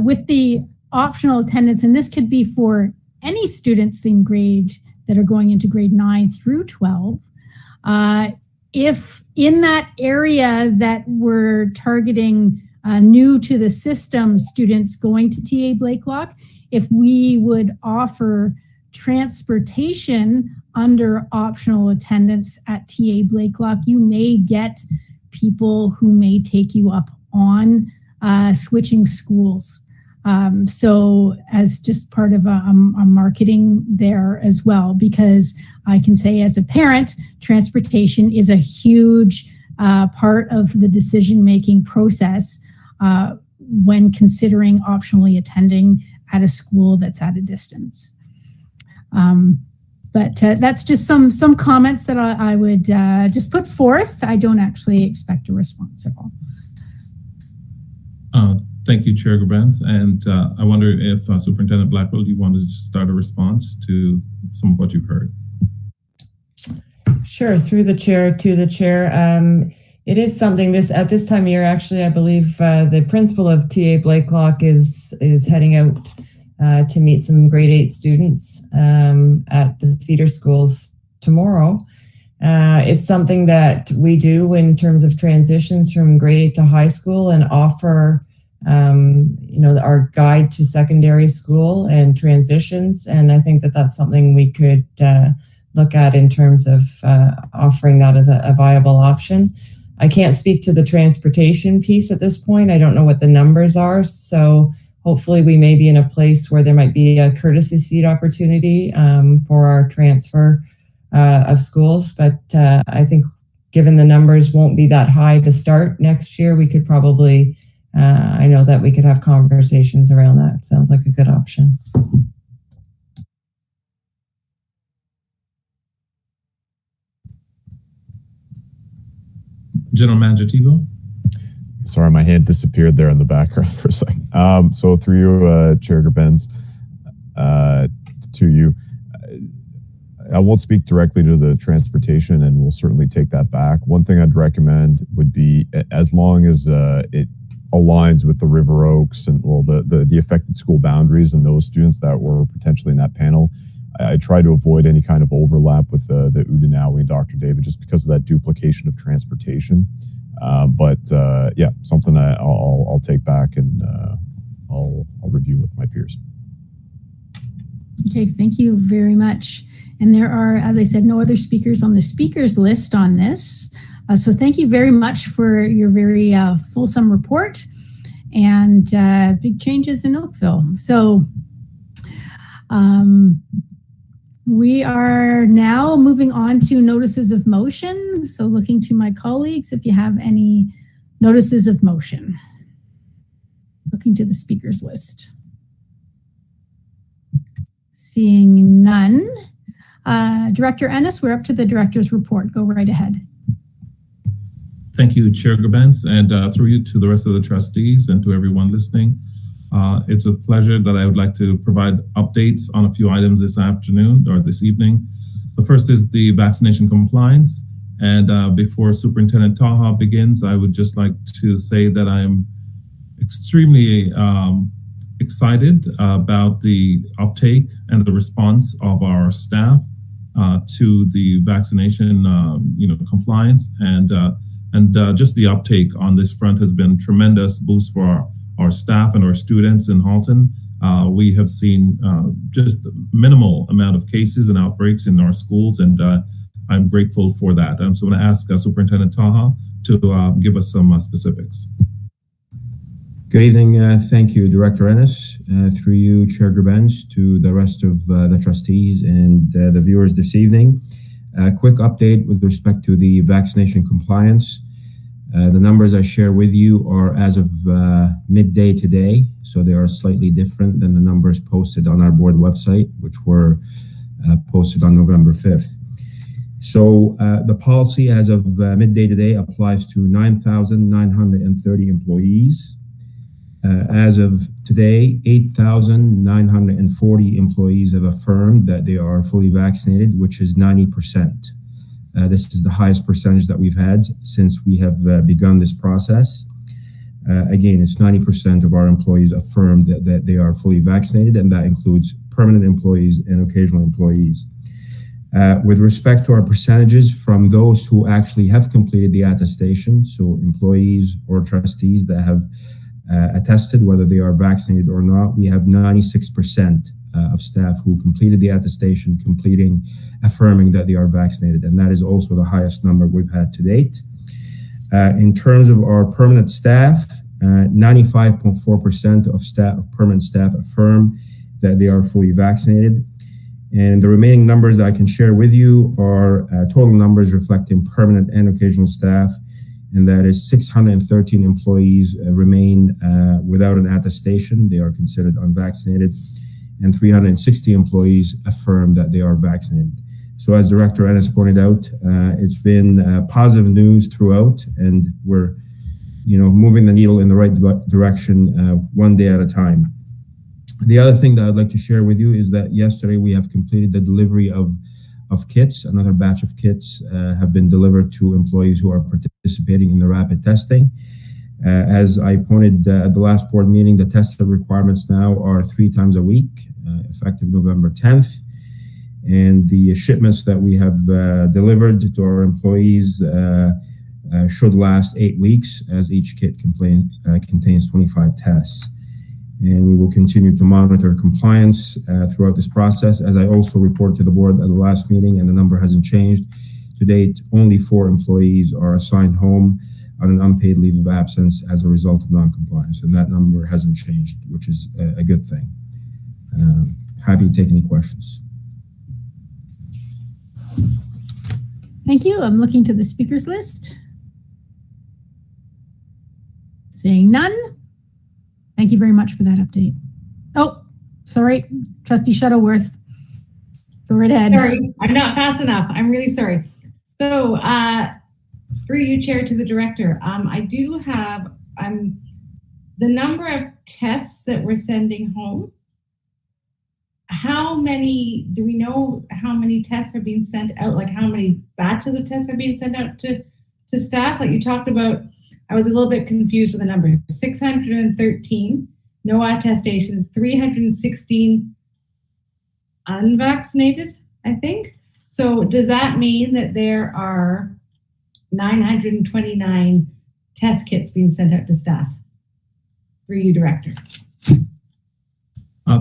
with the optional attendance, and this could be for any students in grade that are going into grade 9 through 12, if in that area that we're targeting new to the system students going to TA Blakelock, if we would offer transportation under optional attendance at TA Blakelock, you may get people who may take you up on switching schools. So as just part of a marketing there as well, because I can say as a parent, transportation is a huge part of the decision-making process when considering optionally attending at a school that's at a distance. But that's just some comments that I would just put forth. I don't actually expect a response at all. Thank you, Chair Gerbens. And I wonder if Superintendent Blackwell, you wanted to start a response to some of what you've heard? Sure, through the chair to the chair. It is something at this time of year, actually, I believe the principal of TA Blakelock is heading out to meet some grade 8 students at the feeder schools tomorrow. It's something that we do in terms of transitions from grade 8 to high school and offer our guide to secondary school and transitions. And I think that that's something we could look at in terms of offering that as a viable option. I can't speak to the transportation piece at this point. I don't know what the numbers are. So hopefully we may be in a place where there might be a courtesy seat opportunity for our transfer of schools. But I think given the numbers won't be that high to start next year, we could probably, I know that we could have conversations around that. Sounds like a good option. General Manager Thibault. Sorry, my hand disappeared there in the background for a second. So through you, Chair Gerbens, to you, I won't speak directly to the transportation, and we'll certainly take that back. One thing I'd recommend would be, as long as it aligns with the River Oaks and the affected school boundaries and those students that were potentially in that panel, I try to avoid any kind of overlap with the Udinawi and Dr. David, just because of that duplication of transportation. But yeah, something I'll take back and I'll review with my peers. Okay, thank you very much. And there are, as I said, no other speakers on the speakers list on this. So thank you very much for your very fulsome report and big changes in Oakville. So we are now moving on to notices of motion. So looking to my colleagues, if you have any notices of motion. Looking to the speakers list. Seeing none. Director Ennis, we're up to the director's report. Go right ahead. Thank you, Chair Gerbens, and through you to the rest of the trustees and to everyone listening. It's a pleasure that I would like to provide updates on a few items this afternoon or this evening. The first is the vaccination compliance. And before Superintendent Taha begins, I would just like to say that I am extremely excited about the uptake and the response of our staff to the vaccination compliance, and just the uptake on this front has been tremendous boost for our staff and our students in Halton. We have seen just minimal amount of cases and outbreaks in our schools, and I'm grateful for that. So I'm going to ask Superintendent Taha to give us some specifics. Good evening. Thank you, Director Ennis. Through you, Chair Gerbens, to the rest of the trustees and the viewers this evening. A quick update with respect to the vaccination compliance. The numbers I share with you are as of midday today, so they are slightly different than the numbers posted on our board website, which were posted on November 5th. So the policy as of midday today applies to 9,930 employees. As of today, 8,940 employees have affirmed that they are fully vaccinated, which is 90%. This is the highest percentage that we've had since we have begun this process. Again, it's 90% of our employees affirmed that they are fully vaccinated, and that includes permanent employees and occasional employees. With respect to our percentages from those who actually have completed the attestation, so employees or trustees that have attested whether they are vaccinated or not, we have 96% of staff who completed the attestation, affirming that they are vaccinated, and that is also the highest number we've had to date. In terms of our permanent staff, 95.4% of permanent staff affirm that they are fully vaccinated, and the remaining numbers that I can share with you are total numbers reflecting permanent and occasional staff, and that is 613 employees remain without an attestation. They are considered unvaccinated, and 360 employees affirm that they are vaccinated. So as Director Ennis pointed out, it's been positive news throughout, and we're moving the needle in the right direction one day at a time. The other thing that I'd like to share with you is that yesterday we have completed the delivery of kits. Another batch of kits have been delivered to employees who are participating in the rapid testing. As I pointed at the last board meeting, the testing requirements now are 3 times a week, effective November 10th. And the shipments that we have delivered to our employees should last 8 weeks, as each kit contains 25 tests. And we will continue to monitor compliance throughout this process. As I also reported to the board at the last meeting, and the number hasn't changed. To date, only 4 employees are assigned home on an unpaid leave of absence as a result of non-compliance, and that number hasn't changed, which is a good thing. Happy to take any questions. Thank you. I'm looking to the speakers list. Seeing none. Thank you very much for that update. Oh, sorry, Trustee Shuttleworth. Go right ahead. Sorry, I'm not fast enough. I'm really sorry. So, through you, Chair, to the Director, I do have the number of tests that we're sending home. Do we know how many tests are being sent out? Like how many batches of tests are being sent out to staff? Like you talked about, I was a little bit confused with the numbers. 613 no attestation, 316 unvaccinated, I think. So does that mean that there are 929 test kits being sent out to staff? Through you, Director.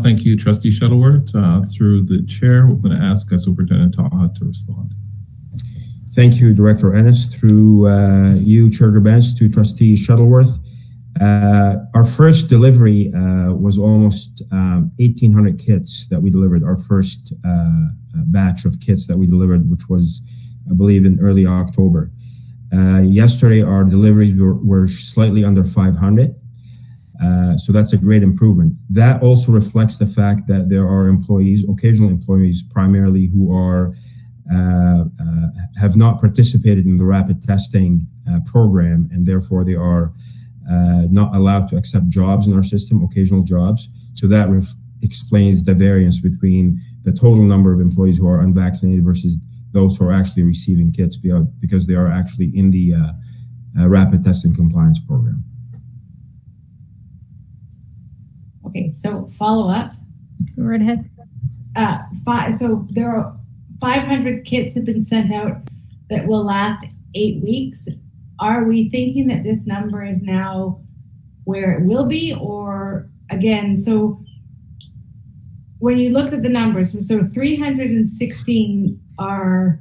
Thank you, Trustee Shuttleworth. Through the chair, we're going to ask Superintendent Taha to respond. Thank you, Director Ennis. Through you, Chair Gerbens, to Trustee Shuttleworth. Our first delivery was almost 1,800 kits that we delivered. Our first batch of kits that we delivered, which was, I believe, in early October. Yesterday, our deliveries were slightly under 500. So that's a great improvement. That also reflects the fact that there are employees, occasional employees primarily, who have not participated in the rapid testing program, and therefore they are not allowed to accept jobs in our system, occasional jobs. So that explains the variance between the total number of employees who are unvaccinated versus those who are actually receiving kits because they are actually in the rapid testing compliance program. Okay, so follow up. Go right ahead. So there are 500 kits have been sent out that will last 8 weeks. Are we thinking that this number is now where it will be, or again, so when you looked at the numbers, so 316 are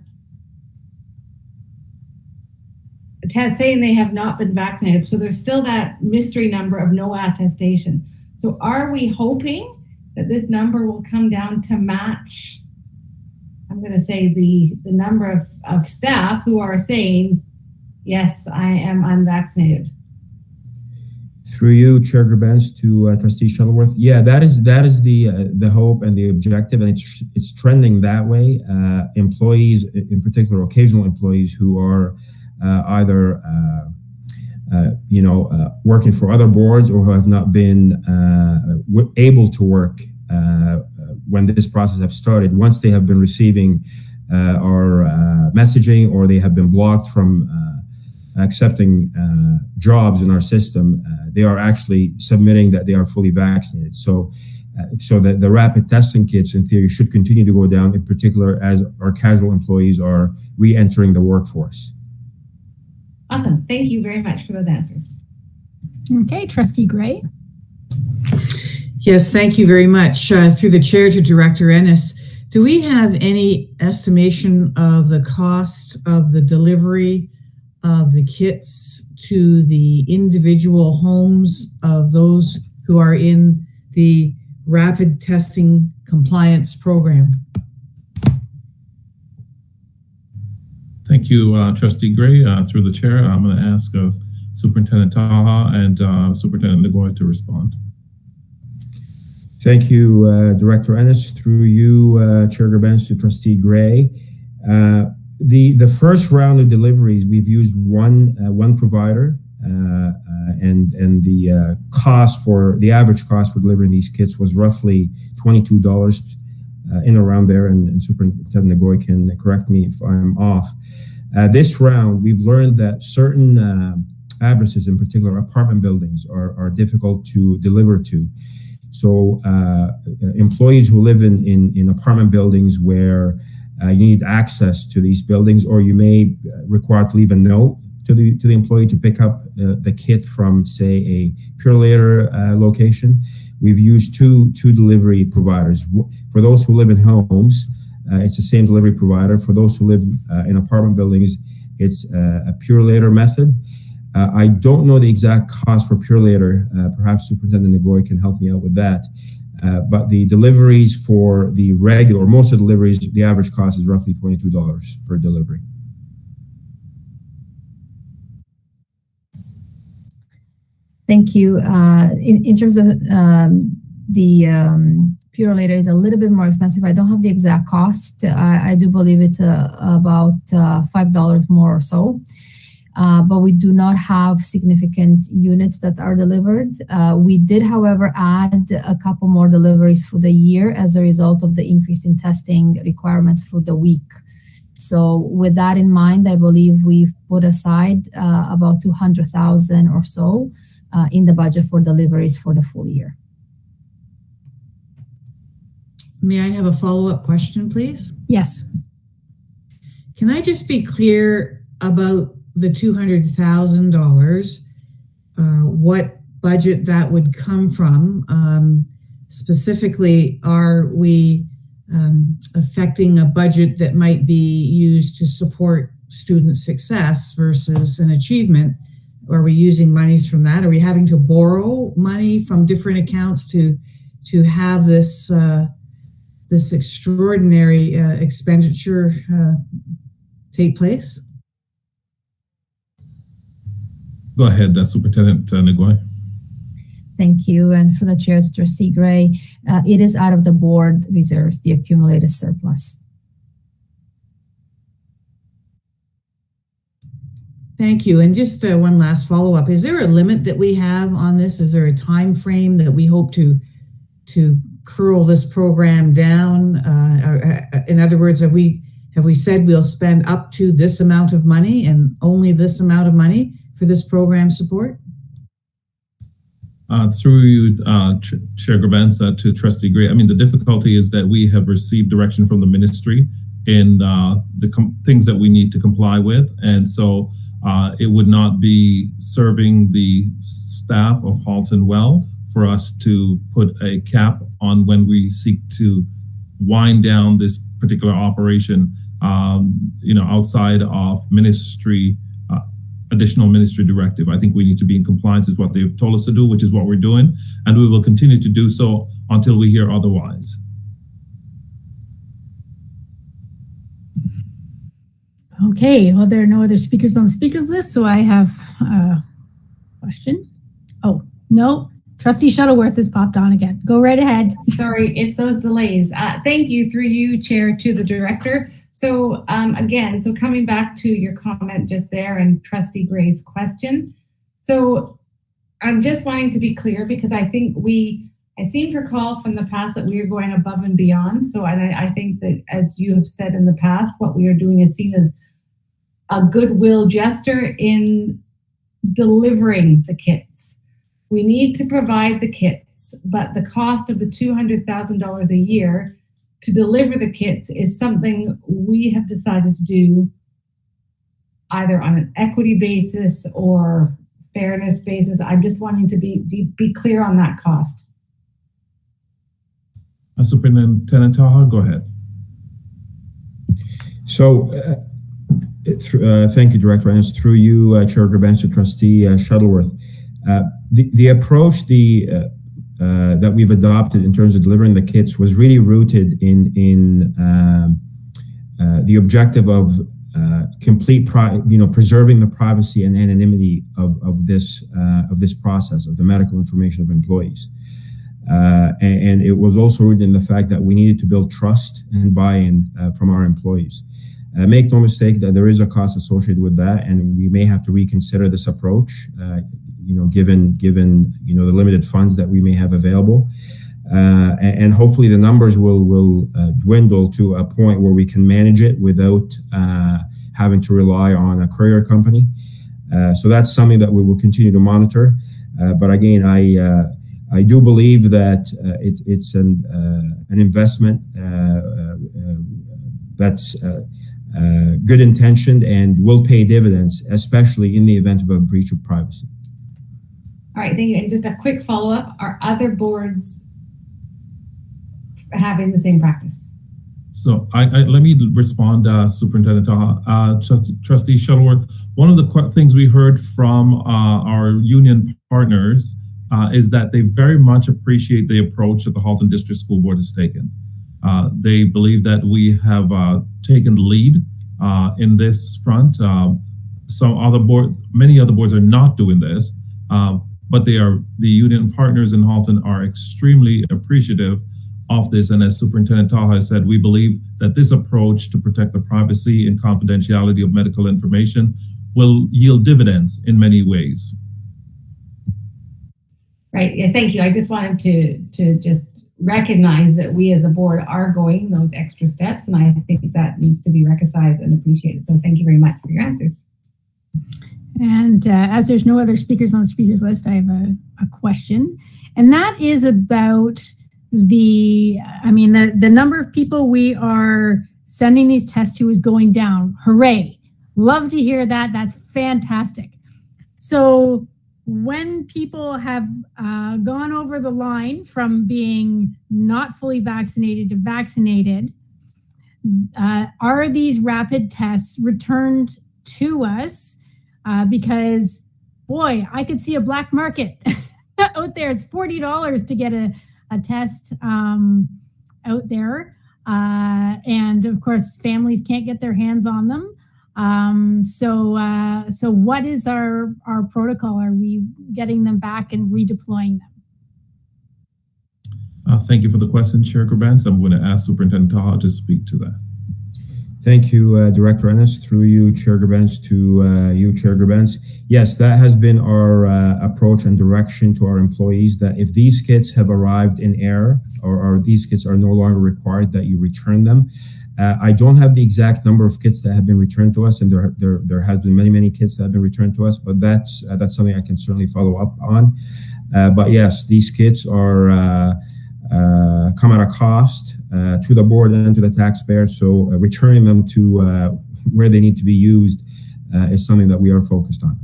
tests saying they have not been vaccinated. So there's still that mystery number of no attestation. So are we hoping that this number will come down to match, I'm going to say the number of staff who are saying, yes, I am unvaccinated? Through you, Chair Gerbens, to Trustee Shuttleworth. Yeah, that is the hope and the objective, and it's trending that way. Employees, in particular, occasional employees who are either working for other boards or who have not been able to work when this process have started. Once they have been receiving our messaging, or they have been blocked from accepting jobs in our system, they are actually submitting that they are fully vaccinated. So that the rapid testing kits, in theory, should continue to go down, in particular as our casual employees are re-entering the workforce. Awesome. Thank you very much for those answers. Okay, Trustee Gray. Yes, thank you very much. Through the chair to Director Ennis, do we have any estimation of the cost of the delivery of the kits to the individual homes of those who are in the rapid testing compliance program? Thank you, Trustee Gray. Through the chair, I'm going to ask Superintendent Taha and Superintendent Nagoya to respond. Thank you, Director Ennis. Through you, Chair Gerbens, to Trustee Gray. The first round of deliveries, we've used one provider, and the average cost for delivering these kits was roughly $22 in around there, and Superintendent Nagoy can correct me if I'm off. This round, we've learned that certain addresses, in particular apartment buildings, are difficult to deliver to. So employees who live in apartment buildings where you need access to these buildings, or you may require to leave a note to the employee to pick up the kit from, say, a Purelator location. We've used two delivery providers. For those who live in homes, it's the same delivery provider. For those who live in apartment buildings, it's a Purelator method. I don't know the exact cost for Purelator. Perhaps Superintendent Nagoy can help me out with that. But the deliveries for the regular, most of the deliveries, the average cost is roughly $22 for delivery. Thank you. In terms of the Purelator is a little bit more expensive. I don't have the exact cost. I do believe it's about $5 more or so. But we do not have significant units that are delivered. We did, however, add a couple more deliveries for the year as a result of the increase in testing requirements for the week. So with that in mind, I believe we've put aside about $200,000 or so in the budget for deliveries for the full year. May I have a follow-up question, please? Yes. Can I just be clear about the $200,000, what budget that would come from? Specifically, are we affecting a budget that might be used to support student success versus an achievement? Are we using monies from that? Are we having to borrow money from different accounts to have this this extraordinary expenditure take place? Go ahead, Superintendent Nagoy. Thank you. And for the chair, to Trustee Gray, it is out of the board reserves, the accumulated surplus. Thank you. And just one last follow-up. Is there a limit that we have on this? Is there a time frame that we hope to curl this program down? In other words, have we said we'll spend up to this amount of money and only this amount of money for this program support? Through you, Chair Grabenza, to Trustee Gray. I mean, the difficulty is that we have received direction from the ministry in the things that we need to comply with. And so it would not be serving the staff of Halton well for us to put a cap on when we seek to wind down this particular operation, outside of ministry, additional ministry directive. I think we need to be in compliance with what they've told us to do, which is what we're doing, and we will continue to do so until we hear otherwise. Okay, well, there are no other speakers on the speakers list, so I have a question. Oh, no, Trustee Shuttleworth has popped on again. Go right ahead. Sorry, it's those delays. Thank you, through you, Chair, to the Director. So so coming back to your comment just there and Trustee Gray's question. So I'm just wanting to be clear because I think I seem to recall from the past that we are going above and beyond. So I think that, as you have said in the past, what we are doing is seen as a goodwill gesture in delivering the kits. We need to provide the kits, but the cost of the $200,000 a year to deliver the kits is something we have decided to do either on an equity basis or fairness basis. I'm just wanting to be clear on that cost. Superintendent Taha, go ahead. So, thank you, Director Ennis. Through you, Chair Grabenza, Trustee Shuttleworth. The approach that we've adopted in terms of delivering the kits was really rooted in the objective of preserving the privacy and anonymity of this process of the medical information of employees. And it was also rooted in the fact that we needed to build trust and buy-in from our employees. Make no mistake that there is a cost associated with that, and we may have to reconsider this approach, given the limited funds that we may have available. And hopefully the numbers will dwindle to a point where we can manage it without having to rely on a courier company. So that's something that we will continue to monitor. But again, I do believe that it's an investment that's good intentioned and will pay dividends, especially in the event of a breach of privacy. All right, thank you. And just a quick follow-up, are other boards having the same practice? So let me respond, Superintendent Taha. Trustee Shuttleworth, one of the things we heard from our union partners is that they very much appreciate the approach that the Halton District School Board has taken. They believe that we have taken the lead in this front. Many other boards are not doing this, but the union partners in Halton are extremely appreciative of this. And as Superintendent Taha said, we believe that this approach to protect the privacy and confidentiality of medical information will yield dividends in many ways. Right, yeah, thank you. I just wanted to just recognize that we as a board are going those extra steps, and I think that needs to be recognized and appreciated. So thank you very much for your answers. And as there's no other speakers on the speakers list, I have a question, and that is about the number of people we are sending these tests to is going down. Hooray. Love to hear that. That's fantastic. So when people have gone over the line from being not fully vaccinated to vaccinated, are these rapid tests returned to us? Because, boy, I could see a black market out there. It's $40 to get a test out there. And, of course, families can't get their hands on them. So what is our protocol? Are we getting them back and redeploying them? Thank you for the question, Chair Gerbrands. I'm going to ask Superintendent Taha to speak to that. Thank you, Director Ennis, through you, Chair Gerbrands, to you, Chair Gerbrands. Yes, that has been our approach and direction to our employees, that if these kits have arrived in error or these kits are no longer required, that you return them. I don't have the exact number of kits that have been returned to us, and there has been many kits that have been returned to us, but that's something I can certainly follow up on. But yes, these kits are come at a cost to the board and to the taxpayer, so returning them to where they need to be used is something that we are focused on.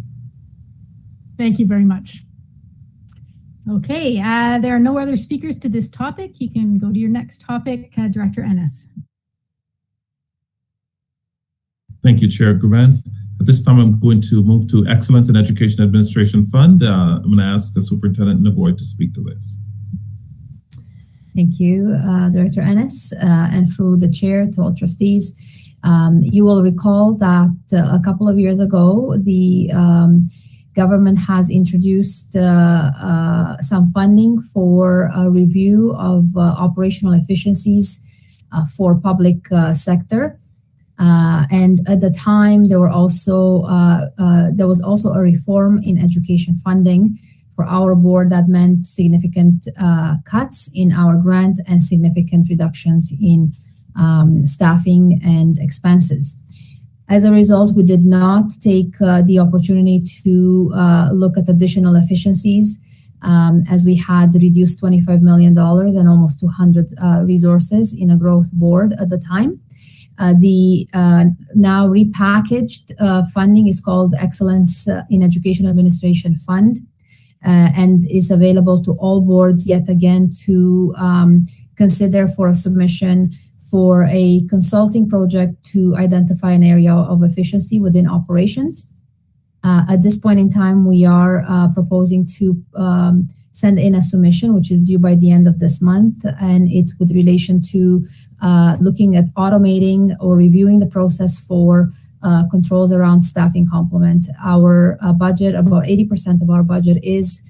Thank you very much. Okay, there are no other speakers to this topic. You can go to your next topic, Director Ennis. Thank you, Chair Gerbrands. At this time, I'm going to move to Excellence in Education Administration Fund. I'm going to ask the Superintendent Nagoy to speak to this. Thank you, Director Ennis, and through the chair to all trustees. You will recall that a couple of years ago, the government has introduced some funding for a review of operational efficiencies for public sector. And at the time, there was also a reform in education funding for our board that meant significant cuts in our grant and significant reductions in staffing and expenses. As a result, we did not take the opportunity to look at additional efficiencies as we had reduced $25 million and almost 200 resources in a growth board at the time. The now repackaged funding is called Excellence in Education Administration Fund and is available to all boards yet again to consider for a submission for a consulting project to identify an area of efficiency within operations. At this point in time, we are proposing to send in a submission, which is due by the end of this month, and it's with relation to looking at automating or reviewing the process for controls around staffing complement. Our budget, about 80% of our budget is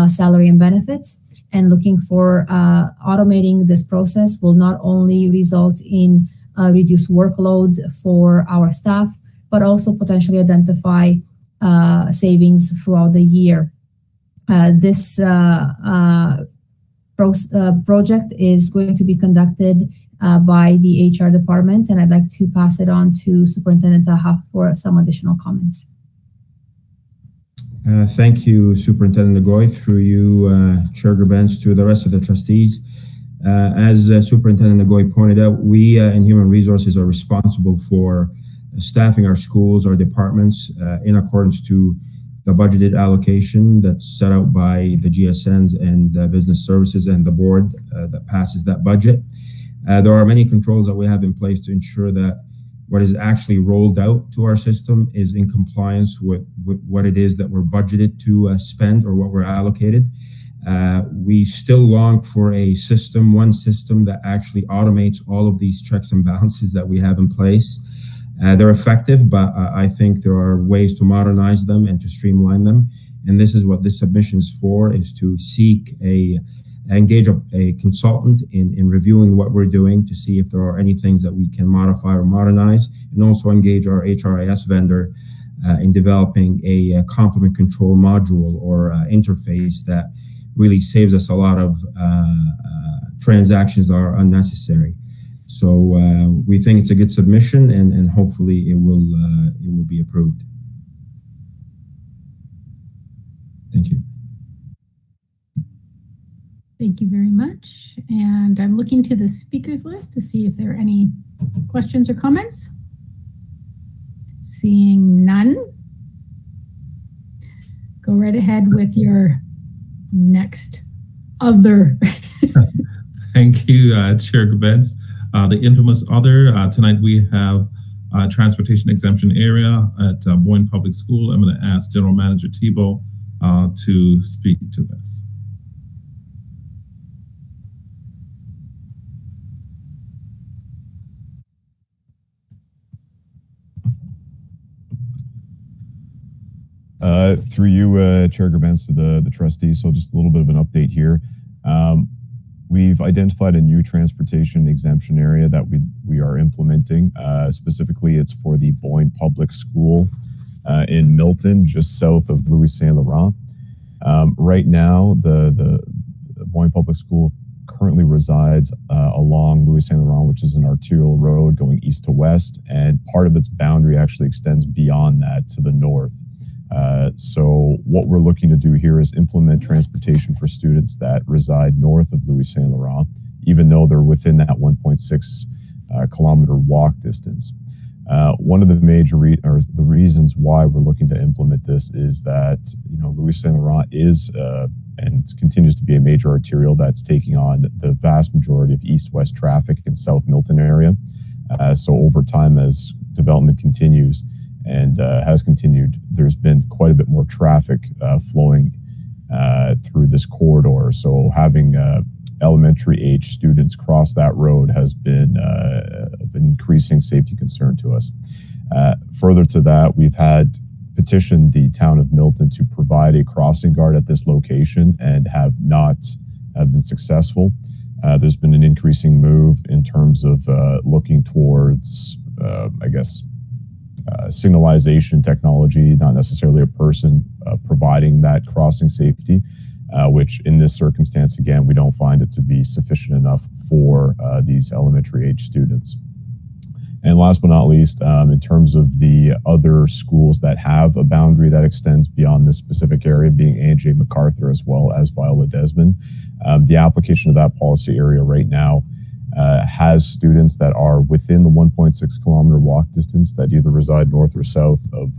salary and benefits, and looking for automating this process will not only result in reduce workload for our staff, but also potentially identify savings throughout the year. This project is going to be conducted by the HR department, and I'd like to pass it on to Superintendent Taha for some additional comments. Thank you, Superintendent Legoy, through you, Chair Gerbens, to the rest of the trustees. As Superintendent Legoy pointed out, we in Human Resources are responsible for staffing our schools, our departments, in accordance to the budgeted allocation that's set out by the GSNs and Business Services and the board that passes that budget. There are many controls that we have in place to ensure that what is actually rolled out to our system is in compliance with what it is that we're budgeted to spend or what we're allocated. We still long for one system that actually automates all of these checks and balances that we have in place. They're effective, but I think there are ways to modernize them and to streamline them. And this is what this submission is for, is to engage a consultant in reviewing what we're doing to see if there are any things that we can modify or modernize, and also engage our HRIS vendor in developing a complement control module or interface that really saves us a lot of transactions that are unnecessary. So we think it's a good submission, and hopefully it will be approved. Thank you. Thank you very much. And I'm looking to the speakers list to see if there are any questions or comments. Seeing none, go right ahead with your next other. Thank you, Chair Gerbens. The infamous other, tonight we have transportation exemption area at Boyne Public School. I'm going to ask General Manager Thibault to speak to this. Through you, Chair Gerbens, to the trustees. So just a little bit of an update here. We've identified a new transportation exemption area that we are implementing. Specifically, it's for the Boyne Public School in Milton, just south of Louis Saint Laurent. Right now, the Boyne Public School currently resides along Louis Saint Laurent, which is an arterial road going east to west, and part of its boundary actually extends beyond that to the north. So what we're looking to do here is implement transportation for students that reside north of Louis Saint Laurent, even though they're within that 1.6 kilometer walk distance. One of the major the reasons why we're looking to implement this is that Louis Saint Laurent is and continues to be a major arterial that's taking on the vast majority of east-west traffic in South Milton area. So over time, as development continues, and has continued, there's been quite a bit more traffic flowing through this corridor. So having elementary age students cross that road has been an increasing safety concern to us. Further to that, we've petitioned the town of Milton to provide a crossing guard at this location and have not been successful. There's been an increasing move in terms of looking towards, signalization technology, not necessarily a person providing that crossing safety, which in this circumstance, again, we don't find it to be sufficient enough for these elementary age students. And last but not least, in terms of the other schools that have a boundary that extends beyond this specific area, being A&J MacArthur as well as Viola Desmond, the application of that policy area right now has students that are within the 1.6 kilometer walk distance that either reside north or south of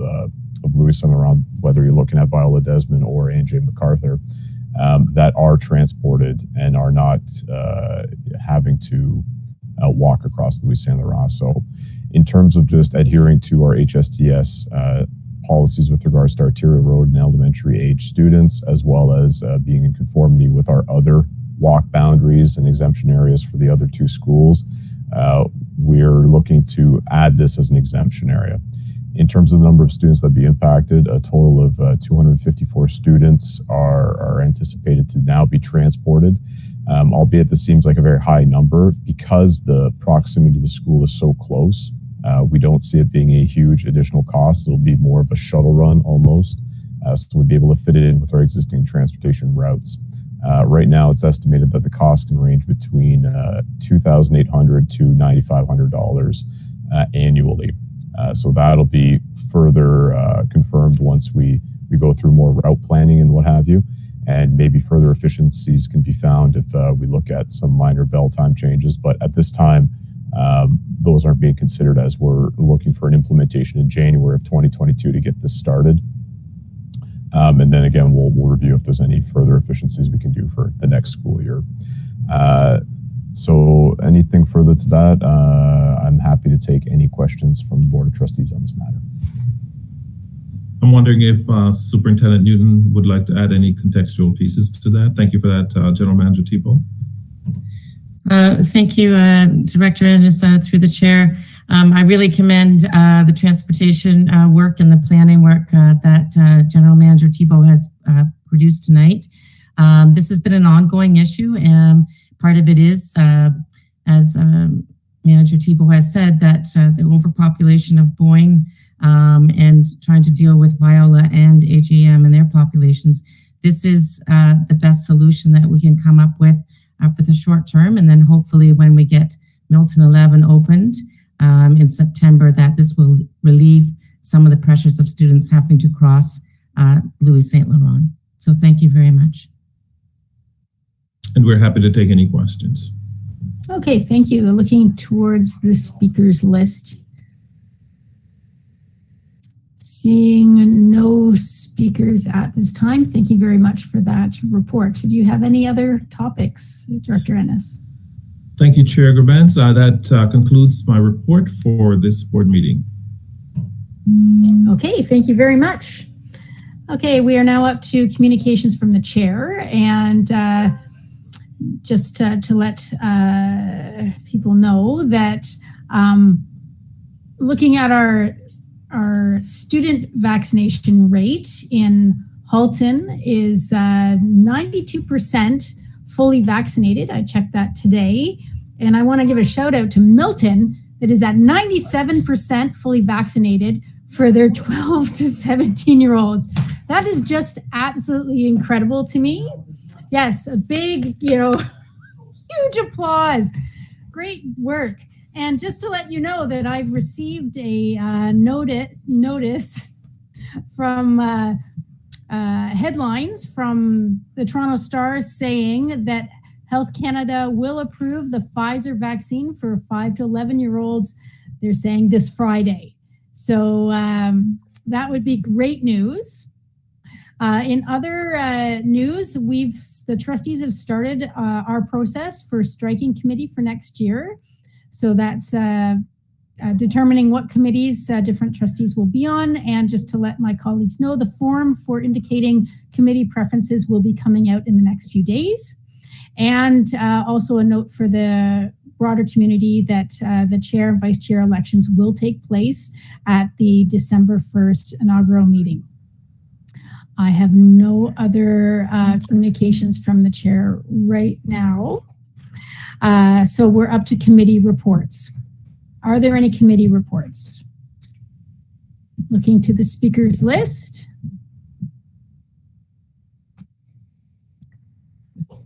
Louis Saint Laurent, whether you're looking at Viola Desmond or A&J MacArthur, that are transported and are not having to walk across Louis Saint Laurent. So in terms of just adhering to our HSTS policies with regards to arterial road and elementary age students, as well as being in conformity with our other walk boundaries and exemption areas for the other two schools, we're looking to add this as an exemption area. In terms of the number of students that be impacted, a total of 254 students are anticipated to now be transported. albeit this seems like a very high number. Because the proximity to the school is so close, we don't see it being a huge additional cost. It'll be more of a shuttle run almost, so we'll be able to fit it in with our existing transportation routes. Right now, it's estimated that the cost can range between $2,800 to $9,500 annually. So that'll be further confirmed once we go through more route planning and what have you, and maybe further efficiencies can be found if we look at some minor bell time changes. But at this time, those aren't being considered, as we're looking for an implementation in January of 2022 to get this started. And then again, we'll review if there's any further efficiencies we can do for the next school year. So anything further to that, I'm happy to take any questions from the Board of Trustees on this matter. I'm wondering if Superintendent Newton would like to add any contextual pieces to that. Thank you for that, General Manager Thibault. Thank you, Director Ennis, through the chair. I really commend the transportation work and the planning work that General Manager Thibault has produced tonight. This has been an ongoing issue, and part of it is, as Manager Thibault has said, that the overpopulation of Boyne and trying to deal with Viola and AGM and their populations, this is the best solution that we can come up with for the short term, and then hopefully when we get Milton 11 opened in September, that this will relieve some of the pressures of students having to cross Louis St. Laurent. So thank you very much. And we're happy to take any questions. Okay, thank you. Looking towards the speakers list. Seeing no speakers at this time, thank you very much for that report. Do you have any other topics, Director Ennis? Thank you, Chair Grabans. That concludes my report for this board meeting. Okay, thank you very much. Okay, we are now up to communications from the chair, and just to let people know that looking at our student vaccination rate in Halton is 92% fully vaccinated. I checked that today. And I want to give a shout out to Milton that is at 97% fully vaccinated for their 12 to 17-year-olds. That is just absolutely incredible to me. Yes, a big, huge applause. Great work. And just to let you know that I've received a notice from headlines from the Toronto Star saying that Health Canada will approve the Pfizer vaccine for 5 to 11-year-olds. They're saying this Friday. So that would be great news. In other news, the trustees have started our process for striking committee for next year. So that's determining what committees different trustees will be on. And just to let my colleagues know, the form for indicating committee preferences will be coming out in the next few days. And also a note for the broader community that the chair and vice chair elections will take place at the December 1st inaugural meeting. I have no other communications from the chair right now. So we're up to committee reports. Are there any committee reports? Looking to the speakers list.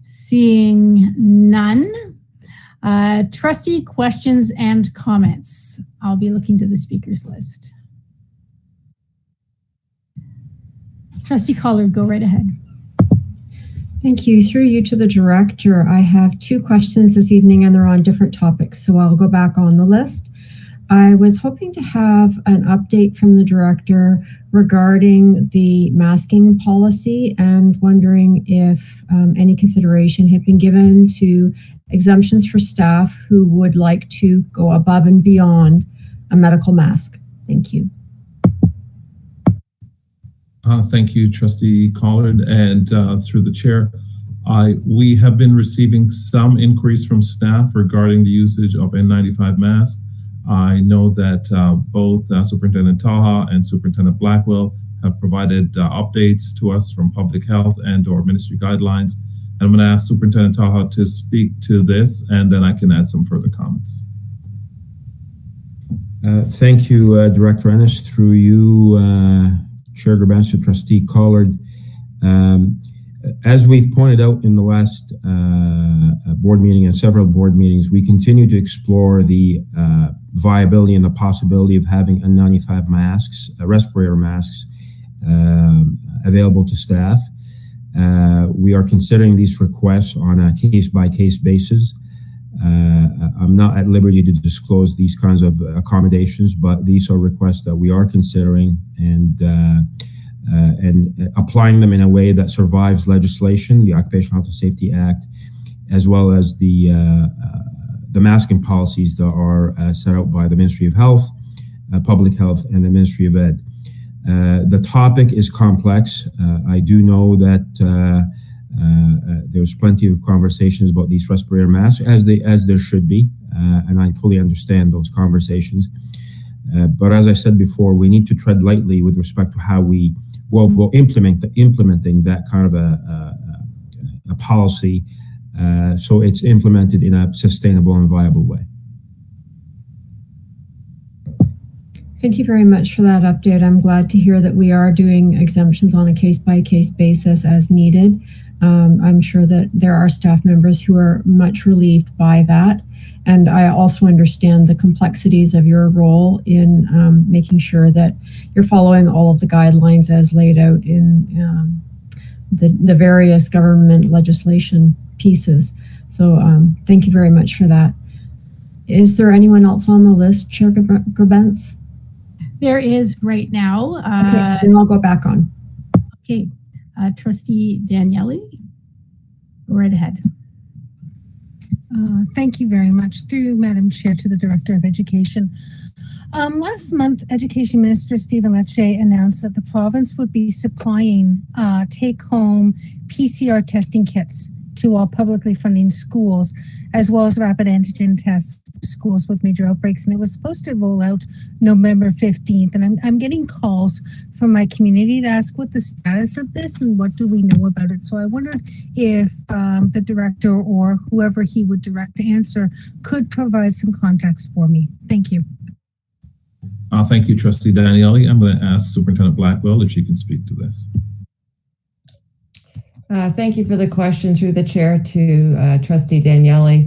Seeing none. Trustee questions and comments. I'll be looking to the speakers list. Trustee Collard, go right ahead. Thank you. Through you to the director, I have two questions this evening and they're on different topics, so I'll go back on the list. I was hoping to have an update from the director regarding the masking policy and wondering if any consideration had been given to exemptions for staff who would like to go above and beyond a medical mask. Thank you. Thank you, Trustee Collard, and through the chair. We have been receiving some inquiries from staff regarding the usage of N95 masks. I know that both Superintendent Taha and Superintendent Blackwell have provided updates to us from public health and or ministry guidelines. I'm going to ask Superintendent Taha to speak to this, and then I can add some further comments. Thank you, Director Ennis. Through you, Chair Grabans, to Trustee Collard. As we've pointed out in the last board meeting and several board meetings, we continue to explore the viability and the possibility of having N95 masks, respirator masks, available to staff. We are considering these requests on a case-by-case basis. I'm not at liberty to disclose these kinds of accommodations, but these are requests that we are considering and applying them in a way that survives legislation, the Occupational Health and Safety Act, as well as the masking policies that are set out by the Ministry of Health, Public Health, and the Ministry of Ed. The topic is complex. I do know that there's plenty of conversations about these respirator masks, as there should be, and I fully understand those conversations. But as I said before, we need to tread lightly with respect to how we will implementing that kind of a policy, so it's implemented in a sustainable and viable way. Thank you very much for that update. I'm glad to hear that we are doing exemptions on a case-by-case basis as needed. I'm sure that there are staff members who are much relieved by that. And I also understand the complexities of your role in making sure that you're following all of the guidelines as laid out in the various government legislation pieces. So thank you very much for that. Is there anyone else on the list, Chair Grabens? There is right now. Okay, then I'll go back on. Okay, Trustee Danielle, go right ahead. Thank you very much. Through Madam Chair to the Director of Education. Last month, Education Minister Stephen Lecce announced that the province would be supplying take-home PCR testing kits to all publicly funding schools, as well as rapid antigen tests for schools with major outbreaks. And it was supposed to roll out November 15th. And I'm getting calls from my community to ask what the status of this and what do we know about it. So I wondered if the director or whoever he would direct to answer could provide some context for me. Thank you. Thank you, Trustee Danielle. I'm going to ask Superintendent Blackwell if she can speak to this. Thank you for the question through the chair to Trustee Danielle.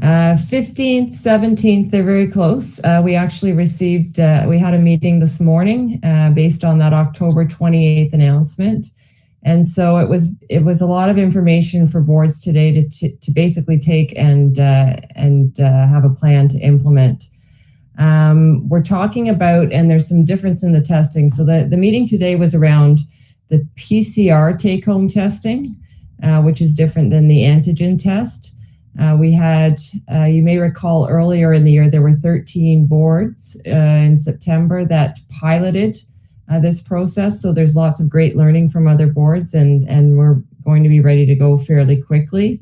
15th, 17th, they're very close. We actually received, we had a meeting this morning based on that October 28th announcement. And so it was a lot of information for boards today to basically take and have a plan to implement. We're talking about, and there's some difference in the testing. So the meeting today was around the PCR take-home testing, which is different than the antigen test. We had, you may recall earlier in the year, there were 13 boards in September that piloted this process. So there's lots of great learning from other boards, and we're going to be ready to go fairly quickly.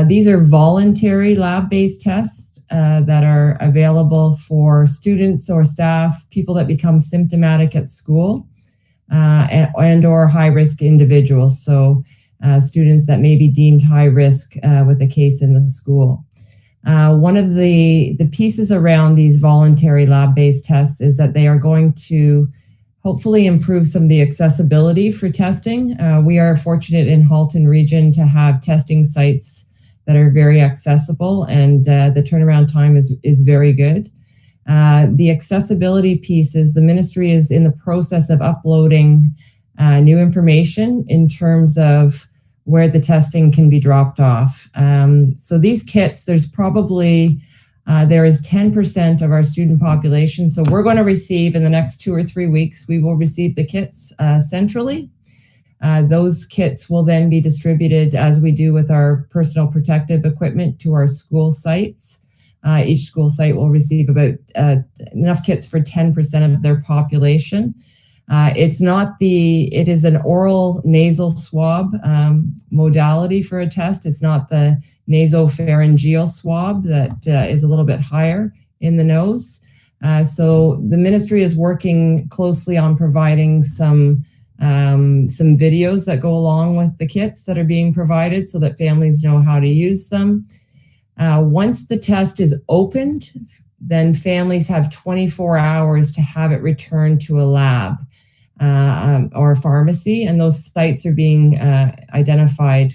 These are voluntary lab-based tests that are available for students or staff, people that become symptomatic at school. And or high-risk individuals, so students that may be deemed high risk with a case in the school. One of the pieces around these voluntary lab-based tests is that they are going to hopefully improve some of the accessibility for testing. We are fortunate in Halton region to have testing sites that are very accessible, and the turnaround time is very good. The accessibility piece is the ministry is in the process of uploading new information in terms of where the testing can be dropped off. So these kits, there is 10% of our student population. So we're going to receive in the next 2 or 3 weeks, we will receive the kits centrally. Those kits will then be distributed as we do with our personal protective equipment to our school sites. Each school site will receive about enough kits for 10% of their population. It is an oral nasal swab modality for a test. It's not the nasopharyngeal swab that is a little bit higher in the nose. So the ministry is working closely on providing some some videos that go along with the kits that are being provided so that families know how to use them. Once the test is opened, then families have 24 hours to have it returned to a lab or a pharmacy, and those sites are being identified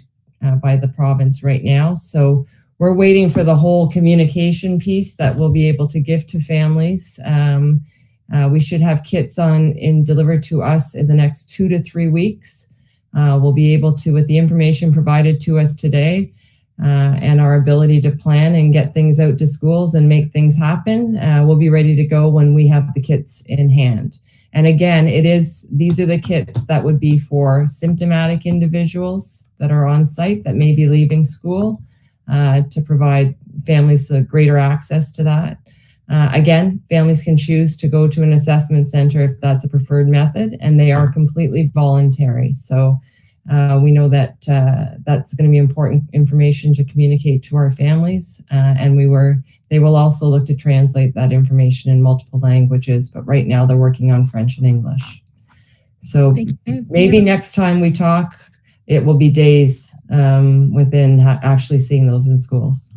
by the province right now. So we're waiting for the whole communication piece that we'll be able to give to families. We should have kits delivered to us in the next 2 to 3 weeks. We'll be able to, with the information provided to us today, and our ability to plan and get things out to schools and make things happen, we'll be ready to go when we have the kits in hand. And again, these are the kits that would be for symptomatic individuals that are on site that may be leaving school, to provide families greater access to that. Again, families can choose to go to an assessment center if that's a preferred method, and they are completely voluntary. So we know that that's going to be important information to communicate to our families, and they will also look to translate that information in multiple languages, but right now they're working on French and English. So maybe next time we talk, it will be days within actually seeing those in schools.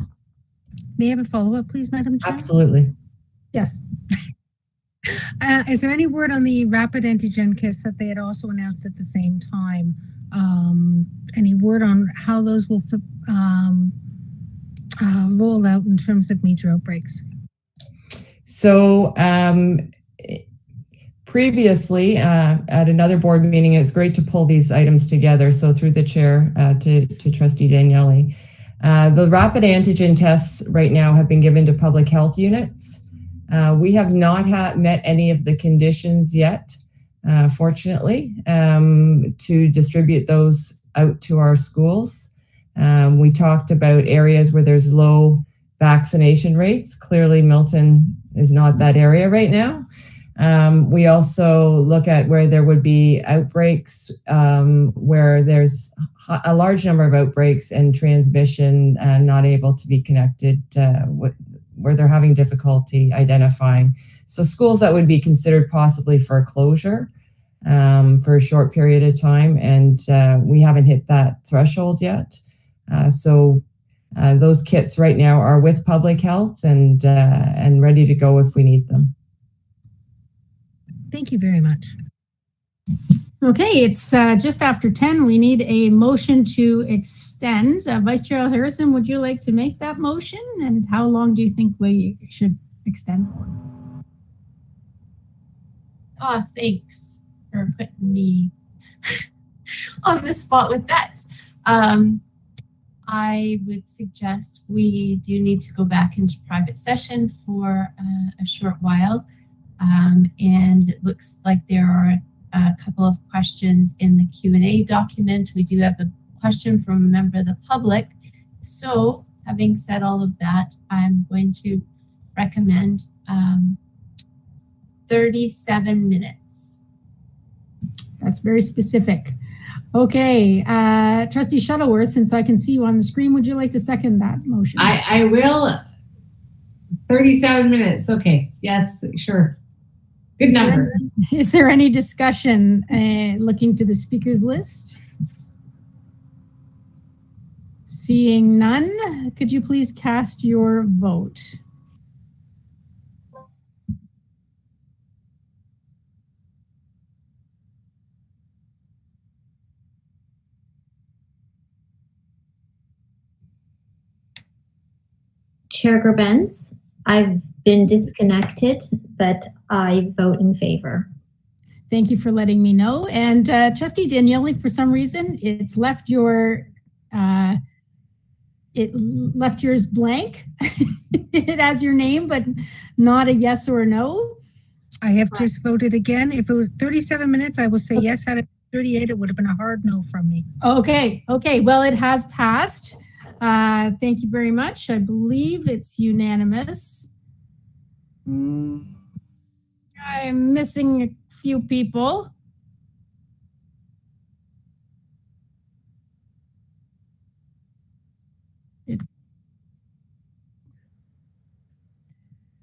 May I have a follow-up, please, Madam Chair? Absolutely. Yes. Is there any word on the rapid antigen kits that they had also announced at the same time? Any word on how those will roll out in terms of major outbreaks? So previously at another board meeting, and it's great to pull these items together. So through the chair to Trustee Danielle, the rapid antigen tests right now have been given to public health units. We have not met any of the conditions yet, fortunately, to distribute those out to our schools. We talked about areas where there's low vaccination rates. Clearly, Milton is not that area right now. We also look at where there would be outbreaks, where there's a large number of outbreaks and transmission not able to be connected, where they're having difficulty identifying. So schools that would be considered possibly for closure for a short period of time, and we haven't hit that threshold yet. So those kits right now are with public health and ready to go if we need them. Thank you very much. Okay, it's just after 10. We need a motion to extend. Vice Chair Harrison, would you like to make that motion? And how long do you think we should extend for? Oh, thanks for putting me on the spot with that. I would suggest we do need to go back into private session for a short while. And it looks like there are a couple of questions in the Q&A document. We do have a question from a member of the public. So having said all of that, I'm going to recommend 37 minutes. That's very specific. Okay, Trustee Shuttleworth, since I can see you on the screen, would you like to second that motion? I will. 37 minutes. Okay. Yes, sure. Good number. Is there any discussion looking to the speakers list? Seeing none, could you please cast your vote? Chair Gerbens, I've been disconnected, but I vote in favor. Thank you for letting me know. And Trustee Danielle, for some reason, it's left yours blank. It has your name, but not a yes or a no. I have just voted again. If it was 37 minutes, I will say yes. Had it 38, it would have been a hard no from me. Okay. Well, it has passed. Thank you very much. I believe it's unanimous. I'm missing a few people.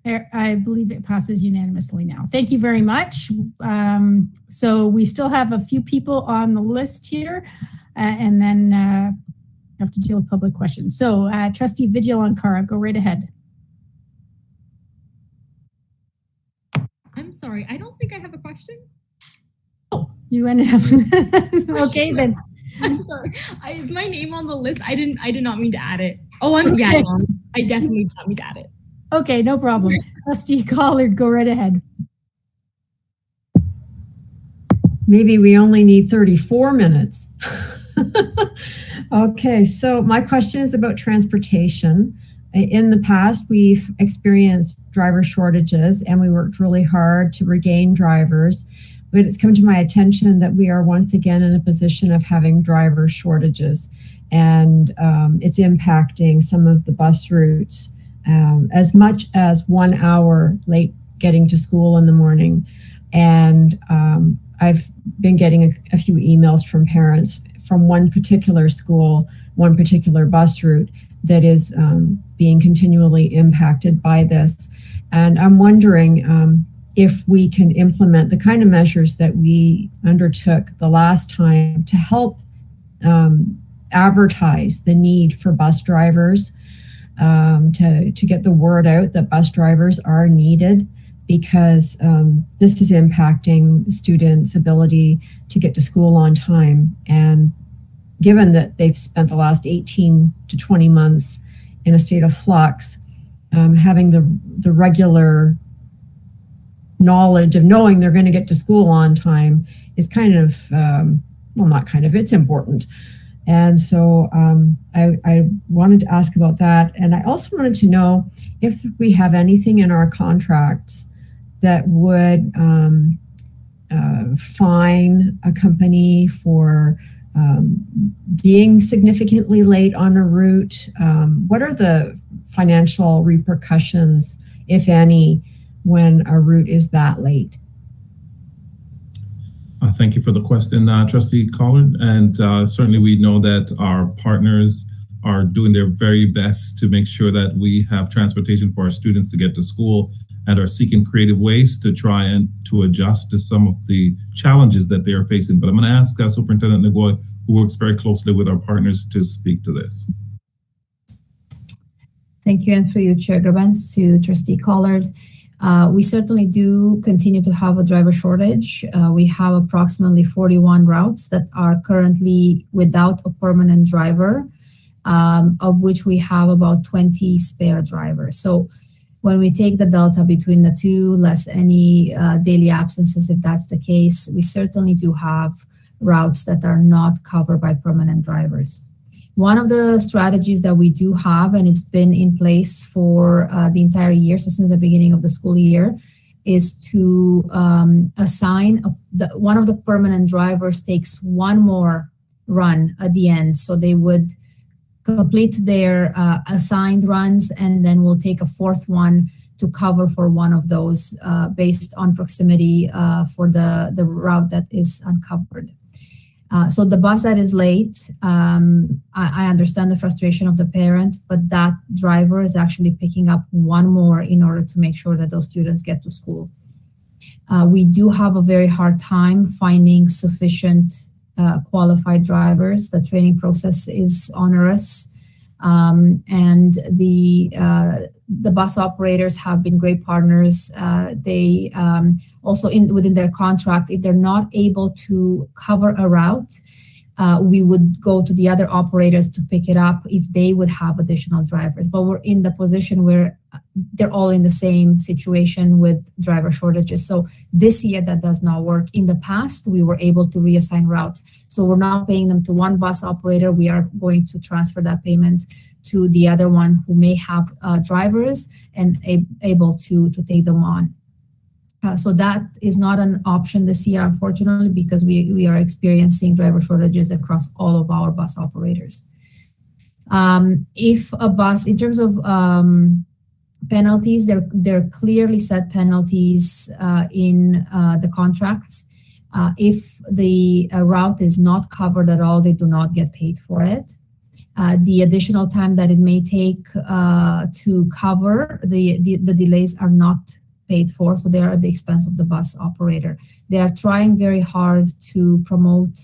I believe it passes unanimously now. Thank you very much. So we still have a few people on the list here, and then have to deal with public questions. So Trustee Vigilara, go right ahead. I'm sorry, I don't think I have a question. Oh, you ended up. Okay, then. I'm sorry. Is my name on the list? I did not mean to add it. Oh, yeah, I definitely did not mean to add it. Okay, no problem. Trustee Collard, go right ahead. Maybe we only need 34 minutes. Okay, so my question is about transportation. In the past, we've experienced driver shortages and we worked really hard to regain drivers, but it's come to my attention that we are once again in a position of having driver shortages, and it's impacting some of the bus routes. As much as 1 hour late getting to school in the morning. And I've been getting a few emails from parents from one particular school, one particular bus route that is being continually impacted by this. And I'm wondering if we can implement the kind of measures that we undertook the last time to help advertise the need for bus drivers, to get the word out that bus drivers are needed, because this is impacting students' ability to get to school on time. And given that they've spent the last 18 to 20 months in a state of flux, having the regular knowledge of knowing they're going to get to school on time is kind of, well, not kind of, it's important. And so I wanted to ask about that. And I also wanted to know if we have anything in our contracts that would fine a company for being significantly late on a route. What are the financial repercussions, if any, when a route is that late? Thank you for the question, Trustee Collard. And certainly we know that our partners are doing their very best to make sure that we have transportation for our students to get to school, and are seeking creative ways to try and to adjust to some of the challenges that they are facing. But I'm going to ask Superintendent Ngoy, who works very closely with our partners, to speak to this. Thank you, and through you, Chair Grabens, to Trustee Collard. We certainly do continue to have a driver shortage. We have approximately 41 routes that are currently without a permanent driver, of which we have about 20 spare drivers. So when we take the delta between the two, less any daily absences, if that's the case, we certainly do have routes that are not covered by permanent drivers. One of the strategies that we do have, and it's been in place for the entire year, so since the beginning of the school year, is to assign one of the permanent drivers takes one more run at the end. So they would complete their assigned runs, and then we'll take a fourth one to cover for one of those based on proximity for the route that is uncovered. So the bus that is late, I understand the frustration of the parents, but that driver is actually picking up one more in order to make sure that those students get to school. We do have a very hard time finding sufficient qualified drivers. The training process is onerous, and the bus operators have been great partners. They also within their contract, if they're not able to cover a route, we would go to the other operators to pick it up if they would have additional drivers. But we're in the position where they're all in the same situation with driver shortages. So this year that does not work. In the past, we were able to reassign routes. So we're not paying them to one bus operator. We are going to transfer that payment to the other one who may have drivers and able to take them on. So that is not an option this year, unfortunately, because we are experiencing driver shortages across all of our bus operators. If a bus, in terms of penalties, they're clearly set penalties in the contracts. If the route is not covered at all, they do not get paid for it. The additional time that it may take to cover the delays are not paid for, so they are at the expense of the bus operator. They are trying very hard to promote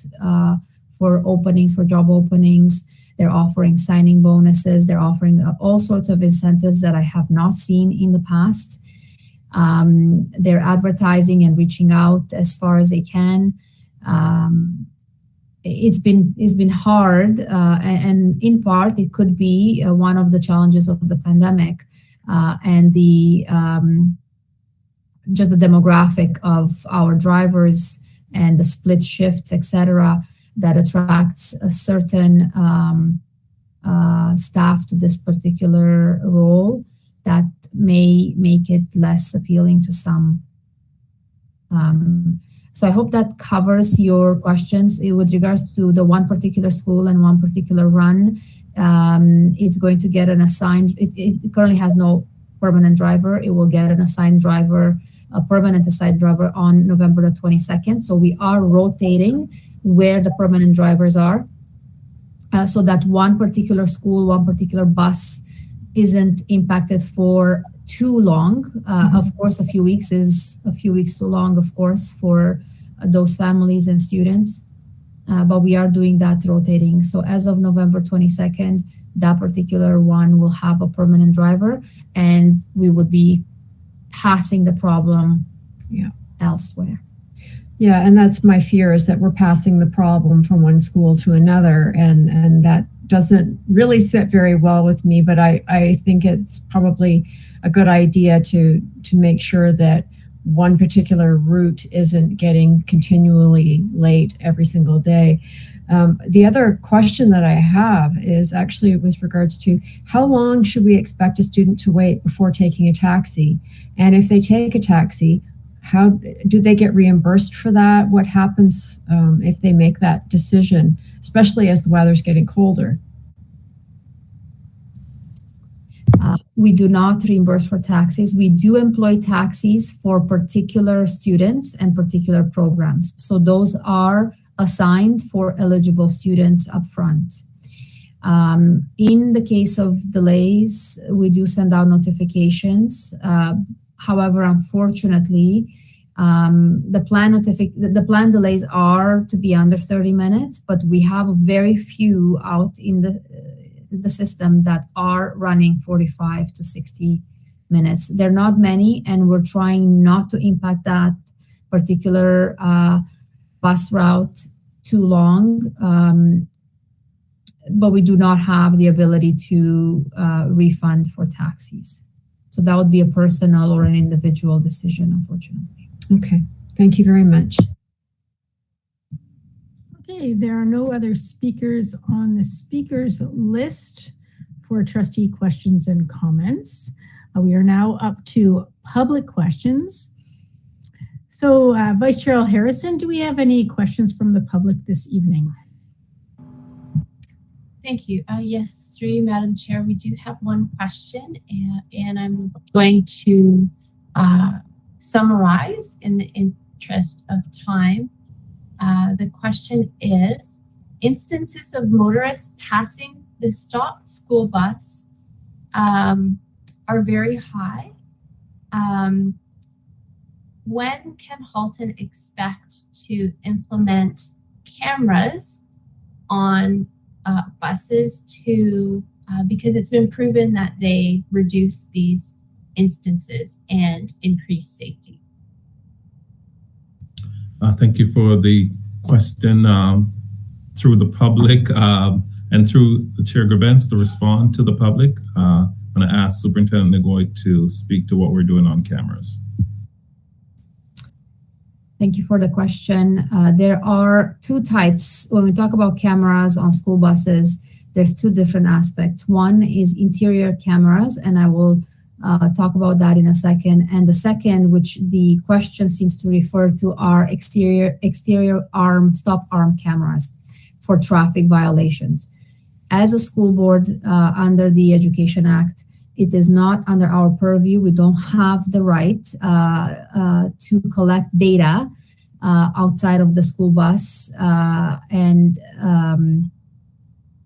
for openings, for job openings. They're offering signing bonuses. They're offering all sorts of incentives that I have not seen in the past. They're advertising and reaching out as far as they can. It's been hard, and in part it could be one of the challenges of the pandemic and the just the demographic of our drivers and the split shifts, etc., that attracts a certain staff to this particular role that may make it less appealing to some. So I hope that covers your questions. With regards to the one particular school and one particular run, it's going to get an assigned, it currently has no permanent driver. It will get an assigned driver, a permanent assigned driver on November the 22nd. So we are rotating where the permanent drivers are, so that one particular school, one particular bus isn't impacted for too long. Of course, a few weeks is a few weeks too long, of course, for those families and students. But we are doing that rotating. So as of November 22nd, that particular one will have a permanent driver, and we would be passing the problem elsewhere. Yeah, and that's my fear, is that we're passing the problem from one school to another, and that doesn't really sit very well with me, but I think it's probably a good idea to make sure that one particular route isn't getting continually late every single day. The other question that I have is actually with regards to how long should we expect a student to wait before taking a taxi? And if they take a taxi, how do they get reimbursed for that? What happens if they make that decision, especially as the weather's getting colder? We do not reimburse for taxis. We do employ taxis for particular students and particular programs. So those are assigned for eligible students up front. In the case of delays, we do send out notifications. However, unfortunately, the plan delays are to be under 30 minutes, but we have very few out in the system that are running 45 to 60 minutes. They're not many, and we're trying not to impact that particular bus route too long. But we do not have the ability to refund for taxis. So that would be a personal or an individual decision, unfortunately. Okay, thank you very much. Okay, there are no other speakers on the speakers list for trustee questions and comments. We are now up to public questions. So Vice Chair Harrison, do we have any questions from the public this evening? Thank you. Yes, through you, Madam Chair, we do have one question, and I'm going to summarize in the interest of time. The question is, instances of motorists passing the stopped school bus are very high. When can Halton expect to implement cameras on buses because it's been proven that they reduce these instances and increase safety? Thank you for the question. Through the public and through the Chair Grabens to respond to the public, I'm going to ask Superintendent Ngoy to speak to what we're doing on cameras. Thank you for the question. There are two types. When we talk about cameras on school buses, there's two different aspects. One is interior cameras, and I will talk about that in a second. And the second, which the question seems to refer to, are exterior stop arm cameras for traffic violations. As a school board under the Education Act, it is not under our purview. We don't have the right to collect data outside of the school bus and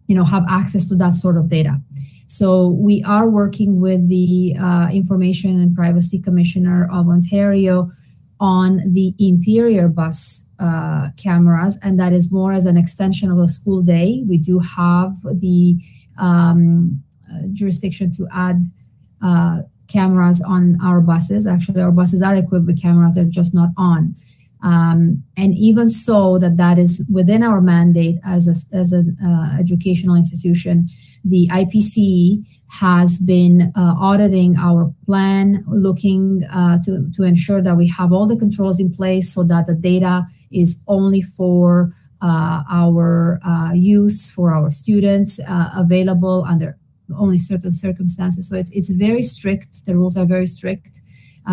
have access to that sort of data. So we are working with the Information and Privacy Commissioner of Ontario on the interior bus cameras, and that is more as an extension of a school day. We do have the jurisdiction to add cameras on our buses. Actually, our buses are equipped with cameras, they're just not on. And even so, that is within our mandate as an educational institution, the IPC has been auditing our plan, looking to ensure that we have all the controls in place so that the data is only for our use, for our students, available under only certain circumstances. So it's very strict. The rules are very strict.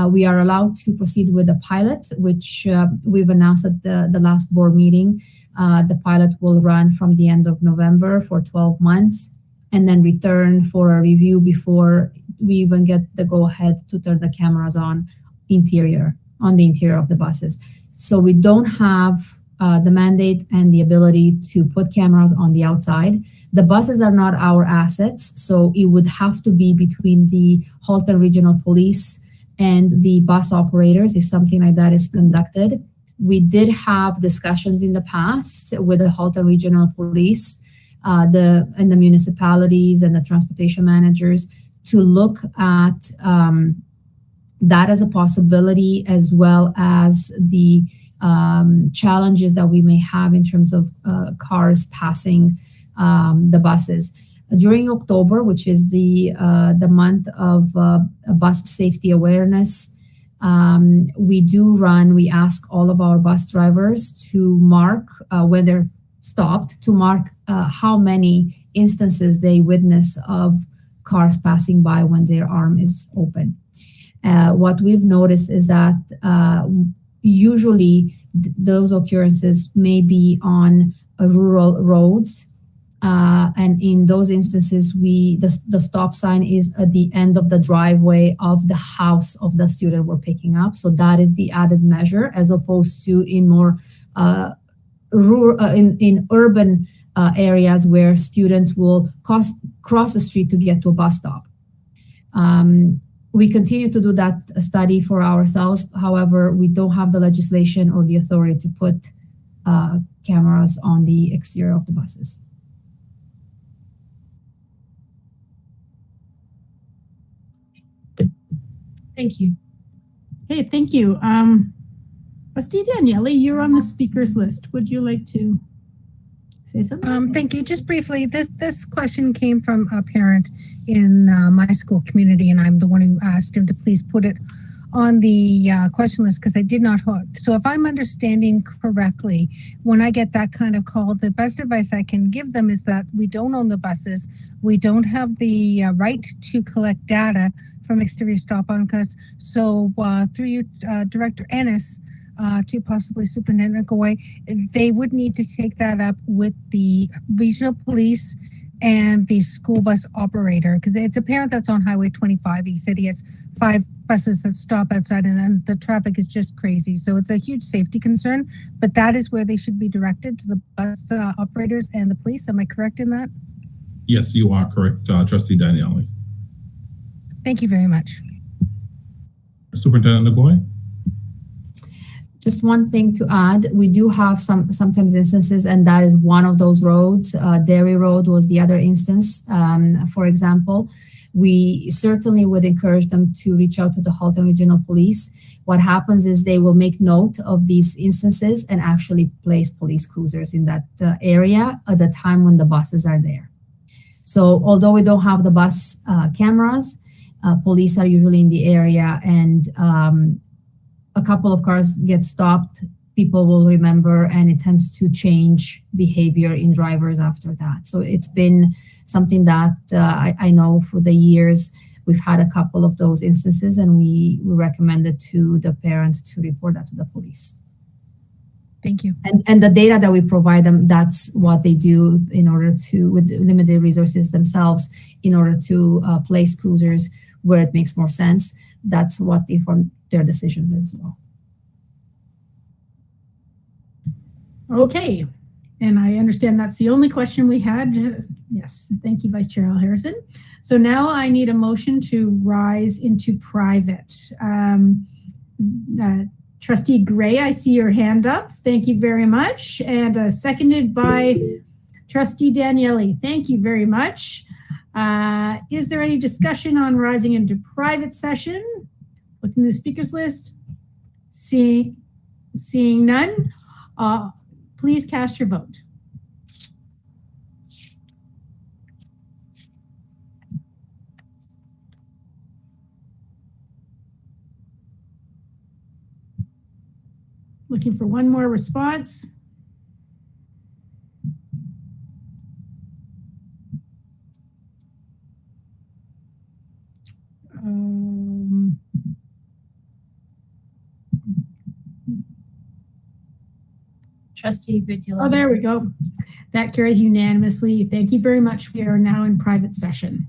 We are allowed to proceed with a pilot, which we've announced at the last board meeting. The pilot will run from the end of November for 12 months and then return for a review before we even get the go-ahead to turn the cameras on the interior of the buses. So we don't have the mandate and the ability to put cameras on the outside. The buses are not our assets, so it would have to be between the Halton Regional Police and the bus operators if something like that is conducted. We did have discussions in the past with the Halton Regional Police and the municipalities and the transportation managers to look at that as a possibility, as well as the challenges that we may have in terms of cars passing the buses. During October, which is the month of bus safety awareness, we ask all of our bus drivers to mark when they're stopped, to mark how many instances they witness of cars passing by when their arm is open. What we've noticed is that usually those occurrences may be on rural roads. And in those instances, the stop sign is at the end of the driveway of the house of the student we're picking up. So that is the added measure, as opposed to in more in urban areas where students will cross the street to get to a bus stop. We continue to do that study for ourselves. However, we don't have the legislation or the authority to put cameras on the exterior of the buses. Thank you. Okay, thank you. Trustee Danielle, you're on the speakers list. Would you like to say something? Thank you. Just briefly, this question came from a parent in my school community, and I'm the one who asked him to please put it on the question list because I did not hook. So if I'm understanding correctly, when I get that kind of call, the best advice I can give them is that we don't own the buses. We don't have the right to collect data from exterior stop-on cars. So through you, Director Ennis, to possibly Superintendent Goy, they would need to take that up with the regional police and the school bus operator, because it's a parent that's on Highway 25. He said he has 5 buses that stop outside, and then the traffic is just crazy. So it's a huge safety concern, but that is where they should be directed, to the bus operators and the police. Am I correct in that? Yes, you are correct, Trustee Danielle. Thank you very much. Superintendent Goy? Just one thing to add, we do have sometimes instances, and that is one of those roads. Dairy Road was the other instance. For example, we certainly would encourage them to reach out to the Halton Regional Police. What happens is they will make note of these instances and actually place police cruisers in that area at the time when the buses are there. So although we don't have the bus cameras, police are usually in the area, and a couple of cars get stopped, people will remember, and it tends to change behavior in drivers after that. So it's been something that I know for the years we've had a couple of those instances, and we recommended to the parents to report that to the police. Thank you. And the data that we provide them, that's what they do in order to, with limited resources themselves, in order to place cruisers where it makes more sense. That's what inform their decisions as well. Okay, and I understand that's the only question we had. Yes, thank you, Vice Chair Al Harrison. So now I need a motion to rise into private. Trustee Gray, I see your hand up. Thank you very much. And seconded by Trustee Danielle. Thank you very much. Is there any discussion on rising into private session? Looking at the speakers list. Seeing none, please cast your vote. Looking for one more response. Trustee Vigilara. Oh, there we go. That carries unanimously. Thank you very much. We are now in private session.